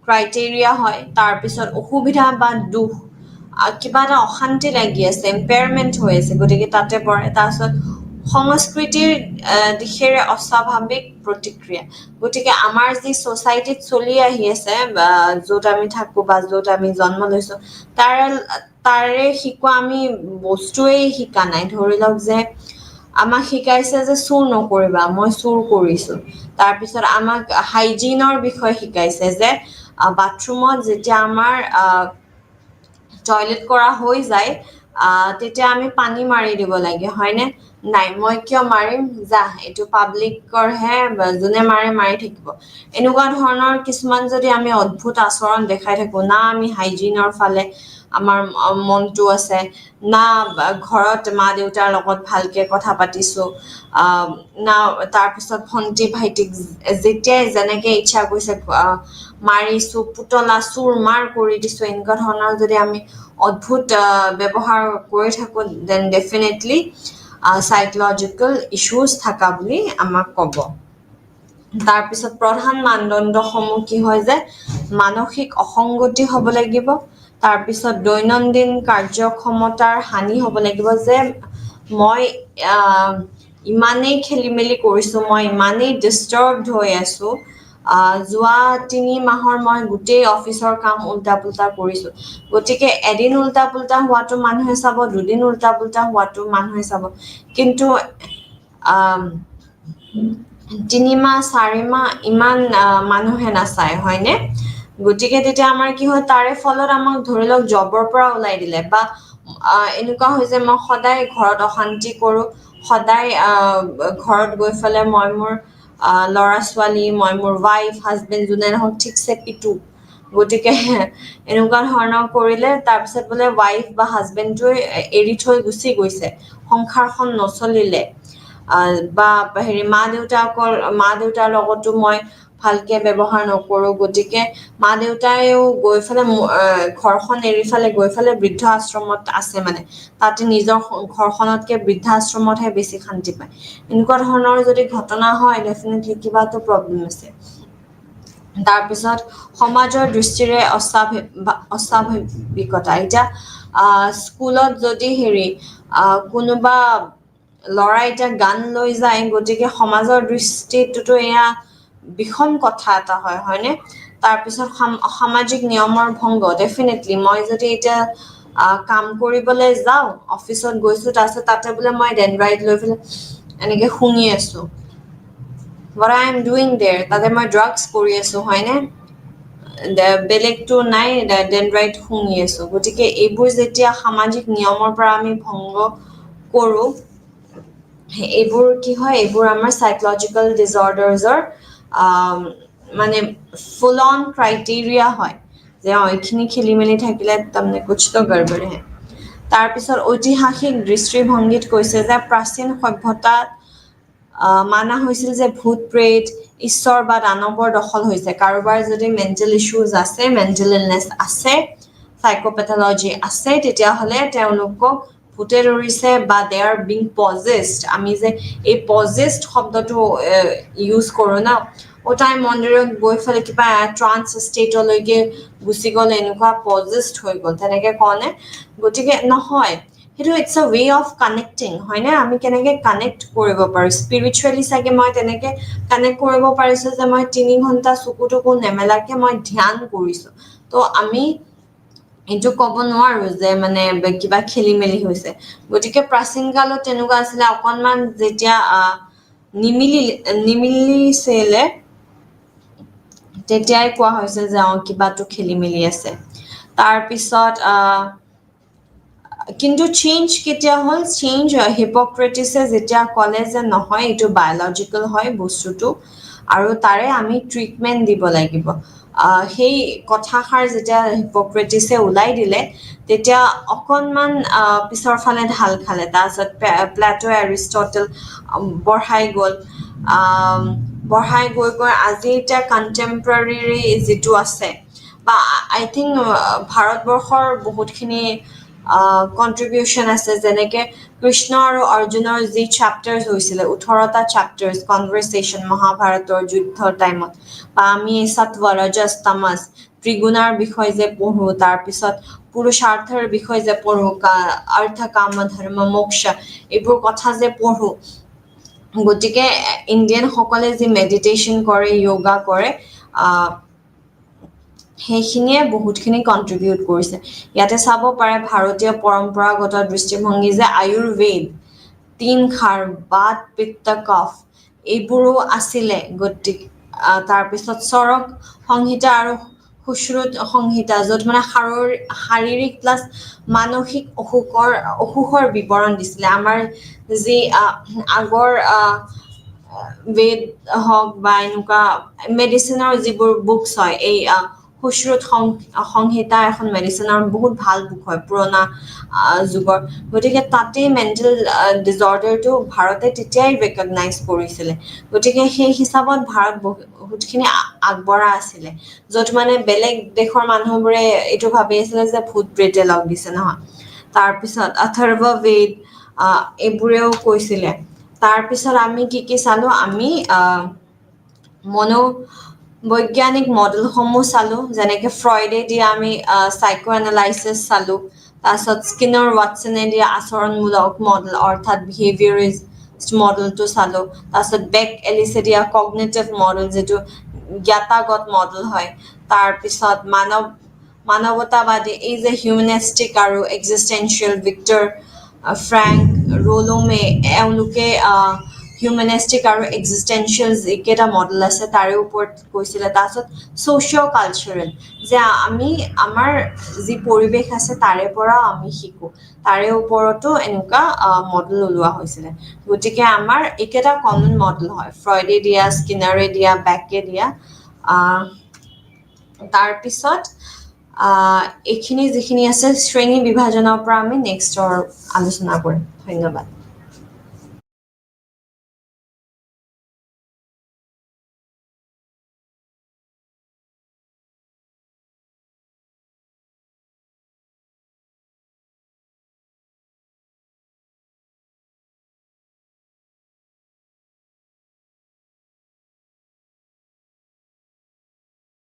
ক্ৰাইটেৰিয়া হয় তাৰপিছত অসুবিধা বা দুখ কিবা এটা অশান্তি লাগি আছে এম্পেয়াৰমেণ্ট হৈ আছে গতিকে তাতে পৰে তাৰপিছত সংস্কৃতিৰ দিশেৰে অস্বাভাৱিক প্ৰতিক্ৰিয়া গতিকে আমাৰ যি ছ'চাইটিত চলি আহি আছে য'ত আমি থাকোঁ বা য'ত আমি জন্ম লৈছোঁ তাৰে শিকোৱা আমি বস্তুৱেই শিকা নাই ধৰি লওক যে আমাক শিকাইছে যে চুৰ নকৰিবা মই চুৰ কৰিছোঁ তাৰপিছত আমাক হাইজিনৰ বিষয়ে শিকাইছে যে বাথৰুমত যেতিয়া আমাৰ টয়লেট কৰা হৈ যায় তেতিয়া আমি পানী মাৰি দিব লাগে হয়নে নাই মই কিয় মাৰিম যা এইটো পাব্লিকৰহে যোনে মাৰি থাকিব এনেকুৱা ধৰণৰ কিছুমান যদি আমি অদ্ভুত আচৰণ দেখাই থাকোঁ না আমি হাইজিনৰ ফালে আমাৰ মনটো আছে না ঘৰত মা দেউতাৰ লগত ভালকৈ কথা পাতিছোঁ না তাৰপিছত ভণ্টি ভাইটিক যেতিয়াই যেনেকৈ ইচ্ছা গৈছে মাৰিছোঁ পুতলা চুৰ মাৰ কৰি দিছোঁ এনেকুৱা ধৰণৰ যদি আমি অদ্ভুত ব্যৱহাৰ কৰি থাকোঁ দেন ডেফিনেটলি সাইকোলজিকেল ইছ্যুজ থকা বুলি আমাক ক'ব তাৰপিছত প্ৰধান মানদণ্ডসমূহ কি হয় যে মানসিক অসংগতি হ'ব লাগিব তাৰপিছত দৈনন্দিন কাৰ্যক্ষমতাৰ হানি হ'ব লাগিব যে মই ইমানেই খেলি মেলি কৰিছোঁ মই, ইমানেই ডিষ্টাৰ্বড হৈ আছোঁ। যোৱা 3 মাহৰ মই গোটেই অফিচৰ কাম উল্টা পুল্টা কৰিছোঁ। গতিকে এদিন উল্টা পুল্টা হোৱাটো মানুহে চাব, দুদিন উল্টা পুল্টা হোৱাটো মানুহে চাব, কিন্তু 3 মাহ 4 মাহ ইমান মানুহে নাচায়, হয়নে? গতিকে তেতিয়া আমাৰ কি হয়, তাৰে ফলত আমাক ধৰি লওক জবৰ পৰা ওলাই দিলে, বা এনেকুৱা হয় যে মই সদায় ঘৰত অশান্তি কৰোঁ, সদায় ঘৰত গৈ পেলাই মই মোৰ ল'ৰা ছোৱালী, মই মোৰ ৱাইফ হাজবেণ্ড যোনে নহওক ঠিকছে পিটো। গতিকে এনেকুৱা ধৰণৰ কৰিলে তাৰপিছত বোলে ৱাইফ বা হাজবেণ্ডটোৱে এৰি থৈ গুচি গৈছে, সংসাৰখন নচলিলে, বা হেৰি মা দেউতাৰ লগতো মই ভালকে ব্যৱহাৰ নকৰোঁ। গতিকে মা দেউতাইও গৈ পেলাই ঘৰখন এৰি পেলাই গৈ পেলাই বৃদ্ধ আশ্ৰমত আছে, মানে তাতে নিজৰ ঘৰখনতকে বৃদ্ধাশ্ৰমতহে বেছি শান্তি পায়। এনেকুৱা ধৰণৰ যদি ঘটনা হয়, ডেফিনেটলি কিবাটো প্ৰব্লেম আছে। তাৰপিছত সমাজৰ দৃষ্টিৰে অস্বাভাৱিকতা। এতিয়া স্কুলত যদি কোনোবা ল'ৰা এতিয়া গান লৈ যায়, গতিকে সমাজৰ দৃষ্টিতটোতো এয়া বিষম কথা এটা হয়, হয়নে? তাৰপিছত সামাজিক নিয়মৰ ভংগ। ডেফিনেটলি মই যদি এতিয়া কাম কৰিবলৈ যাওঁ, অফিচত গৈছোঁ, তাৰপিছত তাতে বোলে মই ডেনড্ৰাইট লৈ পেলাই এনেকে শুঙি আছোঁ, what I am doing there, তাতে মই ড্ৰাগছ কৰি আছোঁ, হয়নে? বেলেগটো নাই, ডেনড্ৰাইট শুঙি আছোঁ। গতিকে এইবোৰ যেতিয়া সামাজিক নিয়মৰ পৰা আমি ভংগ কৰোঁ, এইবোৰ কি হয়, এইবোৰ আমাৰ চাইকলজিকেল ডিজঅৰ্ডাৰ্ছৰ মানে ফুল অন ক্ৰাইটেৰিয়া হয়, যে এইখিনি খেলি মেলি থাকিলে তাৰমানে কুছটো গড়বড় হে। তাৰপিছত ঐতিহাসিক দৃষ্টিভংগীত কৈছে যে প্ৰাচীন সভ্যতাত মানা হৈছিল যে ভূত প্ৰেত, ঈশ্বৰ বা দানৱৰ দখল হৈছে। কাৰোবাৰ যদি মেণ্টেল ইছ্যুজ আছে, মেণ্টেল ইলনেছ আছে, চাইক'পেথলজি আছে, তেতিয়াহ'লে তেওঁলোকক ভূতে ধৰিছে বা দে আৰ বিং পজেছড। আমি যে এই পজেছড শব্দটো ইউজ কৰোঁ না, তাই মন্দিৰত গৈ পেলাই কিবা ট্ৰান্স ষ্টেটলৈকে গুচি গ'ল, এনেকুৱা পজেছড হৈ গ'ল, তেনেকে কওঁনে? গতিকে নহয়, সেইটো it's a way of connecting, হয়নে? আমি কেনেকে কানেক্ট কৰিব পাৰোঁ স্পিৰিচুৱেলি, চাগে মই তেনেকে কানেক্ট কৰিব পাৰিছোঁ যে মই 3 ঘণ্টা চকু নেমেলাকে মই ধ্যান কৰিছোঁ। তো আমি এইটো ক'ব নোৱাৰো যে মানে কিবা খেলি মেলি হৈছে। গতিকে প্ৰাচীন কালত তেনেকুৱা আছিলে, অকনমান যেতিয়া নিমিলিছিলে তেতিয়াই কোৱা হৈছিল যে কিবাটো খেলি মেলি আছে। তাৰপিছত কিন্তু চেঞ্জ কেতিয়া হ'ল? চেঞ্জ হিপক্ৰেটিছে যেতিয়া ক'লে যে নহয়, এইটো বায়'লজিকেল হয় বস্তুটো, আৰু তাৰে আমি ট্ৰিটমেণ্ট দিব লাগিব। সেই কথাষাৰ যেতিয়া হিপক্ৰেটিছে ওলাই দিলে, তেতিয়া অকণমান পিছৰ ফালে ঢাল খালে। তাৰপিছত প্লেটো এৰিষ্টটল বঢ়াই গৈ আজি এতিয়া কণ্টেম্পৰাৰী যিটো আছে, বা আই থিংক ভাৰতবৰ্ষৰ বহুতখিনি কণ্ট্ৰিবিউশ্যন আছে, যেনেকে কৃষ্ণ আৰু অৰ্জুনৰ যি চেপ্টাৰ্ছ হৈছিলে, 18টা চেপ্টাৰ্ছ কনভাৰ্চেশ্যন মহাভাৰতৰ যুদ্ধৰ টাইমত, বা আমি সত্ব ৰজস তামস ত্ৰিগুণাৰ বিষয়ে যে পঢ়োঁ, তাৰপিছত পুৰুষাৰ্থৰ বিষয়ে যে পঢ়োঁ, অৰ্থ কাম ধৰ্ম মোক্ষ, এইবোৰ কথা যে পঢ়োঁ। গতিকে ইণ্ডিয়ানসকলে যি মেডিটেশ্যন কৰে, য়োগা কৰে, সেইখিনিয়ে বহুতখিনি কণ্ট্ৰিবিউট কৰিছে। ইয়াতে চাব পাৰে ভাৰতীয় পৰম্পৰাগত দৃষ্টিভংগী যে আয়ুৰ্বেদ, 3 খাৰ, বাত পিত্ত কফ, এইবোৰো আছিলে। গতিকে তাৰপিছত চৰক সংহিতা আৰু সুশ্ৰুত সংহিতা, য'ত মানে শাৰীৰিক প্লাছ মানসিক অসুখৰ বিৱৰণ দিছিলে। আমাৰ যি আগৰ বেদ হওক বা এনেকুৱা মেডিচিনৰ যিবোৰ বুকছ হয়, এই সুশ্ৰুত সংহিতা এখন মেডিচিনৰ বহুত ভাল বুক হয়, পুৰণা যুগৰ। গতিকে তাতেই মেণ্টেল ডিজঅৰ্ডাৰটো ভাৰতে তেতিয়াই ৰেকগনাইজ কৰিছিলে। গতিকে সেই হিচাপত ভাৰত বহুতখিনি আগবঢ়া আছিলে, য'ত মানে বেলেগ দেশৰ মানুহবোৰে এইটো ভাবি আছিলে যে ভূত প্ৰেতে লগ দিছে, নহয়। তাৰপিছত অথৰ্ববেদ, এইবোৰেও কৈছিলে। তাৰপিছত আমি কি চালোঁ? আমি মনোবৈজ্ঞানিক মডেলসমূহ চালোঁ, যেনেকে ফ্ৰইডে দিয়া আমি চাইকো এনালাইচিছ চালোঁ। তাৰপিছত স্কিনৰ ৱাটছনে দিয়া আচৰণমূলক মডেল, অৰ্থাৎ বিহেভিয়াৰিজ মডেলটো চালো তাৰপিছত বেক এলিচেডিয়া কগনিটিভ মডেল যিটো জ্ঞাতাগত মডেল হয় তাৰপিছত মানৱতাবাদী এই যে হিউমেনিষ্টিক আৰু এক্সিষ্টেঞ্চিয়েল ভিক্টৰ ফ্ৰেংক ৰ'লোমে এওঁলোকে হিউমেনিষ্টিক আৰু এক্সিষ্টেঞ্চিয়েল যিকেইটা মডেল আছে তাৰে ওপৰত কৈছিলে তাৰপিছত ছ'চিঅ' কালচাৰেল যে আমি আমাৰ যি পৰিৱেশ আছে তাৰে পৰা আমি শিকোঁ তাৰে ওপৰতো এনেকুৱা মডেল ওলোৱা হৈছিলে গতিকে আমাৰ এইকেইটা কমন মডেল হয় ফ্ৰইডে দিয়া স্কিনাৰে দিয়া বেকে দিয়া তাৰপিছত এইখিনি যিখিনি আছে শ্ৰেণী বিভাজনৰ পৰা আমি নেক্সটৰ আলোচনা কৰিম ধন্যবাদ